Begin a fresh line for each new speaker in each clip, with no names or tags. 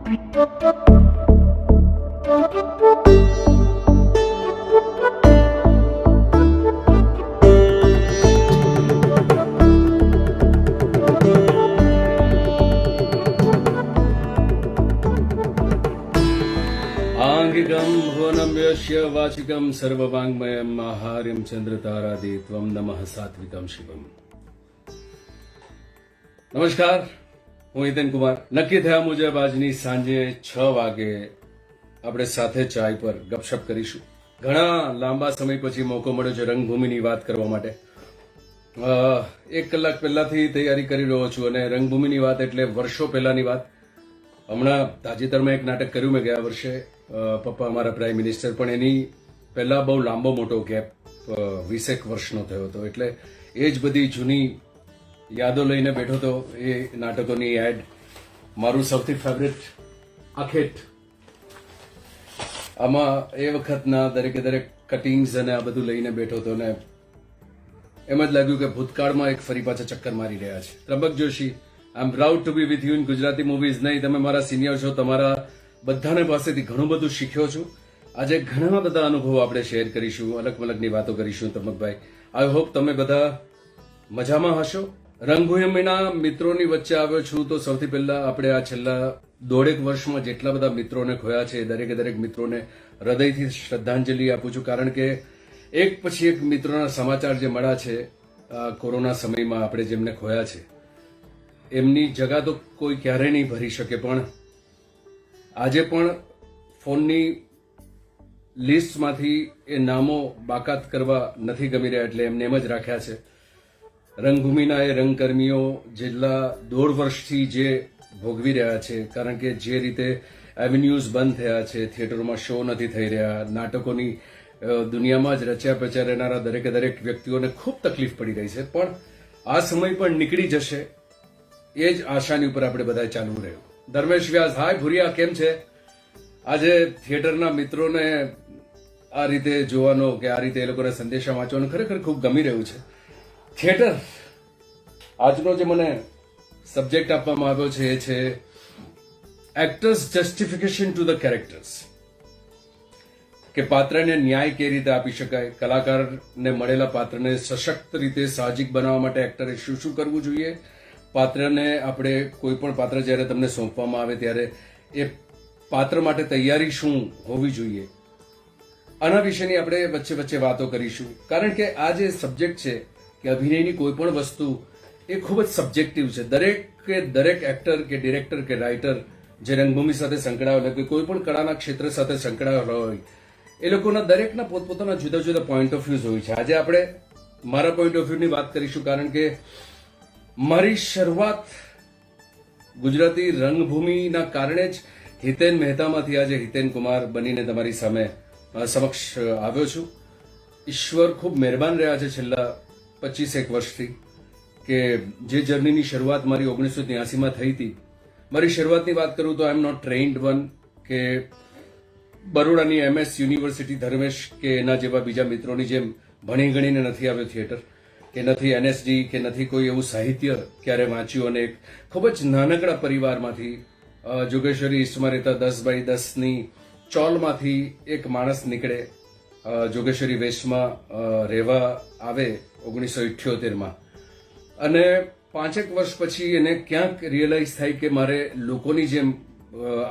आंगिकं भुवनम्यस्य वाचिकं सर्ववाङ्मयं आहार्यं चंद्रतारादित्वं नमः सात्विकं शिवम। નમસ્કાર, હું હિતેન કુમાર। નક્કી થયા મુજબ આજની સાંજે 6 વાગે આપણે સાથે ચાય પર ગપશપ કરીશું। ઘણા લાંબા સમય પછી મોકો મળ્યો છે રંગભૂમિની વાત કરવા માટે। 1 કલાક પહેલાથી તૈયારી કરી રહ્યો છું અને રંગભૂમિની વાત એટલે વર્ષો પહેલાની વાત। હમણાં તાજેતરમાં એક નાટક કર્યું મેં ગયા વર્ષે, પપ્પા અમારા પ્રાઇમ મિનિસ્ટર, પણ એની પહેલા બહુ લાંબો મોટો ગેપ 20 વર્ષનો થયો હતો, એટલે એ જ બધી જૂની યાદો લઈને બેઠો હતો। એ નાટકોની એડ, મારું સૌથી ફેવરેટ આખેટ, આમાં એ વખતના દરેકે દરેક કટિંગ્સ અને આ બધું લઈને બેઠો હતો ને એમ જ લાગ્યું કે ભૂતકાળમાં એક ફરી પાછા ચક્કર મારી રહ્યા છે। Trambak Joshi, I am proud to be with you in Gujarati movies. નહીં, તમે મારા સિનિયર છો, તમારા બધાને પાસેથી ઘણું બધું શીખ્યો છું। આજે ઘણા બધા અનુભવો આપણે શેર કરીશું, અલગ અલગની વાતો કરીશું। ત્રંબકભાઈ, આઈ હોપ તમે બધા મજામાં હશો। રંગભૂમિના મિત્રોની વચ્ચે આવ્યો છું તો સૌથી પહેલા આપણે આ છેલ્લા 1.5 વર્ષમાં જેટલા બધા મિત્રોને ખોયા છે, દરેકે દરેક મિત્રોને હૃદયથી શ્રદ્ધાંજલિ આપું છું, કારણ કે એક પછી એક મિત્રોના સમાચાર જે મળ્યા છે આ કોરોના સમયમાં આપણે જેમને ખોયા છે એમની જગા તો કોઈ ક્યારેય નહીં ભરી શકે, પણ આજે પણ ફોનની લિસ્ટમાંથી એ નામો બાકાત કરવા નથી ગમી રહ્યા, એટલે એમને એમ જ રાખ્યા છે। રંગભૂમિના એ રંગકર્મીઓ છેલ્લા 1.5 વર્ષથી જે ભોગવી રહ્યા છે, કારણ કે જે રીતે એવન્યુઝ બંધ થયા છે, થિયેટરોમાં શો નથી થઈ રહ્યા, નાટકોની દુનિયામાં જ રચ્યા પચ્યા રહેનારા દરેકે દરેક વ્યક્તિઓને ખૂબ તકલીફ પડી રહી છે, પણ આ સમય પણ નીકળી જશે એ જ આશાની ઉપર આપણે બધા ચાલવું રહ્યું। ધર્મેશ વ્યાસ, હાય ભુરિયા, કેમ છે? આજે થિયેટરના મિત્રોને આ રીતે જોવાનો કે આ રીતે એ લોકોને સંદેશા વાંચવાનું ખરેખર ખૂબ ગમી રહ્યું છે। થિયેટર, આજનો જે મને સબ્જેક્ટ આપવામાં આવ્યો છે એ છે actors justification to the characters, કે પાત્રને ન્યાય કેવી રીતે આપી શકાય, કલાકારને મળેલા પાત્રને સશક્ત રીતે સાહજિક બનાવવા માટે એક્ટરે શું શું કરવું જોઈએ, પાત્રને આપણે કોઈ પણ પાત્ર જ્યારે તમને સોંપવામાં આવે ત્યારે એ પાત્ર માટે તૈયારી શું હોવી જોઈએ, આના વિશેની આપણે વચ્ચે વચ્ચે વાતો કરીશું। કારણ કે આ જે સબ્જેક્ટ છે કે અભિનયની કોઈ પણ વસ્તુ એ ખૂબ જ સબ્જેક્ટિવ છે। દરેક એક્ટર કે ડિરેક્ટર કે રાઇટર જે રંગભૂમિ સાથે સંકળાયેલો હોય કે કોઈ પણ કળાના ક્ષેત્ર સાથે સંકળાયેલો હોય, એ લોકોના દરેકના પોતપોતાના જુદા જુદા પોઈન્ટ ઓફ વ્યૂઝ હોય છે। આજે આપણે મારા પોઈન્ટ ઓફ વ્યૂની વાત કરીશું, કારણ કે મારી શરૂઆત ગુજરાતી રંગભૂમિના કારણે જ હિતેન મહેતામાંથી આજે હિતેન કુમાર બનીને તમારી સમક્ષ આવ્યો છું। ઈશ્વર ખૂબ મહેરબાન રહ્યા છે છેલ્લા 25 વર્ષથી, કે જે જર્નીની શરૂઆત મારી 1983માં થઈ હતી। મારી શરૂઆતની વાત કરું તો આઈ એમ નોટ ટ્રેન્ડ વન, કે બરોડાની MS યુનિવર્સિટી ધર્મેશ કે એના જેવા બીજા મિત્રોની જેમ ભણી ગણીને નથી આવ્યો થિયેટર, કે નથી NSD, કે નથી કોઈ એવું સાહિત્ય ક્યારે વાંચ્યું, અને એક ખૂબ જ નાનકડા પરિવારમાંથી જોગેશ્વરી ઈસ્ટમાં રહેતા 10x10ની ચોલમાંથી એક માણસ નીકળે, જોગેશ્વરી વેસ્ટમાં રહેવા આવે 1978માં, અને 5 વર્ષ પછી એને ક્યાંક રિયલાઇઝ થાય કે મારે લોકોની જેમ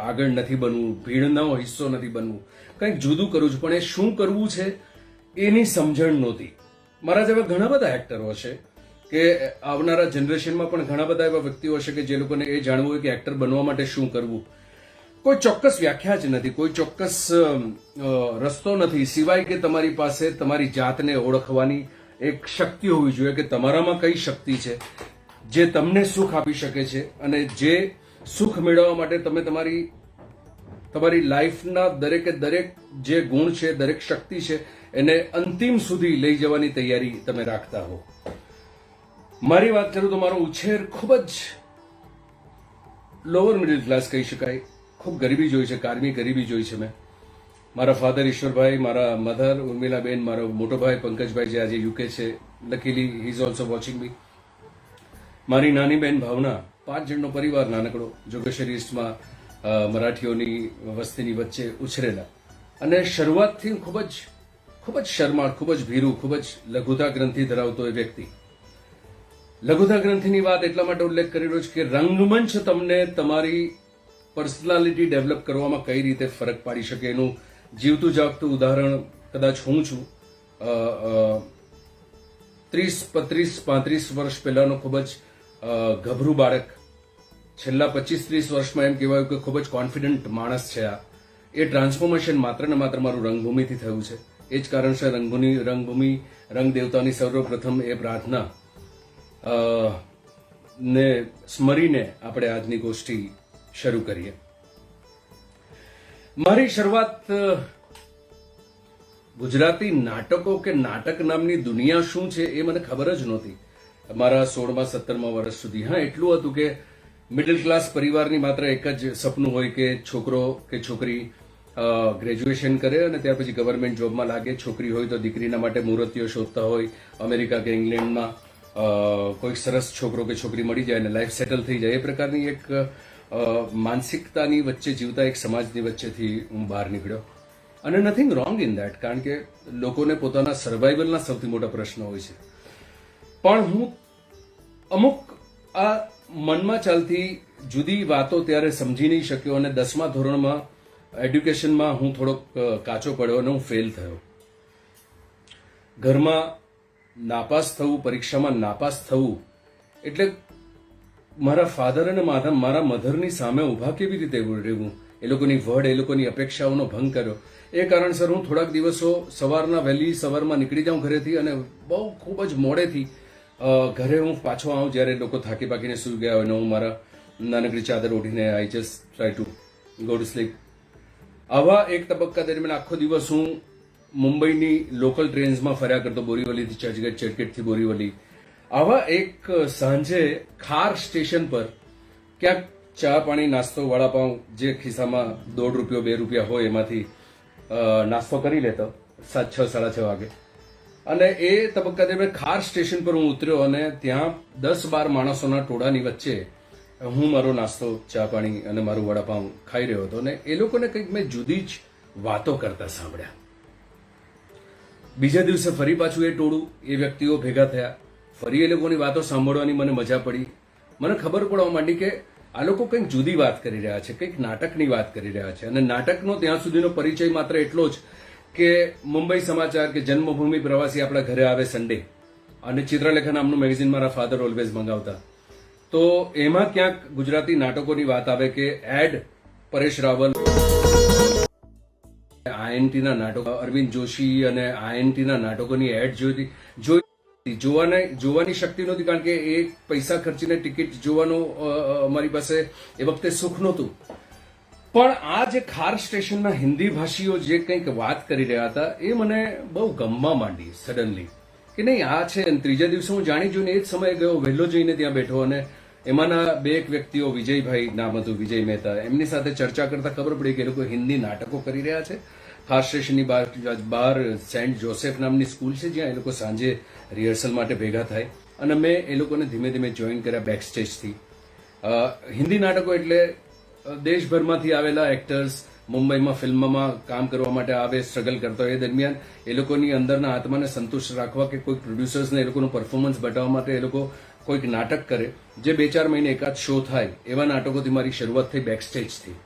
આગળ નથી બનવું, ભીડનો હિસ્સો નથી બનવું, કંઈક જુદું કરું છું, પણ એ શું કરવું છે એની સમજણ નહોતી। મારા જેવા ઘણા બધા એક્ટરો હશે, કે આવનારા જનરેશનમાં પણ ઘણા બધા એવા વ્યક્તિઓ હશે કે જે લોકોને એ જાણવું હોય કે એક્ટર બનવા માટે શું કરવું। કોઈ ચોક્કસ વ્યાખ્યા જ નથી, કોઈ ચોક્કસ રસ્તો નથી, સિવાય કે તમારી પાસે તમારી જાતને ઓળખવાની એક શક્તિ હોવી જોઈએ, કે તમારામાં કઈ શક્તિ છે જે તમને સુખ આપી શકે છે, અને જે સુખ મેળવવા માટે તમે તમારી લાઈફના દરેકે દરેક જે ગુણ છે, દરેક શક્તિ છે, એને અંતિમ સુધી લઈ જવાની તૈયારી તમે રાખતા હો। મારી વાત કરું તો મારો ઉછેર ખૂબ જ લોઅર મિડલ ક્લાસ કહી શકાય, ખૂબ ગરીબી જોઈ છે, કારમી ગરીબી જોઈ છે મેં। મારા ફાધર ઈશ્વરભાઈ, મારા મધર ઉર્મિલાબેન, મારો મોટો ભાઈ પંકજભાઈ જે આજે UK છે, luckily he is also watching મી, મારી નાની બહેન ભાવના, 5 જણનો પરિવાર નાનકડો, જોગેશ્વરી ઈસ્ટમાં મરાઠીઓની વસ્તીની વચ્ચે ઉછરેલા અને શરૂઆતથી ખૂબ જ શરમાળ, ખૂબ જ ભીરું, ખૂબ જ લઘુતા ગ્રંથિ ધરાવતો એ વ્યક્તિ. લઘુતા ગ્રંથિની વાત એટલા માટે ઉલ્લેખ કરી રહ્યો છું કે રંગમંચ તમને તમારી પર્સનાલિટી ડેવલપ કરવામાં કઈ રીતે ફરક પાડી શકે એનું જીવતું જાગતું ઉદાહરણ કદાચ હું છું. 30-35 વર્ષ પહેલાનો ખૂબ જ ગભરું બાળક છેલ્લા 25-30 વર્ષમાં એમ કહેવાયું કે ખૂબ જ કોન્ફિડન્ટ માણસ છે. એ ટ્રાન્સફોર્મેશન માત્ર ને માત્ર મારું રંગભૂમિથી થયું છે. એ જ કારણસર રંગભૂમિ રંગ દેવતાની સર્વપ્રથમ એ પ્રાર્થના ને સ્મરીને આપણે આજની ગોષ્ઠી શરૂ કરીએ. મારી શરૂઆત ગુજરાતી નાટકો કે નાટક નામની દુનિયા શું છે એ મને ખબર જ નહોતી મારા 16-17 વર્ષ સુધી. હા, એટલું હતું કે મિડલ ક્લાસ પરિવારની માત્ર એક જ સપનું હોય કે છોકરો કે છોકરી ગ્રેજ્યુએશન કરે અને ત્યાર પછી ગવર્મેન્ટ જોબમાં લાગે. છોકરી હોય તો દીકરીના માટે મૂર્તિઓ શોધતા હોય. અમેરિકા કે ઇંગ્લેન્ડમાં કોઈક સરસ છોકરો કે છોકરી મળી જાય અને લાઈફ સેટલ થઈ જાય. એ પ્રકારની એક માનસિકતાની વચ્ચે જીવતા એક સમાજની વચ્ચેથી હું બહાર નીકળ્યો. અને નથિંગ રોંગ ઇન ધેટ, કારણ કે લોકોને પોતાના સર્વાઈવલના સૌથી મોટા પ્રશ્નો હોય છે. પણ હું અમુક આ મનમાં ચાલતી જુદી વાતો ત્યારે સમજી નહીં શક્યો અને 10મા ધોરણમાં એડ્યુકેશનમાં હું થોડોક કાચો પડ્યો અને હું ફેલ થયો. ઘરમાં નાપાસ થવું, પરીક્ષામાં નાપાસ થવું એટલે મારા ફાધર અને મારા મધરની સામે ઊભા કેવી રીતે રહેવું, એ લોકોની વડ, એ લોકોની અપેક્ષાઓનો ભંગ કર્યો. એ કારણસર હું થોડાક દિવસો વહેલી સવારમાં નીકળી જાઉં ઘરેથી અને બહુ ખૂબ જ મોડેથી ઘરે હું પાછો આવું જ્યારે લોકો થાકી પાકીને સૂઈ ગયા હોય ને હું મારા નાનકડી ચાદર ઓઢીને I just try to go to sleep. આવા એક તબક્કા દરમિયાન આખો દિવસ હું મુંબઈની લોકલ ટ્રેન્સમાં ફર્યા કરતો, બોરીવલીથી ચર્ચગેટ, ચર્ચગેટથી બોરીવલી. આવા એક સાંજે ખાર સ્ટેશન પર ક્યાંક ચા પાણી, નાસ્તો, વડાપાઉં જે ખિસ્સામાં ₹1.5-2 હોય એમાંથી નાસ્તો કરી લેતો 6-6:30 વાગે. અને એ તબક્કા દરમિયાન ખાર સ્ટેશન પર હું ઉતર્યો અને ત્યાં 10-12 માણસોના ટોળાની વચ્ચે હું મારો નાસ્તો, ચા પાણી અને મારું વડાપાઉં ખાઈ રહ્યો હતો. અને એ લોકોને કંઈક મેં જુદી જ વાતો કરતા સાંભળ્યા. બીજા દિવસે ફરી પાછું એ ટોળું, એ વ્યક્તિઓ ભેગા થયા. ફરી એ લોકોની વાતો સાંભળવાની મને મજા પડી. મને ખબર પડવા માંડી કે આ લોકો કંઈક જુદી વાત કરી રહ્યા છે, કંઈક નાટકની વાત કરી રહ્યા છે. અને નાટકનો ત્યાં સુધીનો પરિચય માત્ર એટલો જ કે મુંબઈ સમાચાર કે જન્મભૂમિ પ્રવાસી આપણા ઘરે આવે સન્ડે, અને ચિત્રલેખા નામનું મેગેઝિન મારા ફાધર ઓલવેઝ મંગાવતા. તો એમાં ક્યાંક ગુજરાતી નાટકોની વાત આવે કે એડ પરેશ રાવલ, આઈએનટીના નાટકો, અરવિંદ જોશી અને આઈએનટીના નાટકોની એડ જોવાની શક્તિ નહોતી, કારણ કે એ પૈસા ખર્ચીને ટિકિટ જોવાનું અમારી પાસે એ વખતે સુખ નહોતું. પણ આ જે ખાર સ્ટેશનના હિન્દી ભાષીઓ જે કંઈક વાત કરી રહ્યા હતા એ મને બહુ ગમવા માંડી સડનલી કે નહીં આ છે. અને ત્રીજા દિવસે હું જાણી જોઈને એ જ સમયે ગયો, વહેલો જઈને ત્યાં બેઠો અને એમાંના 2 વ્યક્તિઓ, વિજયભાઈ નામ હતું, વિજય મહેતા, એમની સાથે ચર્ચા કરતા ખબર પડી કે એ લોકો હિન્દી નાટકો કરી રહ્યા છે. ખાર સ્ટેશનની બહાર સેન્ટ જોસેફ નામની સ્કૂલ છે જ્યાં એ લોકો સાંજે રિહર્સલ માટે ભેગા થાય. અને મેં એ લોકોને ધીમે ધીમે જોઈન કર્યા બેક સ્ટેજથી. હિન્દી નાટકો એટલે દેશભરમાંથી આવેલા એક્ટર્સ મુંબઈમાં ફિલ્મમાં કામ કરવા માટે આવે, સ્ટ્રગલ કરતા હોય. એ દરમિયાન એ લોકોની અંદરના આત્માને સંતુષ્ટ રાખવા કે કોઈક પ્રોડ્યુસર્સને એ લોકોનું પરફોર્મન્સ બતાવવા માટે એ લોકો કોઈક નાટક કરે, જે 2-4 મહિને એકાદ શો થાય. એવા નાટકોથી મારી શરૂઆત થઈ બેક સ્ટેજથી.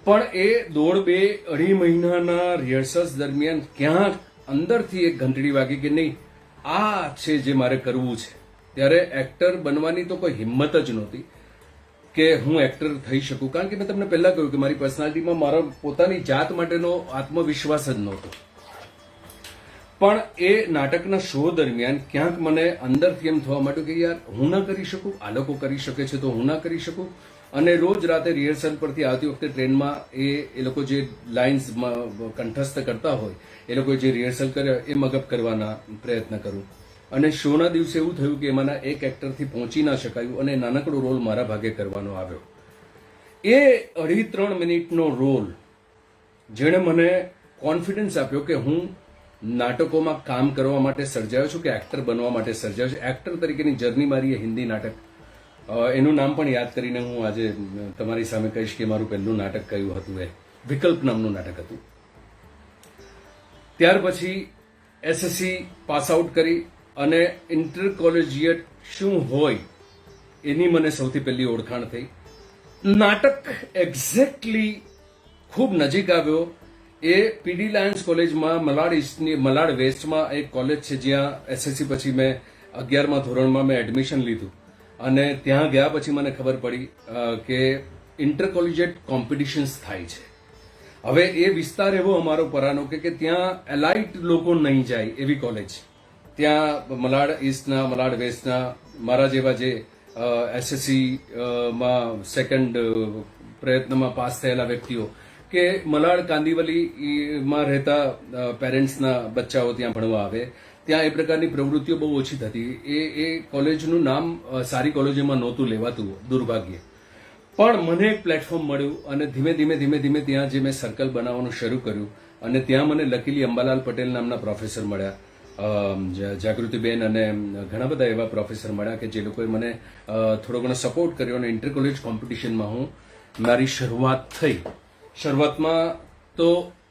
પણ એ 1.5-2.5 મહિનાના રિહર્સલ્સ દરમિયાન ક્યાંક અંદરથી એક ઘંટડી વાગી કે નહીં આ છે જે મારે કરવું છે. ત્યારે એક્ટર બનવાની તો કોઈ હિંમત જ નહોતી કે હું એક્ટર થઈ શકું, કારણ કે મેં તમને પહેલા કહ્યું કે મારી પર્સનાલિટીમાં મારા પોતાની જાત માટેનો આત્મવિશ્વાસ જ નહોતો. પણ એ નાટકના શો દરમિયાન ક્યાંક મને અંદરથી એમ થવા માંડ્યું કે યાર હું ના કરી શકું, આ લોકો કરી શકે છે તો હું ના કરી શકું. અને રોજ રાતે રિહર્સલ પરથી આવતી વખતે ટ્રેનમાં એ લોકો જે લાઇન્સ કંઠસ્થ કરતા હોય, એ લોકો જે રિહર્સલ કરે એ મગપ કરવાના પ્રયત્ન કરું. અને શોના દિવસે એવું થયું કે એમાંના એક એક્ટરથી પહોંચી ના શકાયું અને નાનકડો રોલ મારા ભાગે કરવાનો આવ્યો. એ 2.5-3 મિનિટનો રોલ જેણે મને કોન્ફિડન્સ આપ્યો કે હું નાટકોમાં કામ કરવા માટે સર્જાયો છું કે એક્ટર બનવા માટે સર્જાયો છું. એક્ટર તરીકેની જર્ની મારી એ હિન્દી નાટક એનું નામ પણ યાદ કરીને હું આજે તમારી સામે કહીશ કે મારું પહેલું નાટક કયું હતું. એ વિકલ્પ નામનું નાટક હતું. ત્યાર પછી એસએસસી પાસ આઉટ કરી અને ઇન્ટર કોલેજિયેટ શું હોય એની મને સૌથી પહેલી ઓળખાણ થઈ. નાટક એક્ઝેક્ટલી ખૂબ નજીક આવ્યો એ પીડી લાયન્સ કોલેજમાં મલાડ વેસ્ટમાં એક કોલેજ છે જ્યાં એસએસસી પછી મેં 11મા ધોરણમાં મેં એડમિશન લીધું અને ત્યાં ગયા પછી મને ખબર પડી કે ઇન્ટર કોલેજિયેટ કોમ્પિટિશન્સ થાય છે. હવે એ વિસ્તાર એવો અમારો પરાનો કે ત્યાં એલાઇટ લોકો નહીં જાય એવી કોલેજ. ત્યાં મલાડ ઈસ્ટના મલાડ વેસ્ટના મારા જેવા જે એસએસસી માં સેકન્ડ પ્રયત્નમાં પાસ થયેલા વ્યક્તિઓ કે મલાડ કાંદીવલીમાં રહેતા પેરેન્ટ્સના બચ્ચાઓ ત્યાં ભણવા આવે, ત્યાં એ પ્રકારની પ્રવૃત્તિઓ બહુ ઓછી થતી. એ કોલેજનું નામ સારી કોલેજોમાં નહોતું લેવાતું, દુર્ભાગ્યે. પણ મને એક પ્લેટફોર્મ મળ્યું અને ધીમે ધીમે ત્યાં જે મેં સર્કલ બનાવવાનું શરૂ કર્યું અને ત્યાં મને લકીલી અંબાલાલ પટેલ નામના પ્રોફેસર મળ્યા, જાગૃતિબેન અને ઘણા બધા એવા પ્રોફેસર મળ્યા કે જે લોકોએ મને થોડો ઘણો સપોર્ટ કર્યો અને ઇન્ટર કોલેજ કોમ્પિટિશનમાં હું મારી શરૂઆત થઈ. શરૂઆતમાં તો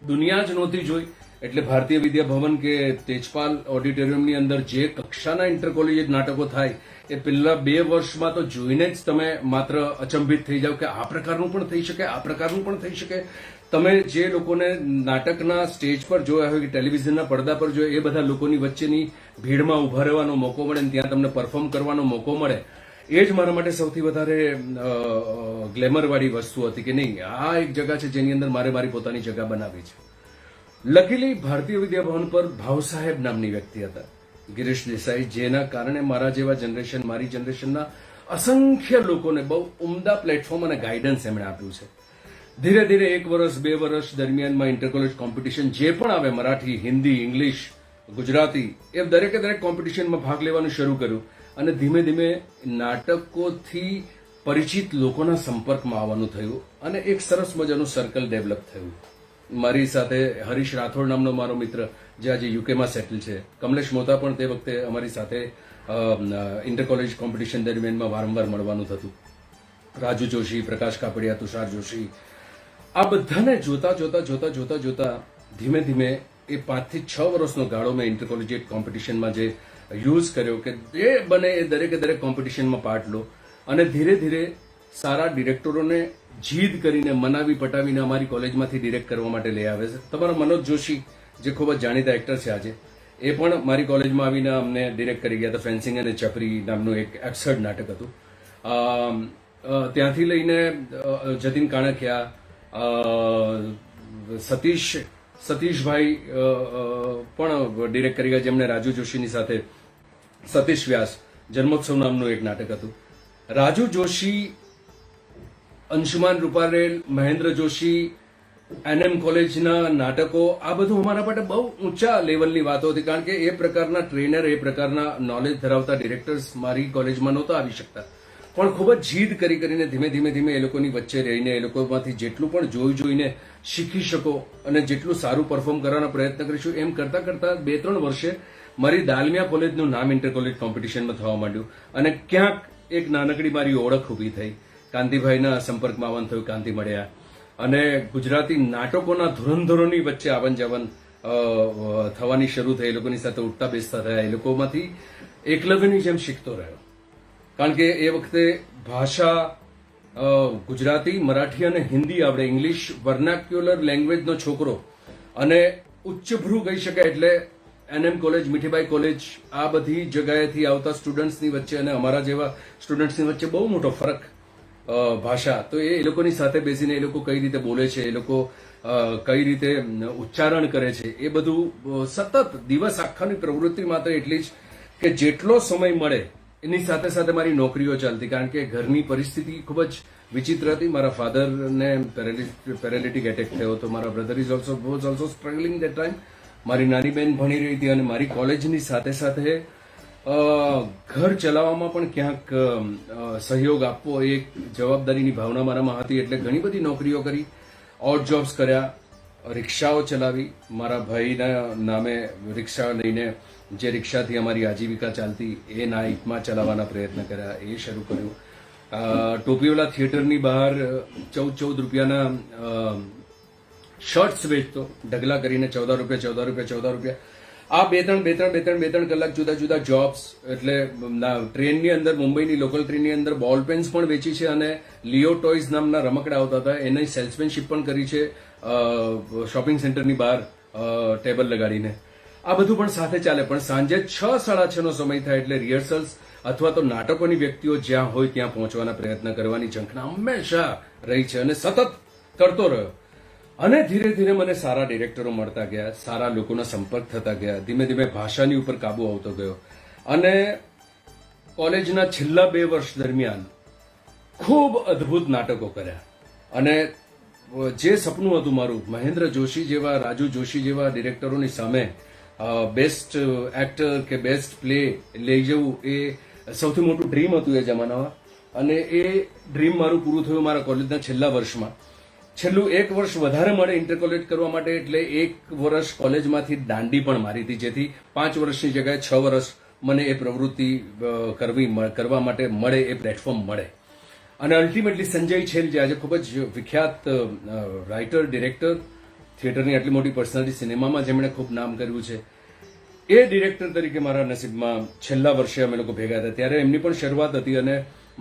દુનિયા જ નહોતી જોઈ, એટલે ભારતીય વિદ્યા ભવન કે તેજપાલ ઓડિટોરિયમની અંદર જે કક્ષાના ઇન્ટર કોલેજ નાટકો થાય એ પહેલા 2 વર્ષમાં તો જોઈને જ તમે માત્ર અચંબિત થઈ જાવ કે આ પ્રકારનું પણ થઈ શકે, આ પ્રકારનું પણ થઈ શકે. તમે જે લોકોને નાટકના સ્ટેજ પર જોયા હોય કે ટેલિવિઝનના પડદા પર જોયા એ બધા લોકોની વચ્ચેની ભીડમાં ઉભા રહેવાનો મોકો મળે અને ત્યાં તમને પરફોર્મ કરવાનો મોકો મળે, એ જ મારા માટે સૌથી વધારે ગ્લેમરવાળી વસ્તુ હતી કે નહીં, આ એક જગા છે જેની અંદર મારે મારી પોતાની જગા બનાવી છે. લકીલી ભારતીય વિદ્યા ભવન પર ભાવસાહેબ નામની વ્યક્તિ હતા, ગિરીશ દેસાઈ, જેના કારણે મારા જેવા જનરેશન, મારી જનરેશનના અસંખ્ય લોકોને બહુ ઉમદા પ્લેટફોર્મ અને ગાઈડન્સ એમણે આપ્યું છે. ધીરે ધીરે 1 વર્ષ 2 વર્ષ દરમિયાનમાં ઇન્ટર કોલેજ કોમ્પિટિશન જે પણ આવે, મરાઠી, હિન્દી, ઇંગ્લિશ, ગુજરાતી, એ દરેક કોમ્પિટિશનમાં ભાગ લેવાનું શરૂ કર્યું અને ધીમે ધીમે નાટકોથી પરિચિત લોકોના સંપર્કમાં આવવાનું થયું અને એક સરસ મજાનું સર્કલ ડેવલપ થયું. મારી સાથે હરીશ રાઠોડ નામનો મારો મિત્ર જે આજે યુકેમાં સેટલ છે, કમલેશ મોતા પણ તે વખતે અમારી સાથે ઇન્ટર કોલેજ કોમ્પિટિશન દરમિયાનમાં વારંવાર મળવાનું થતું, રાજુ જોશી, પ્રકાશ કાપડિયા, તુષાર જોશી, આ બધાને જોતા ધીમે ધીમે એ 5 થી 6 વર્ષનો ગાળો મેં ઇન્ટર કોલેજિયેટ કોમ્પિટિશનમાં જે યુઝ કર્યો કે જે બને એ દરેક કોમ્પિટિશનમાં પાર્ટ લો અને ધીરે ધીરે સારા ડિરેક્ટરોને જીદ કરીને મનાવી પટાવીને અમારી કોલેજમાંથી ડિરેક્ટ કરવા માટે લઈ આવે છે. તમારા મનોજ જોશી જે ખૂબ જ જાણીતા એક્ટર છે આજે, એ પણ મારી કોલેજમાં આવીને અમને ડિરેક્ટ કરી ગયા હતા. ફેન્સિંગ અને ચપરી નામનું એક એબ્સર્ડ નાટક હતું. ત્યાંથી લઈને જતીન કાણકિયા, સતીશભાઈ પણ ડિરેક્ટ કરી ગયા, જેમણે રાજુ જોશીની સાથે સતીશ વ્યાસ જન્મોત્સવ નામનું એક નાટક હતું. રાજુ જોશી, અંશુમાન રૂપારેલ, મહેન્દ્ર જોશી, એનએમ કોલેજના નાટકો, આ બધું અમારા માટે બહુ ઊંચા લેવલની વાતો હતી, કારણ કે એ પ્રકારના ટ્રેનર, એ પ્રકારના નોલેજ ધરાવતા ડિરેક્ટર્સ મારી કોલેજમાં નહોતા આવી શકતા. પણ ખૂબ જ જીદ કરીને ધીમે એ લોકોની વચ્ચે રહીને એ લોકોમાંથી જેટલું પણ જોઈને શીખી શકો અને જેટલું સારું પરફોર્મ કરવાનો પ્રયત્ન કરીશું એમ કરતા 2-3 વર્ષે મારી દાલમિયા કોલેજનું નામ ઇન્ટર કોલેજ કોમ્પિટિશનમાં થવા માંડ્યું અને ક્યાંક એક નાનકડી મારી ઓળખ ઊભી થઈ. કાંતિભાઈના સંપર્કમાં આવવાનું થયું, કાંતિ મળ્યા અને ગુજરાતી નાટકોના ધુરંધરોની વચ્ચે આવન જાવન થવાની શરૂ થઈ. એ લોકોની સાથે ઉઠતા બેસતા થયા. એ લોકોમાંથી એકલવ્યની જેમ શીખતો રહ્યો, કારણ કે એ વખતે ભાષા ગુજરાતી, મરાઠી અને હિન્દી આવડે, ઇંગ્લિશ વર્નાક્યુલર લેંગ્વેજનો છોકરો અને ઉચ્ચભ્રુ કહી શકાય એટલે એનએમ કોલેજ, મીઠીબાઈ કોલેજ, આ બધી જગ્યાએથી આવતા સ્ટુડન્ટ્સની વચ્ચે અને અમારા જેવા સ્ટુડન્ટ્સની વચ્ચે બહુ મોટો ફરક ભાષા. તો એ લોકોની સાથે બેસીને એ લોકો કઈ રીતે બોલે છે, એ લોકો કઈ રીતે ઉચ્ચારણ કરે છે, એ બધું સતત દિવસ આખાની પ્રવૃત્તિ માત્ર એટલી જ કે જેટલો સમય મળે એની સાથે મારી નોકરીઓ ચાલતી, કારણ કે ઘરની પરિસ્થિતિ ખૂબ જ વિચિત્ર હતી. મારા ફાધરને પેરાલિટિક એટેક થયો હતો. મારા brother was also struggling that time. મારી નાની બહેન ભણી રહી હતી અને મારી કોલેજની સાથે ઘર ચલાવવામાં પણ ક્યાંક સહયોગ આપવો એક જવાબદારીની ભાવના મારામાં હતી. એટલે ઘણી બધી નોકરીઓ કરી, ઓડ જોબ્સ કર્યા, રિક્ષાઓ ચલાવી. મારા ભાઈના નામે રિક્ષા લઈને જે રિક્ષાથી અમારી આજીવિકા ચાલતી એ નાઇટમાં ચલાવવાના પ્રયત્ન કર્યા, એ શરૂ કર્યું. ટોપીવાલા થિયેટરની બહાર 14 શર્ટ્સ વેચતો, ઢગલા કરીને 14 રૂપિયા 14 રૂપિયા. આ બે ત્રણ કલાક જુદા જુદા જોબ્સ, એટલે ટ્રેનની અંદર, મુંબઈની લોકલ ટ્રેનની અંદર બોલ પેન્સ પણ વેચી છે અને લિયો ટોયઝ નામના રમકડા આવતા હતા એની સેલ્સમેનશીપ પણ કરી છે શોપિંગ સેન્ટરની બહાર ટેબલ લગાડીને. આ બધું પણ સાથે ચાલે, પણ સાંજે 6-6:30 નો સમય થાય એટલે રિહર્સલ્સ અથવા તો નાટકોની વ્યક્તિઓ જ્યાં હોય ત્યાં પહોંચવાના પ્રયત્ન કરવાની ઝંખના હંમેશા રહી છે અને સતત કરતો રહ્યો. અને ધીરે ધીરે મને સારા ડિરેક્ટરો મળતા ગયા, સારા લોકોના સંપર્ક થતા ગયા, ધીમે ધીમે ભાષાની ઉપર કાબુ આવતો ગયો અને કોલેજના છેલ્લા 2 વર્ષ દરમિયાન ખૂબ અદ્ભુત નાટકો કર્યા. અને જે સપનું હતું મારું, મહેન્દ્ર જોશી જેવા, રાજુ જોશી જેવા ડિરેક્ટરોની સામે બેસ્ટ એક્ટર કે બેસ્ટ પ્લે લઈ જવું, એ સૌથી મોટું ડ્રીમ હતું એ જમાનામાં. અને એ ડ્રીમ મારું પૂરું થયું મારા કોલેજના છેલ્લા વર્ષમાં. છેલ્લું 1 વર્ષ વધારે મળે ઇન્ટરકોલેજ કરવા માટે, એટલે 1 વર્ષ કોલેજમાંથી દાંડી પણ મારી હતી, જેથી 5 વર્ષની જગ્યાએ 6 વર્ષ મને એ પ્રવૃત્તિ કરવા માટે મળે, એ પ્લેટફોર્મ મળે. અને અલ્ટિમેટલી સંજય છેલ, જે આજે ખૂબ જ વિખ્યાત રાઇટર, ડિરેક્ટર, થિયેટરની આટલી મોટી પર્સનાલિટી, સિનેમામાં જેમણે ખૂબ નામ કર્યું છે, એ ડિરેક્ટર તરીકે મારા નસીબમાં છેલ્લા વર્ષે અમે લોકો ભેગા હતા. ત્યારે એમની પણ શરૂઆત હતી અને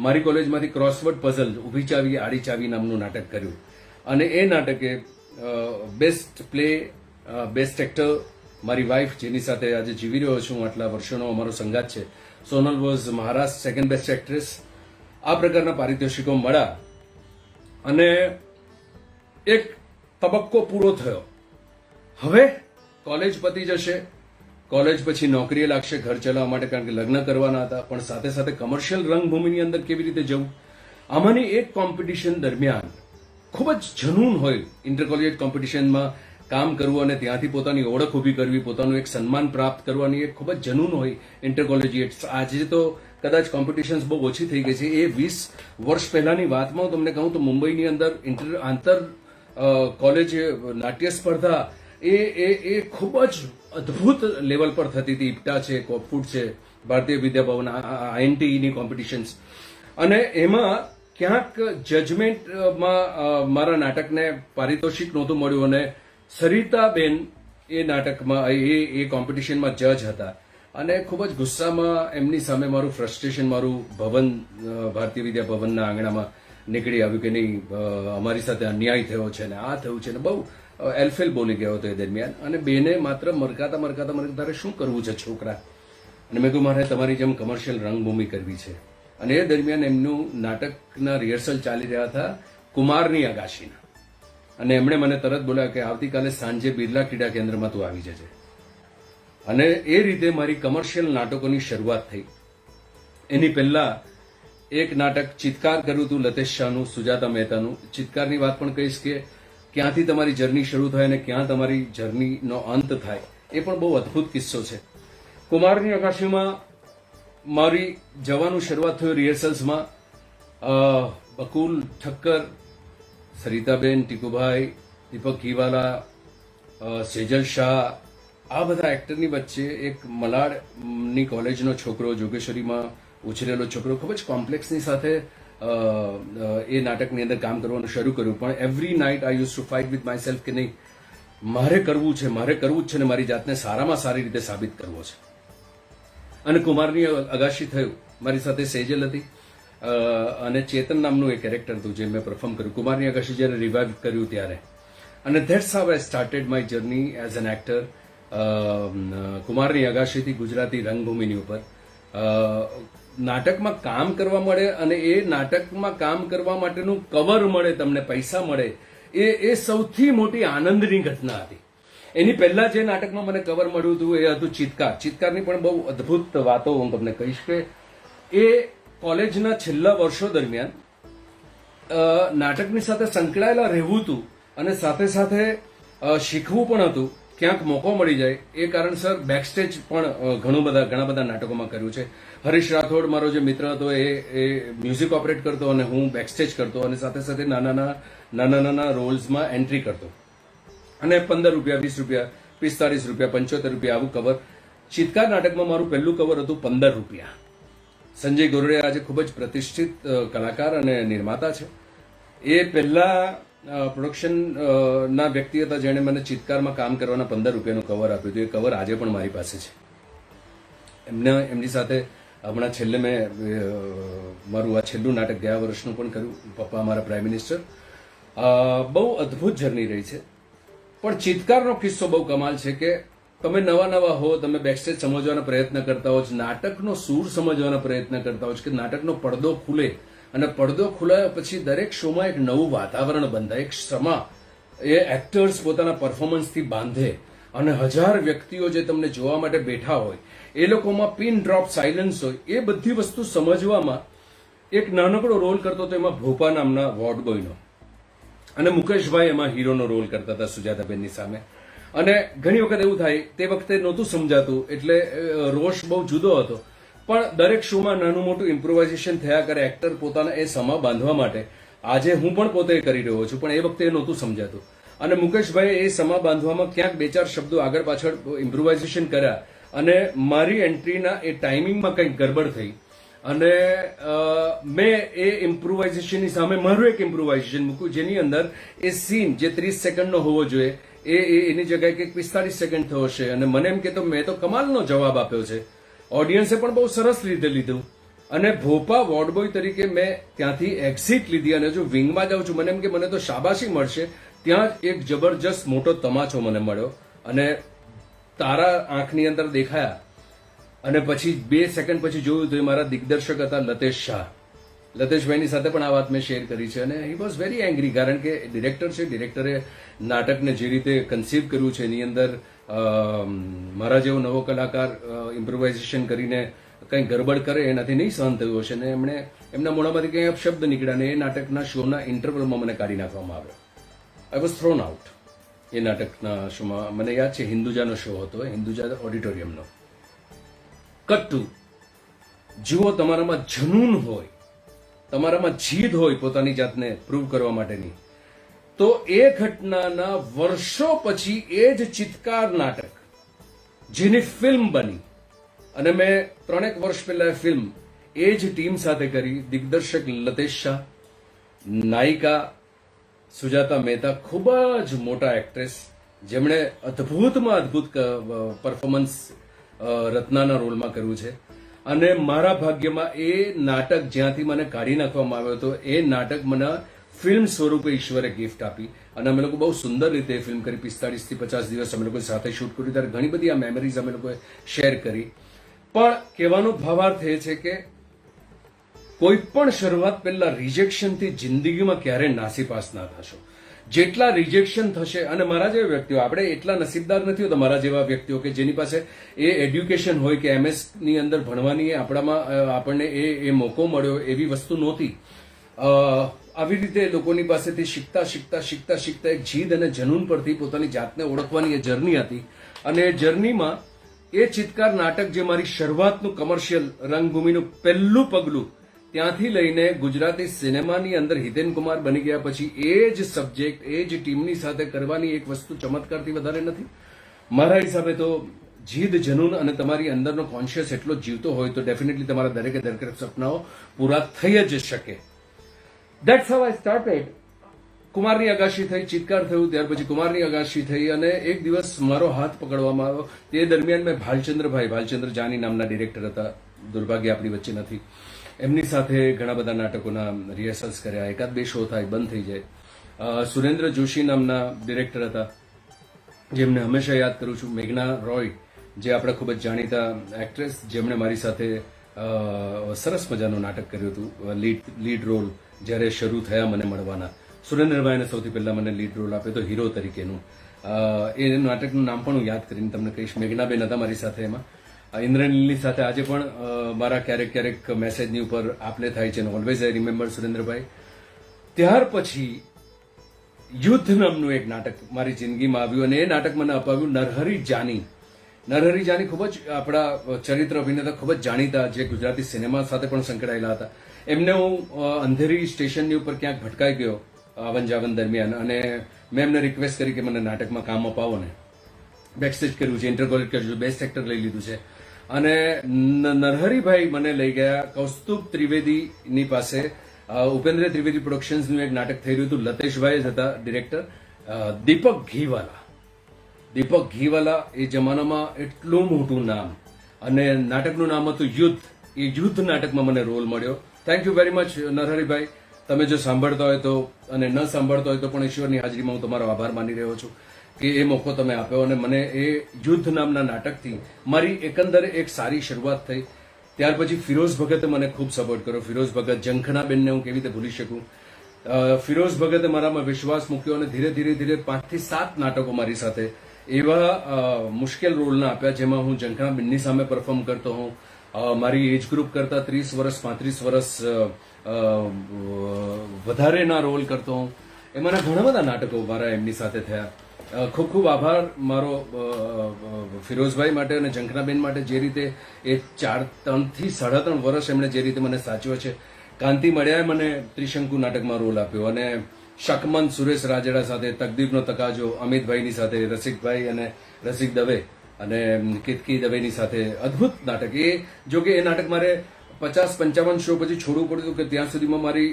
મારી કોલેજમાંથી ક્રોસવર્ડ પઝલ, ઊભી ચાવી આડી ચાવી નામનું નાટક કર્યું. અને એ નાટકે બેસ્ટ પ્લે, બેસ્ટ એક્ટર, મારી વાઇફ જેની સાથે આજે જીવી રહ્યો છું, આટલા વર્ષોનો અમારો સંગાત છે, Sonal was Maharashtra second best actress. આ પ્રકારના પારિતોષિકો મળ્યા અને એક તબક્કો પૂરો થયો. હવે કોલેજ પતી જશે, કોલેજ પછી નોકરીએ લાગશે ઘર ચલાવવા માટે, કારણ કે લગ્ન કરવાના હતા, પણ સાથે સાથે કમર્શિયલ રંગભૂમિની અંદર કેવી રીતે જવું. આમાંની એક કોમ્પિટિશન દરમિયાન ખૂબ જ જનૂન હોય ઇન્ટરકોલેજ કોમ્પિટિશનમાં કામ કરવું અને ત્યાંથી પોતાની ઓળખ ઊભી કરવી, પોતાનું એક સન્માન પ્રાપ્ત કરવાની એક ખૂબ જ જનૂન હોય ઇન્ટરકોલેજિએટ્સ. આજે તો કદાચ કોમ્પિટિશન્સ બહુ ઓછી થઈ ગઈ છે. એ 20 વર્ષ પહેલાની વાતમાં તમને કહું તો મુંબઈની અંદર આંતર કોલેજ નાટ્ય સ્પર્ધા એ ખૂબ જ અદ્ભુત લેવલ પર થતી હતી. ઇપ્ટા છે, કોપફૂડ છે, ભારતીય વિદ્યાભવન, INTEની કોમ્પિટિશન્સ. અને એમાં ક્યાંક જજમેન્ટમાં મારા નાટકને પારિતોષિક નહોતું મળ્યું અને સરિતાબેન એ નાટકમાં એ કોમ્પિટિશનમાં જજ હતા અને ખૂબ જ ગુસ્સામાં એમની સામે મારું ફ્રસ્ટ્રેશન, મારું ભવન, ભારતીય વિદ્યા ભવનના આંગણામાં નીકળી આવ્યું કે નહીં, અમારી સાથે અન્યાય થયો છે ને આ થયું છે ને, બહુ એલફેલ બોલી ગયો હતો એ દરમિયાન. અને બેને માત્ર મરકાતા તારે શું કરવું છે છોકરા? અને મેં કહ્યું મારે તમારી જેમ કમર્શિયલ રંગભૂમિ કરવી છે. અને એ દરમિયાન એમનું નાટકના રિહર્સલ ચાલી રહ્યા હતા કુમારની અગાશીના. અને એમણે મને તરત બોલ્યા કે આવતીકાલે સાંજે બિરલા ક્રીડા કેન્દ્રમાં તું આવી જજે. અને એ રીતે મારી કમર્શિયલ નાટકોની શરૂઆત થઈ. એની પહેલા એક નાટક ચિત્કાર કર્યું હતું લતેશ શાહનું, સુજાતા મહેતાનું. ચિત્કારની વાત પણ કહીશ કે ક્યાંથી તમારી જર્ની શરૂ થાય અને ક્યાં તમારી જર્નીનો અંત થાય, એ પણ બહુ અદ્ભુત કિસ્સો છે. કુમારની અગાશીમાં મારી જવાનું શરૂઆત થયું રિહર્સલ્સમાં. બકુલ ઠક્કર, સરિતાબેન, ટીકુભાઈ, દીપક ઘીવાલા, સેજલ શાહ, આ બધા એક્ટરની વચ્ચે એક મલાડની કોલેજનો છોકરો, જોગેશ્વરીમાં ઉછરેલો છોકરો, ખૂબ જ કોમ્પ્લેક્સની સાથે એ નાટકની અંદર કામ કરવાનું શરૂ કર્યું. પણ every night I use to fight with my self કે નહીં, મારે કરવું જ છે ને મારી જાતને સારામાં સારી રીતે સાબિત કરવો છે. અને કુમારની અગાશી થયું. મારી સાથે સેજલ હતી અને ચેતન નામનું એક કેરેક્ટર હતું જે મેં પરફોર્મ કર્યું કુમારની અગાશી જ્યારે રિવાઇવ કર્યું ત્યારે. અને that's how I started my journey as an actor. કુમારની અગાશીથી ગુજરાતી રંગભૂમિની ઉપર નાટકમાં કામ કરવા મળે અને એ નાટકમાં કામ કરવા માટેનું કવર મળે, તમને પૈસા મળે, એ સૌથી મોટી આનંદની ઘટના હતી. એની પહેલા જે નાટકમાં મને કવર મળ્યું હતું એ હતું ચિત્કાર. ચિત્કારની પણ બહુ અદ્ભુત વાતો હું તમને કહીશ કે એ કોલેજના છેલ્લા વર્ષો દરમિયાન નાટકની સાથે સંકળાયેલા રહેવું હતું અને સાથે સાથે શીખવું પણ હતું. ક્યાંક મોકો મળી જાય એ કારણસર બેકસ્ટેજ પણ ઘણા બધા નાટકોમાં કર્યું છે. હરીશ રાઠોડ મારો જે મિત્ર હતો એ મ્યુઝિક ઓપરેટ કરતો અને હું બેકસ્ટેજ કરતો અને સાથે સાથે નાના રોલ્સમાં એન્ટ્રી કરતો. અને 15 રૂપિયા, 20 રૂપિયા, 45 રૂપિયા, 75 રૂપિયા આવું કવર. ચિત્કાર નાટકમાં મારું પહેલું કવર હતું 15 રૂપિયા. સંજય ગોરડે આજે ખૂબ જ પ્રતિષ્ઠિત કલાકાર અને નિર્માતા છે. એ પહેલા પ્રોડક્શન ના વ્યક્તિ હતા જેણે મને ચિત્કારમાં કામ કરવાના 15 રૂપિયાનું કવર આપ્યું હતું. એ કવર આજે પણ મારી પાસે છે. એમની સાથે હમણાં છેલ્લે મેં મારું આ છેલ્લું નાટક ગયા વર્ષનું પણ કર્યું, પપ્પા મારા પ્રાઇમ મિનિસ્ટર. બહુ અદ્ભુત જર્ની રહી છે. પણ ચિત્કારનો કિસ્સો બહુ કમાલ છે કે તમે નવા હો, તમે બેકસ્ટેજ સમજવાનો પ્રયત્ન કરતા હો, નાટકનો સૂર સમજવાનો પ્રયત્ન કરતા હો કે નાટકનો પડદો ખુલે, અને પડદો ખુલાયા પછી દરેક શોમાં એક નવું વાતાવરણ બંધાય, એક સમા એ એક્ટર્સ પોતાના પરફોર્મન્સથી બાંધે, અને 1000 વ્યક્તિઓ જે તમને જોવા માટે બેઠા હોય એ લોકોમાં પિન ડ્રોપ સાયલન્સ હોય, એ બધી વસ્તુ સમજવામાં એક નાનકડો રોલ કરતો હતો એમાં ભોપા નામના વોર્ડ બોયનો, અને મુકેશભાઈ એમાં હીરોનો રોલ કરતા હતા સુજાતાબેનની સામે. અને ઘણી વખત એવું થાય, તે વખતે નહોતું સમજાતું એટલે રોષ બહુ જુદો હતો, પણ દરેક શોમાં નાનું મોટું ઇમ્પ્રોવાઇઝેશન થયા કરે એક્ટર પોતાના એ સમા બાંધવા માટે. આજે હું પણ પોતે કરી રહ્યો છું, પણ એ વખતે એ નહોતું સમજાતું, અને મુકેશભાઈએ એ સમા બાંધવામાં ક્યાંક 2-4 શબ્દો આગળ પાછળ ઇમ્પ્રોવાઇઝેશન કર્યા, અને મારી એન્ટ્રીના એ ટાઈમિંગમાં કંઈક ગડબડ થઈ, અને મેં એ ઇમ્પ્રોવાઇઝેશનની સામે મારું એક ઇમ્પ્રોવાઇઝેશન મૂક્યું, જેની અંદર એ સીન જે 30 સેકન્ડનો હોવો જોઈએ એની જગ્યાએ કંઈક 45 સેકન્ડ થયો હશે, અને મને એમ કે તો મેં તો કમાલનો જવાબ આપ્યો છે, ઓડિયન્સે પણ બહુ સરસ રીતે લીધું, અને ભોપા વોર્ડબોય તરીકે મેં ત્યાંથી એક્ઝિટ લીધી, અને જો વિંગમાં જાઉં છું મને એમ કે મને તો શાબાશી મળશે, ત્યાં જ એક જબરજસ્ત મોટો તમાચો મને મળ્યો, અને તારા આંખની અંદર દેખાયા, અને પછી 2 સેકન્ડ પછી જોયું તો એ મારા દિગ્દર્શક હતા લતેશ શાહ. લતેશભાઈની સાથે પણ આ વાત મેં શેર કરી છે, અને હી વોઝ વેરી એંગ્રી, કારણ કે ડિરેક્ટર છે, ડિરેક્ટરે નાટકને જે રીતે કન્સીવ કર્યું છે એની અંદર મારા જેવો નવો કલાકાર ઇમ્પ્રોવાઇઝેશન કરીને કંઈ ગરબડ કરે એનાથી નહીં સહન થયું હશે, ને એમણે એમના મોઢામાંથી કંઈ અપશબ્દ નીકળ્યા, ને એ નાટકના શોના ઇન્ટરવલમાં મને કાઢી નાખવામાં આવ્યો. I was thrown out. એ નાટકના શોમાં મને યાદ છે હિન્દુજાનો શો હતો, હિન્દુજા ઓડિટોરિયમનો. કટ ટુ, જુઓ તમારામાં જનૂન હોય, તમારામાં જીદ હોય પોતાની જાતને પ્રૂવ કરવા માટેની, તો એ ઘટનાના વર્ષો પછી એ જ ચિત્કાર નાટક જેની ફિલ્મ બની, અને મેં 3 વર્ષ પહેલા ફિલ્મ એ જ ટીમ સાથે કરી, દિગ્દર્શક લતેશ શાહ, નાયિકા સુજાતા મહેતા, ખૂબ જ મોટા એક્ટ્રેસ જેમણે અદ્ભુતમાં અદ્ભુત પરફોર્મન્સ રત્નાના રોલમાં કર્યું છે, અને મારા ભાગ્યમાં એ નાટક જ્યાંથી મને કાઢી નાખવામાં આવ્યો હતો, એ નાટક મને ફિલ્મ સ્વરૂપે ઈશ્વરે ગિફ્ટ આપી, અને અમે લોકો બહુ સુંદર રીતે ફિલ્મ કરી. 45 થી 50 દિવસ અમે લોકો સાથે શૂટ કર્યું, ત્યારે ઘણી બધી આ મેમરીઝ અમે લોકોએ શેર કરી. પણ કહેવાનો ભાવાર્થ એ છે કે કોઈ પણ શરૂઆત પહેલા રિજેક્શનથી જિંદગીમાં ક્યારે નાસીપાસ ના થશો. જેટલા રિજેક્શન થશે, અને મારા જેવા વ્યક્તિઓ, આપણે એટલા નસીબદાર નથી હોતા મારા જેવા વ્યક્તિઓ કે જેની પાસે એ એડ્યુકેશન હોય કે MS ની અંદર ભણવાની આપણને એ મોકો મળ્યો, એવી વસ્તુ નહોતી. આવી રીતે લોકોની પાસેથી શીખતા એક જીદ અને જનૂન પરથી પોતાની જાતને ઓળખવાની એ જર્ની હતી, અને એ જર્નીમાં એ ચિત્કાર નાટક જે મારી શરૂઆતનું કમર્શિયલ રંગભૂમિનું પહેલું પગલું, ત્યાંથી લઈને ગુજરાતી સિનેમાની અંદર હિતેન કુમાર બની ગયા પછી એ જ સબ્જેક્ટ એ જ ટીમની સાથે કરવાની એક વસ્તુ ચમત્કારથી વધારે નથી. મારા હિસાબે તો જીદ, જનૂન અને તમારી અંદરનો કોન્શિયસ એટલો જીવતો હોય તો ડેફિનેટલી તમારા દરેકે સપનાઓ પૂરા થઈ જ શકે. That's how I started. કુમારની અગાશી થઈ, ચિત્કાર થયું, ત્યાર પછી કુમારની અગાશી થઈ, અને એક દિવસ મારો હાથ પકડવામાં આવ્યો. તે દરમિયાન મેં ભાલચંદ્ર જાની નામના ડિરેક્ટર હતા, દુર્ભાગ્ય આપણી વચ્ચે નથી, એમની સાથે ઘણા બધા નાટકોના રિહર્સલ્સ કર્યા. 1-2 શો થાય, બંધ થઈ જાય. સુરેન્દ્ર જોશી નામના ડિરેક્ટર હતા, જેમને હંમેશા યાદ કરું છું. મેઘના રોય, જે આપણા ખૂબ જ જાણીતા એક્ટ્રેસ, જેમણે મારી સાથે સરસ મજાનું નાટક કર્યું હતું, લીડ રોલ જ્યારે શરૂ થયા મને મળવાના. સુરેન્દ્રભાઈને સૌથી પહેલા મને લીડ રોલ આપ્યો તો હીરો તરીકેનું. એ નાટકનું નામ પણ હું યાદ કરીને તમને કહીશ. મેઘનાબેન હતા મારી સાથે એમાં. ઇન્દ્રનીલની સાથે આજે પણ મારા ક્યારેક મેસેજની ઉપર આપલે થાય છે, ઓલવેઝ આઈ રિમેમ્બર સુરેન્દ્રભાઈ. ત્યાર પછી યુદ્ધ નામનું એક નાટક મારી જિંદગીમાં આવ્યું, અને એ નાટક મને અપાવ્યું નરહરી જાની. નરહરી જાની ખૂબ જ આપણા ચરિત્ર અભિનેતા, ખૂબ જ જાણીતા, જે ગુજરાતી સિનેમા સાથે પણ સંકળાયેલા હતા. એમને હું અંધેરી સ્ટેશનની ઉપર ક્યાંક ભટકાઈ ગયો આવન જાવન દરમિયાન, અને મેં એમને રિક્વેસ્ટ કરી કે મને નાટકમાં કામ અપાવો ને. બેકસ્ટેજ કર્યું છે, ઇન્ટરકોલેટ કર્યું છે, બેસ્ટ એક્ટર લઈ લીધું છે, અને નરહરીભાઈ મને લઈ ગયા કૌસ્તુભ ત્રિવેદીની પાસે. ઉપેન્દ્ર ત્રિવેદી પ્રોડક્શન્સનું એક નાટક થઈ રહ્યું હતું. લતેશભાઈ જ હતા ડિરેક્ટર. દીપક ઘીવાલા એ જમાનામાં એટલું મોટું નામ, અને નાટકનું નામ હતું યુદ્ધ. એ યુદ્ધ નાટકમાં મને રોલ મળ્યો. Thank you very much Narharibhai. તમે જો સાંભળતા હોય તો, અને ન સાંભળતા હોય તો પણ ઈશ્વરની હાજરીમાં હું તમારો આભાર માની રહ્યો છું કે એ મોકો તમે આપ્યો, અને મને એ યુદ્ધ નામના નાટકથી મારી એકંદરે એક સારી શરૂઆત થઈ. ત્યાર પછી ફિરોઝ ભગતે મને ખૂબ સપોર્ટ કર્યો. ફિરોઝ ભગત, ઝંખનાબેનને હું કેવી રીતે ભૂલી શકું. ફિરોઝ ભગતે મારામાં વિશ્વાસ મૂક્યો અને ધીરે ધીરે 5 થી 7 નાટકો મારી સાથે એવા મુશ્કેલ રોલના આપ્યા જેમાં હું ઝંખનાબેનની સામે પરફોર્મ કરતો હોઉં. મારી એજ ગ્રુપ કરતા 30 વર્ષ 35 વર્ષ વધારેના રોલ કરતો હોઉં. એમાંના ઘણા બધા નાટકો મારા એમની સાથે થયા. ખૂબ ખૂબ આભાર મારો ફિરોઝભાઈ માટે અને ઝંખનાબેન માટે, જે રીતે એ 3 થી 3.5 વર્ષ એમણે જે રીતે મને સાચવ્યો છે. કાંતિ મળ્યાએ મને ત્રિશંકુ નાટકમાં રોલ આપ્યો, અને શકમન સુરેશ રાજેડા સાથે, તકદીરનો તકાજો અમિતભાઈની સાથે, રસિકભાઈ અને રસિક દવે અને કિતકી દવેની સાથે અદભુત નાટક. એ જો કે એ નાટક મારે 50-55 શો પછી છોડવું પડ્યું હતું, કે ત્યાં સુધીમાં મારી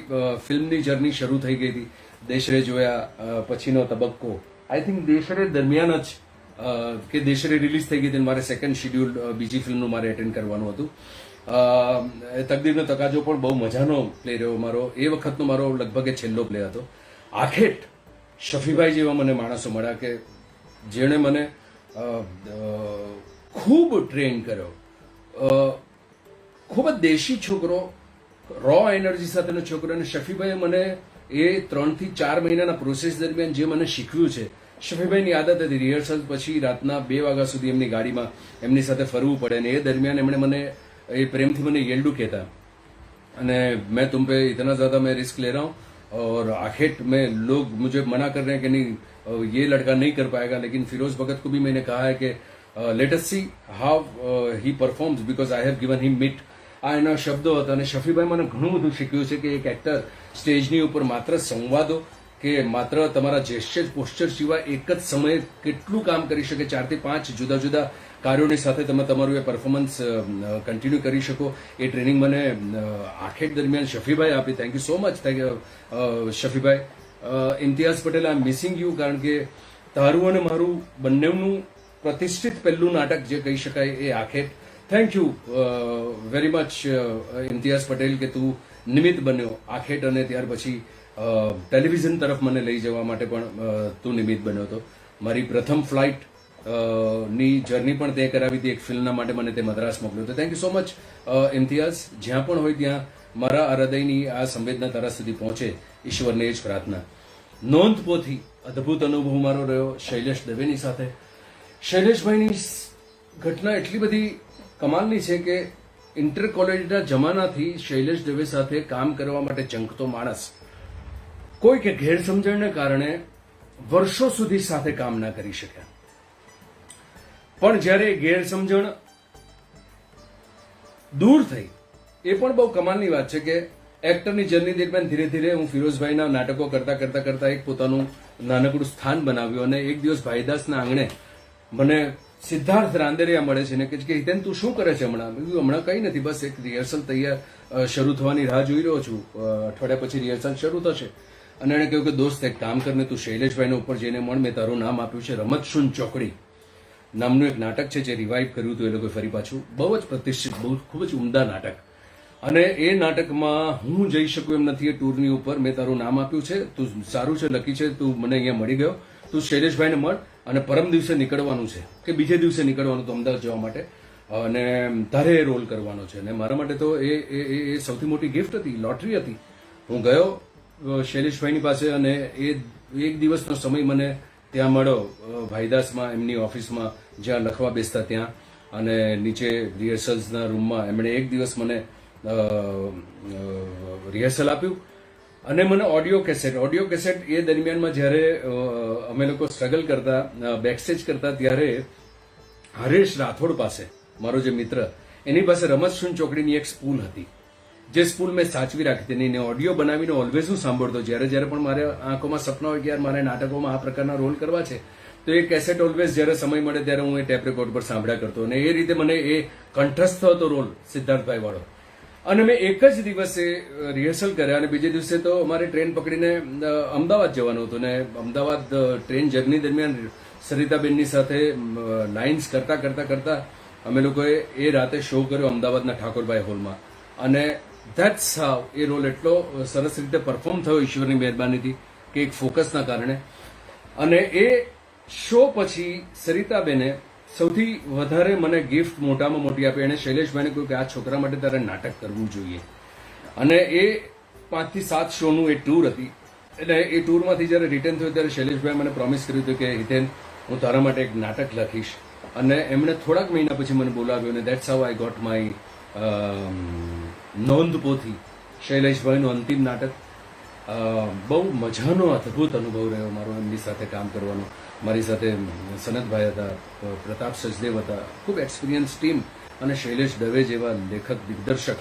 ફિલ્મની જર્ની શરૂ થઈ ગઈ હતી. દેશરે જોયા પછીનો તબક્કો, આઈ થિંક દેશરે દરમિયાન જ કે દેશરે રિલીઝ થઈ ગઈ હતી, મારે સેકન્ડ શિડ્યુલ બીજી ફિલ્મનું મારે એટેન્ડ કરવાનું હતું. તકદીરનો તકાજો પણ બહુ મજાનો પ્લે રહ્યો મારો. એ વખતનો મારો લગભગ એ છેલ્લો પ્લે હતો. આખેટ શફીભાઈ જેવા મને માણસો મળ્યા કે જેણે મને ખૂબ ટ્રેન કર્યો. ખૂબ જ દેશી છોકરો, રો એનર્જી સાથેનો છોકરો, અને શફીભાઈએ મને એ 3 થી 4 મહિનાના પ્રોસેસ દરમિયાન જે મને શીખવ્યું છે. શફીભાઈની આદત હતી રિહર્સલ પછી રાતના 2 વાગ્યા સુધી એમની ગાડીમાં એમની સાથે ફરવું પડે, અને એ દરમિયાન એમણે મને એ પ્રેમથી મને येल्डू कहता, અને मैं तुम पे इतना ज्यादा मैं रिस्क ले रहा हूँ, और आखिर में लोग मुझे मना कर रहे हैं कि नहीं ये लड़का नहीं कर पाएगा, लेकिन फिरोज भगत को भी मैंने कहा है कि let us see how he performs because I have given him मिट. આ એના શબ્દો હતા. અને શફીભાઈ મને ઘણું બધું શીખ્યું છે કે એક એક્ટર સ્ટેજની ઉપર માત્ર સંવાદો કે માત્ર તમારા જેસ્ચર પોસ્ચર સિવાય એક જ સમયે કેટલું કામ કરી શકે. 4 થી 5 જુદા જુદા કાર્યોની સાથે તમે તમારું એ પરફોર્મન્સ કન્ટિન્યુ કરી શકો. એ ટ્રેનિંગ મને આખેટ દરમિયાન શફીભાઈ આપી. થેન્ક યુ સો મચ શફીભાઈ. Imtiaz Patel, I am missing you, કારણ કે તારું અને મારું બંનેનું પ્રતિષ્ઠિત પહેલું નાટક જે કહી શકાય એ Aakhet. Thank you very much Imtiaz Patel કે તું નિમિત્ત બન્યો આખેટ, અને ત્યાર પછી ટેલિવિઝન તરફ મને લઈ જવા માટે પણ તું નિમિત્ત બન્યો હતો. મારી પ્રથમ ફ્લાઇટ ની જર્ની પણ તે કરાવી હતી. એક ફિલ્મના માટે મને તે મદ્રાસ મોકલ્યો હતો. Thank you so much Imtiaz. જ્યાં પણ હોય ત્યાં મારા હૃદયની આ સંવેદના તારા સુધી પહોંચે, ઈશ્વરને જ પ્રાર્થના. નોંધપોથી અદભુત અનુભવ મારો રહ્યો શૈલેષ દવેની સાથે. શૈલેષભાઈની ઘટના એટલી બધી કમાલની છે કે ઇન્ટર કોલેજના જમાનાથી શૈલેષ દવે સાથે કામ કરવા માટે ઝંખતો માણસ કોઈ કે ગેરસમજણને કારણે વર્ષો સુધી સાથે કામ ના કરી શક્યા. પણ જ્યારે ગેરસમજણ દૂર થઈ, એ પણ બહુ કમાલની વાત છે કે એક્ટરની જર્ની દરમિયાન ધીરે ધીરે હું ફિરોઝભાઈના નાટકો કરતા એક પોતાનું નાનકડું સ્થાન બનાવ્યું. અને એક દિવસ ભાઈદાસના આંગણે મને સિદ્ધાર્થ રાંદેરિયા મળે છે ને કે હિતેન તું શું કરે છે હમણાં? હમણાં કંઈ નથી, બસ એક રિહર્સલ તૈયાર શરૂ થવાની રાહ જોઈ રહ્યો છું, અઠવાડિયા પછી રિહર્સલ શરૂ થશે. અને એણે કહ્યું કે દોસ્ત એક કામ કરને, તું શૈલેષભાઈને ઉપર જઈને મળ, મેં તારું નામ આપ્યું છે રમતશુન ચોકડી નામનું એક નાટક છે જે રિવાઇવ કર્યું હતું એ લોકોએ ફરી પાછું. બહુ જ પ્રતિષ્ઠિત, બહુ ખૂબ જ ઉમદા નાટક. અને એ નાટકમાં હું જઈ શકું એમ નથી એ ટૂરની ઉપર. મેં તારું નામ આપ્યું છે, તું સારું છે, લકી છે, તું મને અહીંયા મળી ગયો, તું શૈલેષભાઈને મળ, અને પરમ દિવસે નીકળવાનું છે કે બીજે દિવસે નીકળવાનું તો અમદાવાદ જવા માટે, અને તારે એ રોલ કરવાનો છે. અને મારા માટે તો એ સૌથી મોટી ગિફ્ટ હતી, લોટરી હતી. હું ગયો શૈલેષભાઈની પાસે, અને એ એક દિવસનો સમય મને ત્યાં મળ્યો ભાઈદાસમાં, એમની ઓફિસમાં જ્યાં લખવા બેસતા ત્યાં, અને નીચે રિહર્સલ્સના રૂમમાં એમણે એક દિવસ મને રિહર્સલ આપ્યું. અને મને ઓડિયો કેસેટ એ દરમિયાનમાં જ્યારે અમે લોકો સ્ટ્રગલ કરતા, બેકસ્ટેજ કરતા, ત્યારે હરેશ રાઠોડ પાસે, મારો જે મિત્ર, એની પાસે રમતશુન ચોકડીની એક સ્પૂલ હતી જે સ્પૂન મેં સાચવી રાખી હતી એને ઓડિયો બનાવીને ઓલવેઝ હું સાંભળતો જ્યારે પણ મારે આંખોમાં સપના હોય કે યાર મારે નાટકોમાં આ પ્રકારના રોલ કરવા છે તો એ કેસેટ ઓલવેઝ જ્યારે સમય મળે ત્યારે હું એ ટેપ રેકોર્ડ પર સાંભળ્યા કરતો અને એ રીતે મને એ કંઠસ્થ હતો રોલ સિદ્ધાર્થભાઈ વાળો. અને મેં એક જ દિવસે રિહર્સલ કર્યા અને બીજે દિવસે તો અમારે ટ્રેન પકડીને અમદાવાદ જવાનું હતું ને અમદાવાદ ટ્રેન જર્ની દરમિયાન સરિતાબેનની સાથે લાઇન્સ કરતા અમે લોકોએ એ રાતે શો કર્યો અમદાવાદના ઠાકોરભાઈ હોલમાં અને ધેટ્સ હાઉ એ રોલ એટલો સરસ રીતે પરફોર્મ થયો ઈશ્વરની મહેરબાનીથી કે એક ફોકસના કારણે. અને એ શો પછી સરિતાબેને સૌથી વધારે મને ગિફ્ટ મોટામાં મોટી આપી. એણે શૈલેષભાઈને કહ્યું કે આ છોકરા માટે તારે નાટક કરવું જોઈએ. અને એ 5 થી 7 શોનું એ ટૂર હતી. એટલે એ ટૂરમાંથી જ્યારે રિટર્ન થયું ત્યારે શૈલેષભાઈ મને પ્રોમિસ કર્યું હતું કે હિતેન હું તારા માટે એક નાટક લખીશ. અને એમણે થોડાક મહિના પછી મને બોલાવ્યો અને that's how I got my નોંધપોથી શૈલેષભાઈનું અંતિમ નાટક. બહુ મજાનો અદભુત અનુભવ રહ્યો મારો એમની સાથે કામ કરવાનો. મારી સાથે સનતભાઈ હતા, પ્રતાપ સચદેવ હતા, ખૂબ એક્સપિરિયન્સ ટીમ અને શૈલેષ દવે જેવા લેખક દિગ્દર્શક,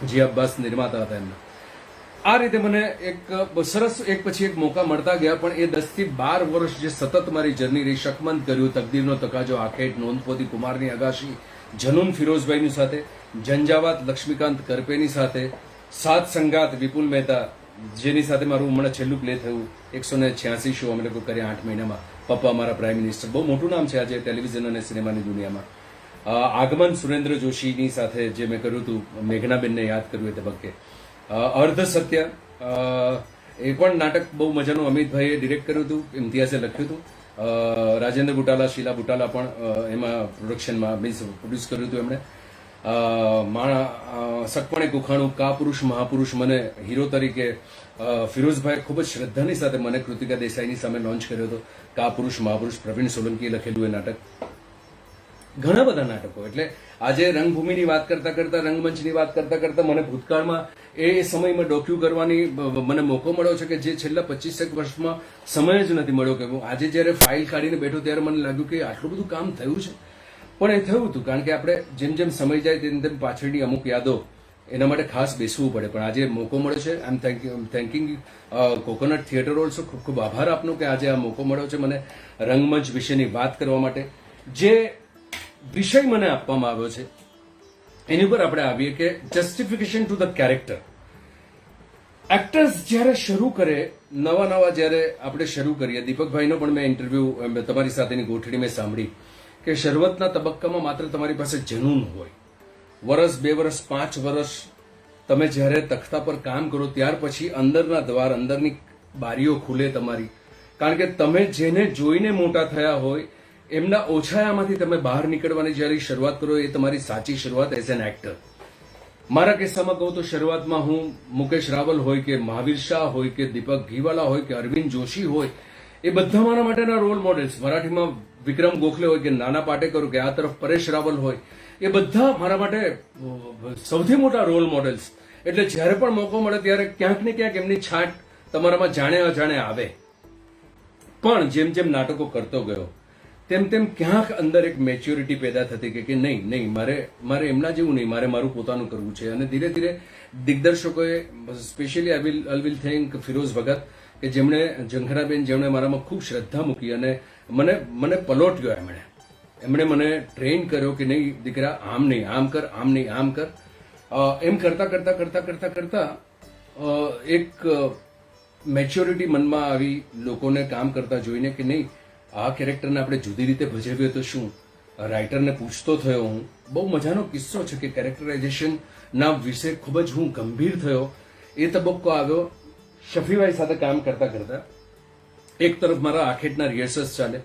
જી અબ્બાસ નિર્માતા હતા એમના. આ રીતે મને એક સરસ એક પછી એક મોકા મળતા ગયા. પણ એ 10 થી 12 વર્ષ જે સતત મારી જર્ની રહી, શકમંદ કર્યું, તકદીરનો તકાજો, આખેટ, નોંધપોથી, કુમારની અગાશી, જનૂન ફિરોઝભાઈની સાથે, ઝંઝાવાત લક્ષ્મીકાંત કરપેની સાથે, સાત સંગાત વિપુલ મહેતા જેની સાથે મારું હમણાં છેલ્લું પ્લે થયું. 186 શો અમે લોકો કર્યા 8 મહિનામાં. પપ્પા મારા પ્રાઇમ મિનિસ્ટર, બહુ મોટું નામ છે આજે ટેલિવિઝન અને સિનેમાની દુનિયામાં. આગમન સુરેન્દ્ર જોશીની સાથે જે મેં કર્યું હતું, મેઘનાબેનને યાદ કર્યું એ તબક્કે. અર્ધ સત્ય એ પણ નાટક બહુ મજાનું અમિતભાઈએ ડિરેક્ટ કર્યું હતું, ઇમ્તિયાઝે લખ્યું હતું. રાજેન્દ્ર બુટાલા, શીલા બુટાલા પણ એમાં પ્રોડક્શનમાં મીન્સ પ્રોડ્યુસ કર્યું હતું એમણે. સકપણે કુખાણું, કા પુરુષ મહાપુરુષ, મને હીરો તરીકે ફિરોઝભાઈ ખૂબ જ શ્રદ્ધાની સાથે મને કૃતિકા દેસાઈની સામે લોન્ચ કર્યો હતો. કા પુરુષ મહાપુરુષ પ્રવીણ સોલંકીએ લખેલું એ નાટક. ઘણા બધા નાટકો. એટલે આજે રંગભૂમિની વાત કરતા રંગમંચની વાત કરતા મને ભૂતકાળમાં એ સમયમાં ડોક્યુ કરવાની મને મોકો મળ્યો છે કે જે છેલ્લા 25 વર્ષમાં સમય જ નથી મળ્યો. કે હું આજે જ્યારે ફાઇલ કાઢીને બેઠો ત્યારે મને લાગ્યું કે આટલું બધું કામ થયું છે. પણ એ થયું હતું કારણ કે આપણે જેમ સમય જાય તેમ પાછળની અમુક યાદો એના માટે ખાસ બેસવું પડે. પણ આજે મોકો મળ્યો છે. I M થેન્કિંગ coconut theatre also. ખૂબ ખૂબ આભાર આપનો કે આજે આ મોકો મળ્યો છે મને રંગમંચ વિશેની વાત કરવા માટે. જે વિષય મને આપવામાં આવ્યો છે એની ઉપર આપણે આવીએ કે justification to the character. Actors જ્યારે શરૂ કરે, નવા જ્યારે આપણે શરૂ કરીએ, દીપકભાઈનો પણ મેં ઇન્ટરવ્યુ તમારી સાથેની ગોઠડી મેં સાંભળી કે શરૂઆતના તબક્કામાં માત્ર તમારી પાસે જનૂન હોય. વર્ષ, 2 વર્ષ, 5 વર્ષ તમે જ્યારે તખ્તા પર કામ કરો ત્યાર પછી અંદરના દ્વાર, અંદરની બારીઓ ખુલે તમારી. કારણ કે તમે જેને જોઈને મોટા થયા હોય એમના ઓછાયામાંથી તમે બહાર નીકળવાની જ્યારે શરૂઆત કરો એ તમારી સાચી શરૂઆત એઝ એન એક્ટર. મારા કિસ્સામાં કહું તો શરૂઆતમાં હું મુકેશ રાવલ હોય કે મહાવીર શાહ હોય કે દીપક ઘીવાલા હોય કે અરવિંદ જોશી હોય, એ બધા મારા માટેના રોલ મોડેલ્સ. મરાઠીમાં વિક્રમ ગોખલે હોય કે નાના પાટેકર કે આ તરફ પરેશ રાવલ હોય, એ બધા મારા માટે સૌથી મોટા રોલ મોડેલ્સ. એટલે જ્યારે પણ મોકો મળે ત્યારે ક્યાંક ને ક્યાંક એમની છાંટ તમારામાં જાણે અજાણે આવે. પણ જેમ નાટકો કરતો ગયો તેમ ક્યાંક અંદર એક મેચ્યોરિટી પેદા થતી કે નહીં મારે એમના જેવું નહીં, મારે મારું પોતાનું કરવું છે. અને ધીરે ધીરે દિગ્દર્શકોએ, specially I will thank Firoz Bhagat કે જેમણે, જંખરાબેન, જેમણે મારામાં ખૂબ શ્રદ્ધા મૂકી અને મને પલોટ્યો. એમણે મને ટ્રેન કર્યો કે નહીં દીકરા, આમ નહીં, આમ કર, આમ નહીં, આમ કર. એમ કરતા એક મેચ્યોરિટી મનમાં આવી, લોકોને કામ કરતા જોઈને કે નહીં આ કેરેક્ટરને આપણે જુદી રીતે ભજવીએ તો શું. રાઇટરને પૂછતો થયો હું. બહુ મજાનો કિસ્સો છે કે કેરેક્ટરાઇઝેશનના વિશે ખૂબ જ હું ગંભીર થયો. એ તબક્કો આવ્યો શફીભાઈ સાથે કામ કરતા. એક તરફ મારા આખેટના રિહર્સલ્સ ચાલે,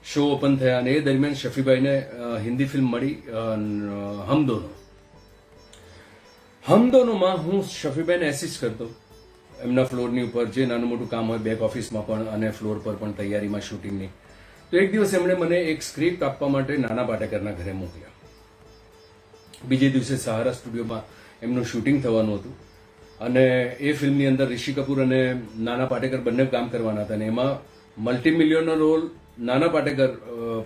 શો ઓપન થયા અને એ દરમિયાન શફીભાઈને હિન્દી ફિલ્મ મળી હમદોનોમાં હું શફીભાઈને એસિસ્ટ કરતો એમના ફ્લોરની ઉપર, જે નાનું મોટું કામ હોય બેક ઓફિસમાં પણ અને ફ્લોર પર પણ તૈયારીમાં શૂટિંગની. તો એક દિવસ એમણે મને એક સ્ક્રિપ્ટ આપવા માટે નાના પાટેકરના ઘરે મોકલ્યા. બીજે દિવસે સહારા સ્ટુડિયોમાં એમનું શૂટિંગ થવાનું હતું અને એ ફિલ્મની અંદર ઋષિ કપૂર અને નાના પાટેકર બંને કામ કરવાના હતા અને એમાં મલ્ટી મિલિયનનો રોલ નાના પાટેકર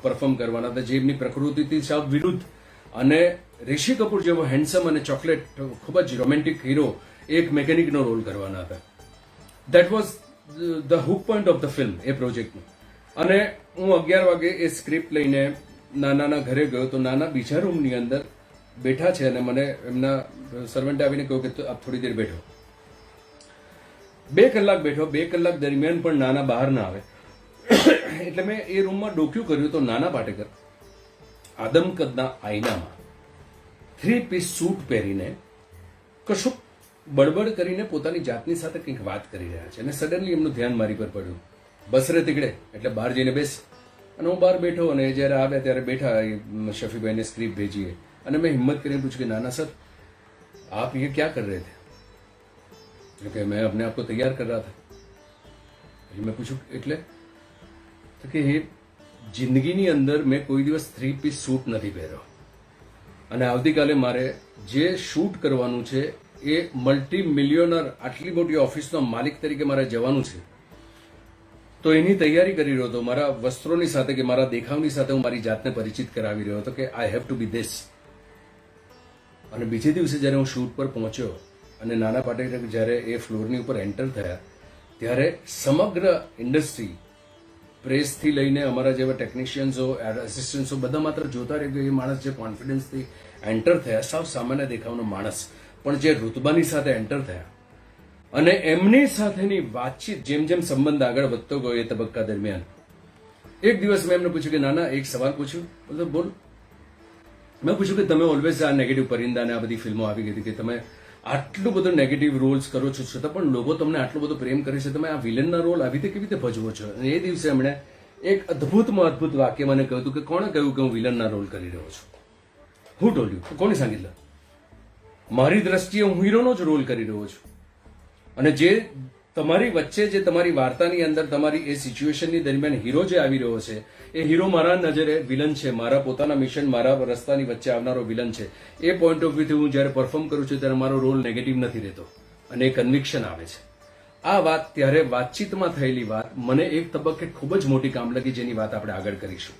પરફોર્મ કરવાના હતા, જે એમની પ્રકૃતિથી સાવ વિરુદ્ધ અને ઋષિ કપૂર જેવો હેન્ડસમ અને ચોકલેટ ખૂબ જ રોમેન્ટિક હીરો એક મેકેનિકનો રોલ કરવાના હતા. That was the hook point of the film એ પ્રોજેક્ટનું. અને હું 11 વાગે એ સ્ક્રિપ્ટ લઈને નાનાના ઘરે ગયો તો નાના બીજા રૂમની અંદર બેઠા છે અને મને એમના સર્વન્ટે આવીને કહ્યું કે આપ થોડી દેર બેઠો. 2 કલાક બેઠો. 2 કલાક દરમિયાન પણ નાના બહાર ના આવે એટલે મેં એ રૂમમાં ડોક્યું કર્યું તો નાના પાટેકર આદમકદના આઈનામાં 3-piece સૂટ પહેરીને કશું બડબડ કરીને પોતાની જાતની સાથે કંઈક વાત કરી રહ્યા છે અને સડનલી એમનું ધ્યાન મારી પર પડ્યું. બસ રે તીકડે એટલે બહાર જઈને બેસ. અને હું બહાર બેઠો અને જ્યારે આવ્યા ત્યારે બેઠા શફીભાઈને સ્ક્રિપ્ટ ભેજીએ અને મેં હિંમત કરીને પૂછ્યું કે નાના સર आप ये क्या कर रहे थे? कि मैं अपने आप को तैयार कर रहा था. मैं पूछूं એટલે તો કે એ જિંદગીની અંદર મેં કોઈ દિવસ 3-piece સૂટ નથી પહેર્યો અને આવતીકાલે મારે જે શૂટ કરવાનું છે એ મલ્ટી મિલિયનર આટલી મોટી ઓફિસનો માલિક તરીકે મારે જવાનું છે તો એની તૈયારી કરી રહ્યો હતો. મારા વસ્ત્રોની સાથે કે મારા દેખાવની સાથે હું મારી જાતને પરિચિત કરાવી રહ્યો હતો કે I have to be this. અને બીજે દિવસે જ્યારે હું શૂટ પર પહોંચ્યો અને નાના પાટેકર જ્યારે એ ફ્લોરની ઉપર એન્ટર થયા ત્યારે સમગ્ર ઇન્ડસ્ટ્રી પ્રેસથી લઈને અમારા જેવા ટેકનિશિયન્સો આસિસ્ટન્ટ્સો બધા માત્ર જોતા રહી ગયો એ માણસ જે કોન્ફિડન્સથી એન્ટર થયા સાવ સામાન્ય દેખાવનો માણસ પણ જે રુતબાની સાથે એન્ટર થયા અને એમની સાથેની વાતચીત જેમ જેમ સંબંધ આગળ વધતો ગયો એ તબક્કા દરમિયાન એક દિવસ મેં એમને પૂછ્યું કે નાના એક સવાલ પૂછ્યું. બોલો બોલ. મેં પૂછ્યું કે તમે ઓલવેઝ આ નેગેટિવ પરિંદા અને આ બધી ફિલ્મો આવી ગઈ હતી કે તમે આટલું બધું નેગેટિવ રોલ્સ કરો છો છતાં પણ લોકો તમને આટલો બધો પ્રેમ કરે છે, તમે આ વિલનના રોલ આવી રીતે કેવી રીતે ભજવો છો? અને એ દિવસે એમણે એક અદ્ભુતમાં અદ્ભુત વાક્ય મને કહ્યું હતું કે કોણે કહ્યું કે હું વિલનના રોલ કરી રહ્યો છું? હું ટોલ્ડ યુ? કોણે સાંગીતलं? મારી દ્રષ્ટિએ હું હીરોનો જ રોલ કરી રહ્યો છું. અને જે તમારી વચ્ચે જે તમારી વાર્તાની અંદર તમારી એ સિચ્યુએશનની દરમિયાન હીરો જે આવી રહ્યો છે એ હીરો મારા નજરે વિલન છે, મારા પોતાના મિશન મારા રસ્તાની વચ્ચે આવનારો વિલન છે. એ પોઈન્ટ ઓફ વ્યૂથી હું જ્યારે પરફોર્મ કરું છું ત્યારે મારો રોલ નેગેટિવ નથી રહેતો અને એ કન્વિક્શન આવે છે. આ વાત ત્યારે વાતચીતમાં થયેલી વાત મને એક તબક્કે ખૂબ જ મોટી કામ લાગી જેની વાત આપણે આગળ કરીશું.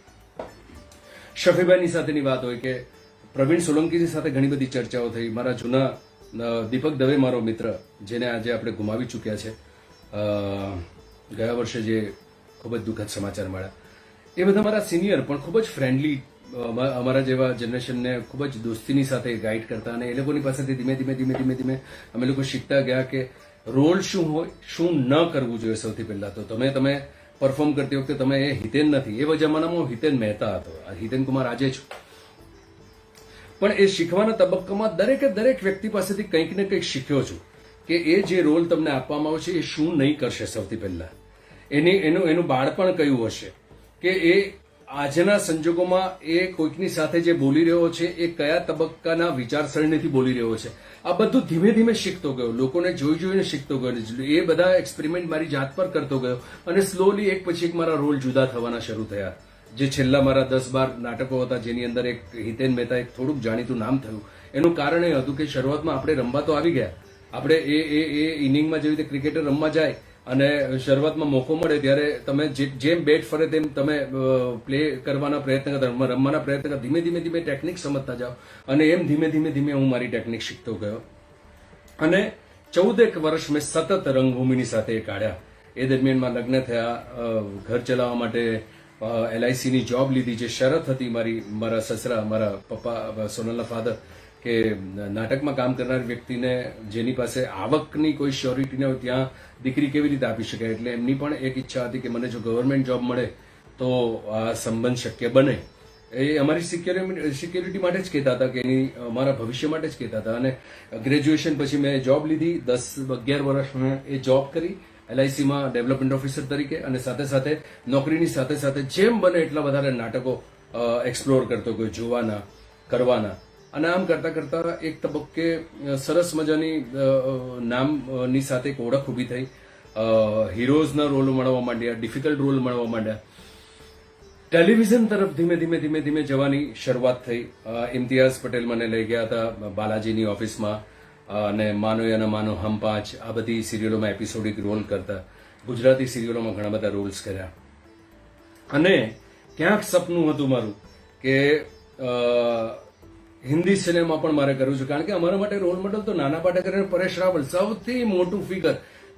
શફીભાઈની સાથેની વાત હોય કે પ્રવીણ સોલંકીની સાથે ઘણી બધી ચર્ચાઓ થઈ. મારા જૂના દીપક દવે મારો મિત્ર જેને આજે આપણે ગુમાવી ચૂક્યા છે, ગયા વર્ષે જે ખૂબ જ દુઃખદ સમાચાર મળ્યા, એ બધા મારા સિનિયર પણ ખૂબ જ ફ્રેન્ડલી અમારા જેવા જનરેશનને ખૂબ જ દોસ્તીની સાથે ગાઈડ કરતા અને એ લોકોની પાસેથી ધીમે ધીમે ધીમે ધીમે ધીમે અમે લોકો શીખતા ગયા કે રોલ શું હોય, શું ન કરવું જોઈએ. સૌથી પહેલા તો તમે પરફોર્મ કરતી વખતે તમે એ હિતેન નથી, એ જમાનામાં હું હિતેન મહેતા હતો, હિતેન કુમાર આજે છું. પણ એ શીખવાના તબક્કામાં દરેક વ્યક્તિ પાસેથી કંઈક ને કંઈક શીખ્યો છું કે એ જે રોલ તમને આપવામાં આવે છે એ શું નહીં કરશે. સૌથી પહેલા એનું બાળપણ કયું હશે કે એ આજના સંજોગોમાં એ કોઈકની સાથે જે બોલી રહ્યો છે એ કયા તબક્કાના વિચારસરણીથી બોલી રહ્યો છે. આ બધું ધીમે ધીમે શીખતો ગયો, લોકોને જોઈને શીખતો ગયો. એ બધા એક્સપેરિમેન્ટ મારી જાત પર કરતો ગયો અને સ્લોલી એક પછી એક મારા રોલ જુદા થવાના શરૂ થયા. જે છેલ્લા મારા 10-12 નાટકો હતા જેની અંદર એક હિતેન મહેતા એક થોડુંક જાણીતું નામ થયું. એનું કારણ એ હતું કે શરૂઆતમાં આપણે રમવા તો આવી ગયા, આપણે એ ઇનિંગમાં જેવી રીતે ક્રિકેટર રમવા જાય અને શરૂઆતમાં મોકો મળે ત્યારે તમે જેમ બેટ ફરે તેમ તમે પ્લે કરવાના પ્રયત્ન કરતા, રમવાના પ્રયત્ન કરતા, ધીમે ધીમે ધીમે ટેકનિક સમજતા જાઓ અને એમ ધીમે ધીમે ધીમે હું મારી ટેકનિક શીખતો ગયો. અને 14 વર્ષ મેં સતત રંગભૂમિની સાથે કાઢ્યા. એ દરમિયાનમાં લગ્ન થયા, ઘર ચલાવવા માટે LICની જોબ લીધી. જે શરત હતી મારા સસરા, મારા પપ્પા સોનલના ફાધર, કે નાટકમાં કામ કરનાર વ્યક્તિને જેની પાસે આવકની કોઈ શ્યોરિટી ન હોય ત્યાં દીકરી કેવી રીતે આપી શકાય. એટલે એમની પણ એક ઈચ્છા હતી કે મને જો ગવર્મેન્ટ જોબ મળે તો આ સંબંધ શક્ય બને. એ અમારી સિક્યોરિટી માટે જ કહેતા હતા કે અમારા ભવિષ્ય માટે જ કહેતા હતા. અને ગ્રેજ્યુએશન પછી મેં જોબ લીધી, 10-11 વર્ષ મેં એ જોબ કરી LICમાં ડેવલપમેન્ટ ઓફિસર તરીકે, અને સાથે સાથે નોકરીની સાથે સાથે જેમ બને એટલા વધારે નાટકો એક્સપ્લોર કરતો ગયો, જોવાના, કરવાના. અને આમ કરતા કરતા એક તબક્કે સરસ મજાની નામની સાથે એક ઓળખ ઊભી થઈ. હીરોઝના રોલ મળવા માંડ્યા, ડિફિકલ્ટ રોલ મળવા માંડ્યા. ટેલિવિઝન તરફ ધીમે ધીમે ધીમે ધીમે જવાની શરૂઆત થઈ. ઇમ્તિયાઝ પટેલ મને લઈ ગયા હતા બાલાજીની ઓફિસમાં અને માનો યા માનો હમ પાંચ, આ બધી સિરિયલોમાં એપિસોડિક રોલ કરતા. ગુજરાતી સિરિયલોમાં ઘણા બધા રોલ્સ કર્યા. અને ક્યાંક સપનું હતું મારું કે હિન્દી સિનેમા પણ મારે કરવું છે, કારણ કે અમારા માટે રોલ મોડલ તો નાના પાટેકર અને પરેશ રાવલ સૌથી મોટું ફિગર,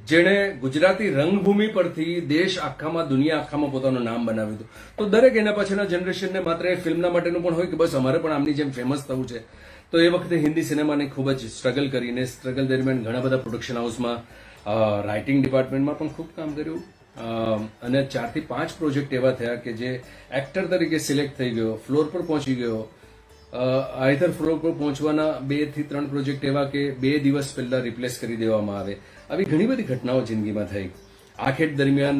જેણે ગુજરાતી રંગભૂમિ પરથી દેશ આખામાં, દુનિયા આખામાં પોતાનું નામ બનાવ્યું હતું. તો દરેક એના પછીના જનરેશનને માત્ર એ ફિલ્મના માટેનું પણ હોય કે બસ અમારે પણ આમની જેમ ફેમસ થવું છે. તો એ વખતે હિન્દી સિનેમાને ખૂબ જ સ્ટ્રગલ કરીને, સ્ટ્રગલ દરમિયાન ઘણા બધા પ્રોડક્શન હાઉસમાં, રાઇટિંગ ડિપાર્ટમેન્ટમાં પણ ખૂબ કામ કર્યું. અને 4 થી 5 પ્રોજેક્ટ એવા થયા કે જે એક્ટર તરીકે સિલેક્ટ થઈ ગયો, ફ્લોર પર પહોંચી ગયો. આઈધર ફ્લોર પર પહોંચવાના 2 થી 3 પ્રોજેક્ટ એવા કે 2 દિવસ પહેલા રિપ્લેસ કરી દેવામાં આવે. આવી ઘણી બધી ઘટનાઓ જિંદગીમાં થઈ. આખેડ દરમિયાન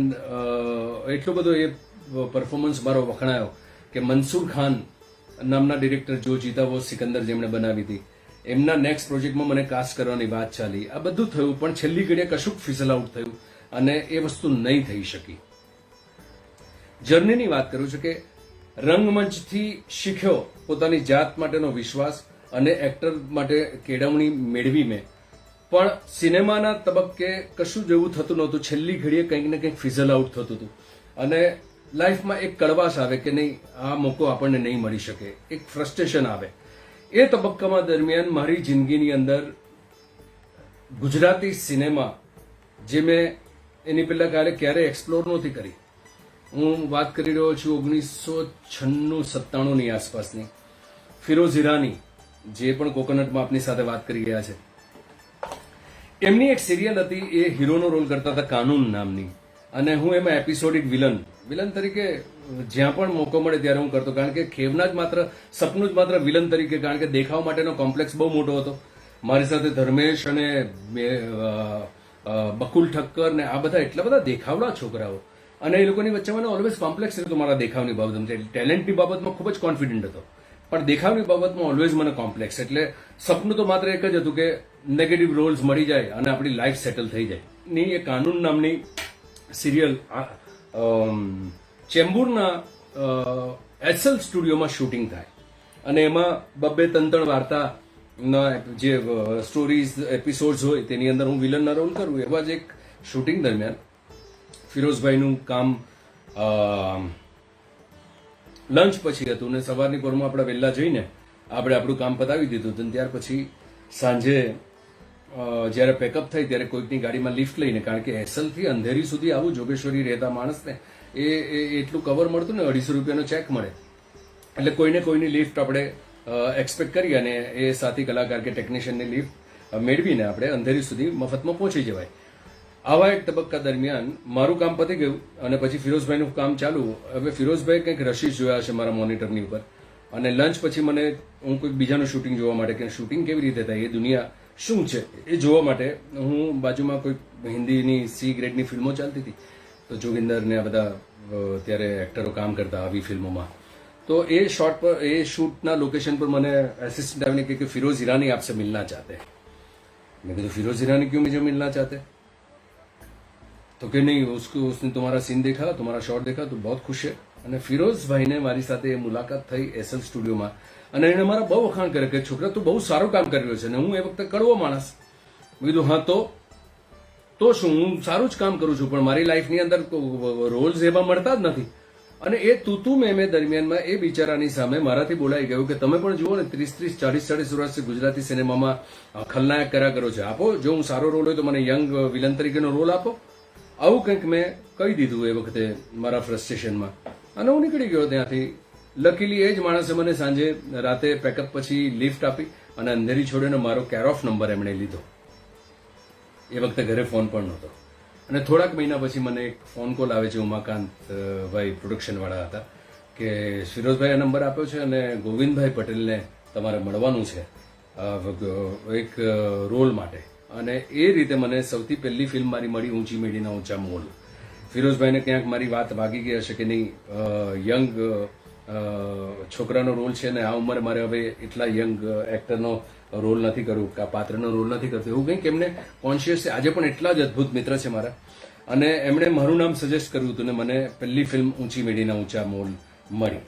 એટલો બધો એ પરફોર્મન્સ મારો વખણાયો કે મનસૂર ખાન નામના ડિરેક્ટર જો જીતા વો સિકંદર જેમણે બનાવી હતી, એમના નેક્સ્ટ પ્રોજેક્ટમાં મને કાસ્ટ કરવાની વાત ચાલી. આ બધું થયું, પણ છેલ્લી ઘડીએ કશુંક ફિઝલ આઉટ થયું અને એ વસ્તુ નહીં થઈ શકી. જર્નીની વાત કરું છું કે રંગમંચથી શીખ્યો પોતાની જાત માટેનો વિશ્વાસ અને એક્ટર માટે કેળવણી મેળવી મેં, પણ સિનેમાના તબક્કે કશું જ એવું થતું નહોતું. છેલ્લી ઘડીએ કંઈક ને કંઈક ફિઝલ આઉટ થતું હતું અને લાઈફમાં એક કડવાશ આવે કે નહીં, આ મોકો આપણને નહીં મળી શકે, એક ફ્રસ્ટ્રેશન આવે. એ તબક્કામાં દરમિયાન મારી જિંદગીની અંદર ગુજરાતી સિનેમા જે મેં એની પહેલા ક્યારેય એક્સપ્લોર નહોતી કરી. હું વાત કરી રહ્યો છું 1996-97 ની આસપાસની. ફિરોઝ ઈરાની જે પણ કોકોનટમાં આપની સાથે વાત કરી ગયા છે, એમની એક સિરિયલ હતી, એ હીરોનો રોલ કરતા હતા કાનૂન નામની, અને હું એમાં એપિસોડિક વિલન તરીકે જ્યાં પણ મોકો મળે ત્યારે હું કરતો, કારણ કે ખેવના જ માત્ર સપનું જ માત્ર વિલન તરીકે, કારણ કે દેખાવ માટેનો કોમ્પ્લેક્સ બહુ મોટો હતો. મારી સાથે ધર્મેશ અને બકુલ ઠક્કર ને આ બધા એટલા બધા દેખાવડા છોકરાઓ, અને એ લોકોની વચ્ચે મને ઓલવેઝ કોમ્પ્લેક્સ રહેતો મારા દેખાવની બાબતમાં. ટેલેન્ટની બાબતમાં ખૂબ જ કોન્ફિડન્ટ હતો, પણ દેખાવની બાબતમાં ઓલવેઝ મને કોમ્પ્લેક્સ. એટલે સપનું તો માત્ર એક જ હતું કે નેગેટિવ રોલ્સ મળી જાય અને આપણી લાઈફ સેટલ થઈ જાય. ની એ કાનૂન નામની સિરિયલ ચેમ્બુરના એસએલ સ્ટુડિયોમાં શૂટિંગ થાય, અને એમાં 2-3 વાર્તાના જે સ્ટોરીઝ એપિસોડ્સ હોય તેની અંદર હું વિલનના રોલ કરું. એવા જ એક શૂટિંગ દરમિયાન ફિરોઝભાઈનું કામ લંચ પછી હતું ને સવારની પોરમાં આપણે વહેલા જઈને આપણે આપણું કામ પતાવી દીધું હતું. ત્યાર પછી સાંજે જ્યારે પેકઅપ થઈ ત્યારે કોઈકની ગાડીમાં લિફ્ટ લઈને, કારણ કે એસએલથી અંધેરી સુધી આવું જોગેશ્વરી રહેતા માણસને એ એટલું કવર મળતું ને, 250 રૂપિયાનો ચેક મળે, એટલે કોઈને કોઈની લિફ્ટ આપણે એક્સપેક્ટ કરી અને એ સાથી કલાકાર કે ટેકનિશિયનની લિફ્ટ મેળવીને આપણે અંધેરી સુધી મફતમાં પહોંચી જવાય. આવા એક તબક્કા દરમિયાન મારું કામ પતી ગયું અને પછી ફિરોઝભાઈનું કામ ચાલુ. હવે ફિરોઝભાઈ કંઈક રશીસ જોયા છે મારા મોનિટરની ઉપર, અને લંચ પછી મને હું કોઈક બીજાનું શૂટિંગ જોવા માટે કે શૂટિંગ કેવી રીતે થાય, એ દુનિયા શું છે એ જોવા માટે હું બાજુમાં કોઈક હિન્દીની C ગ્રેડની ફિલ્મો ચાલતી હતી, તો જોગિંદર ને આ બધા ત્યારે એક્ટરો કામ કરતા આવી ફિલ્મોમાં. તો એ શોટ પર, એ શૂટના લોકેશન પર મને એસિસ્ટન્ટ આવીને કહે કે ફિરોઝ ઈરાની आपसे मिलना चाहते हैं. मैं कहा फिरोज ईरानी क्यों मुझे मिलना चाहते? तो कि नहीं, उसने तुम्हारा सीन देखा, तुम्हारा शॉट देखा तो बहुत खुश है. અને ફિરોઝભાઈને મારી સાથે મુલાકાત થઈ એસએલ સ્ટુડિયોમાં, અને એને મારા બહુ વખાણ કરે કે છોકરા તું બહુ સારું કામ કરી રહ્યો છે. અને હું એ વખતે કડવો માણસ, મેં કીધું હા તો શું, હું સારું જ કામ કરું છું, પણ મારી લાઈફની અંદર રોલ્સ એવા મળતા જ નથી. અને એ તું મેં દરમિયાનમાં એ બિચારાની સામે મારાથી બોલાઈ ગયું કે તમે પણ જુઓ ને 30-40 વર્ષથી ગુજરાતી સિનેમામાં ખલનાયક કર્યા કરો છો, આપો, જો હું સારો રોલ હોય તો મને યંગ વિલન તરીકેનો રોલ આપો. આવું કંઈક મેં કહી દીધું એ વખતે મારા ફ્રસ્ટ્રેશનમાં, અને હું નીકળી ગયો ત્યાંથી. લકીલી એ જ માણસે મને સાંજે રાતે પેકઅપ પછી લિફ્ટ આપી અને અંધેરી છોડીને મારો કેર ઓફ નંબર એમણે લીધો. એ વખતે ઘરે ફોન પણ નહોતો. અને થોડાક મહિના પછી મને એક ફોન કોલ આવે છે, ઉમાકાંત ભાઈ પ્રોડક્શન વાળા હતા, કે ફિરોઝભાઈ આ નંબર આપ્યો છે અને ગોવિંદભાઈ પટેલને તમારે મળવાનું છે એક રોલ માટે. અને એ રીતે મને સૌથી પહેલી ફિલ્મ મારી મળી ઊંચી મેડીના ઊંચા મોલ. ફિરોઝભાઈને ક્યાંક મારી વાત વાગી ગઈ હશે કે નહીં, યંગ છોકરાનો રોલ છે ને આ ઉંમરે મારે હવે એટલા યંગ એક્ટરનો રોલ નથી કરવું, કે આ પાત્રનો રોલ નથી કરતો, એવું કંઈક એમને કોન્શિયસ છે. આજે પણ એટલા જ અદભુત મિત્ર છે મારા, અને એમણે મારું નામ સજેસ્ટ કર્યું હતું ને મને પહેલી ફિલ્મ ઊંચી મેડીના ઊંચા મોલ મળી.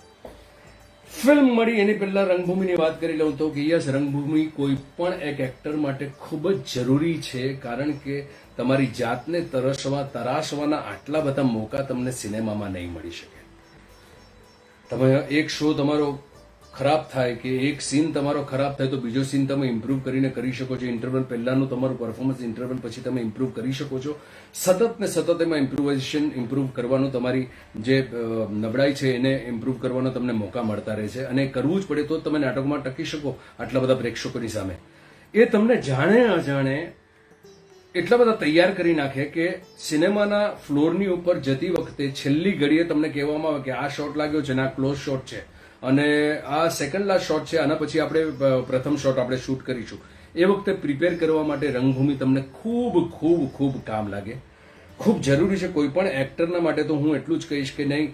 ફિલ્મ મળી એની પહેલા રંગભૂમિની વાત કરી લઉં તો કે યસ, રંગભૂમિ કોઈ પણ એક એક્ટર માટે ખૂબ જ જરૂરી છે, કારણ કે તમારી જાતને તરાશવાના આટલા બધા મોકા તમને સિનેમામાં નહીં મળી શકે. તમે એક શો તમારો ખરાબ થાય કે એક સીન તમારો ખરાબ થાય તો બીજો સીન તમે ઇમ્પ્રૂવ કરીને કરી શકો છો. ઇન્ટરવલ પહેલાનું તમારું પરફોર્મન્સ ઇન્ટરવલ પછી તમે ઇમ્પ્રૂવ કરી શકો છો. સતત ને સતત એમાં ઇમ્પ્રૂવ કરવાનું, તમારી જે નબળાઈ છે એને ઇમ્પ્રૂવ કરવાનો તમને મોકા મળતા રહે છે. અને કરવું જ પડે તો તમે નાટકમાં ટકી શકો આટલા બધા પ્રેક્ષકોની સામે. એ તમને જાણે અજાણે એટલા બધા તૈયાર કરી નાખે કે સિનેમાના ફ્લોરની ઉપર જતી વખતે છેલ્લી ઘડીએ તમને કહેવામાં આવે કે આ શોટ લાગ્યો છે ને આ ક્લોઝ શોટ છે અને આ સેકન્ડ લાસ્ટ શોટ છે, આના પછી આપણે પ્રથમ શોટ આપણે શૂટ કરીશું. એ વખતે પ્રિપેર કરવા માટે રંગભૂમિ તમને ખૂબ ખૂબ ખૂબ કામ લાગે, ખૂબ જરૂરી છે. કોઈ પણ એક્ટરના માટે તો હું એટલું જ કહીશ કે નહીં,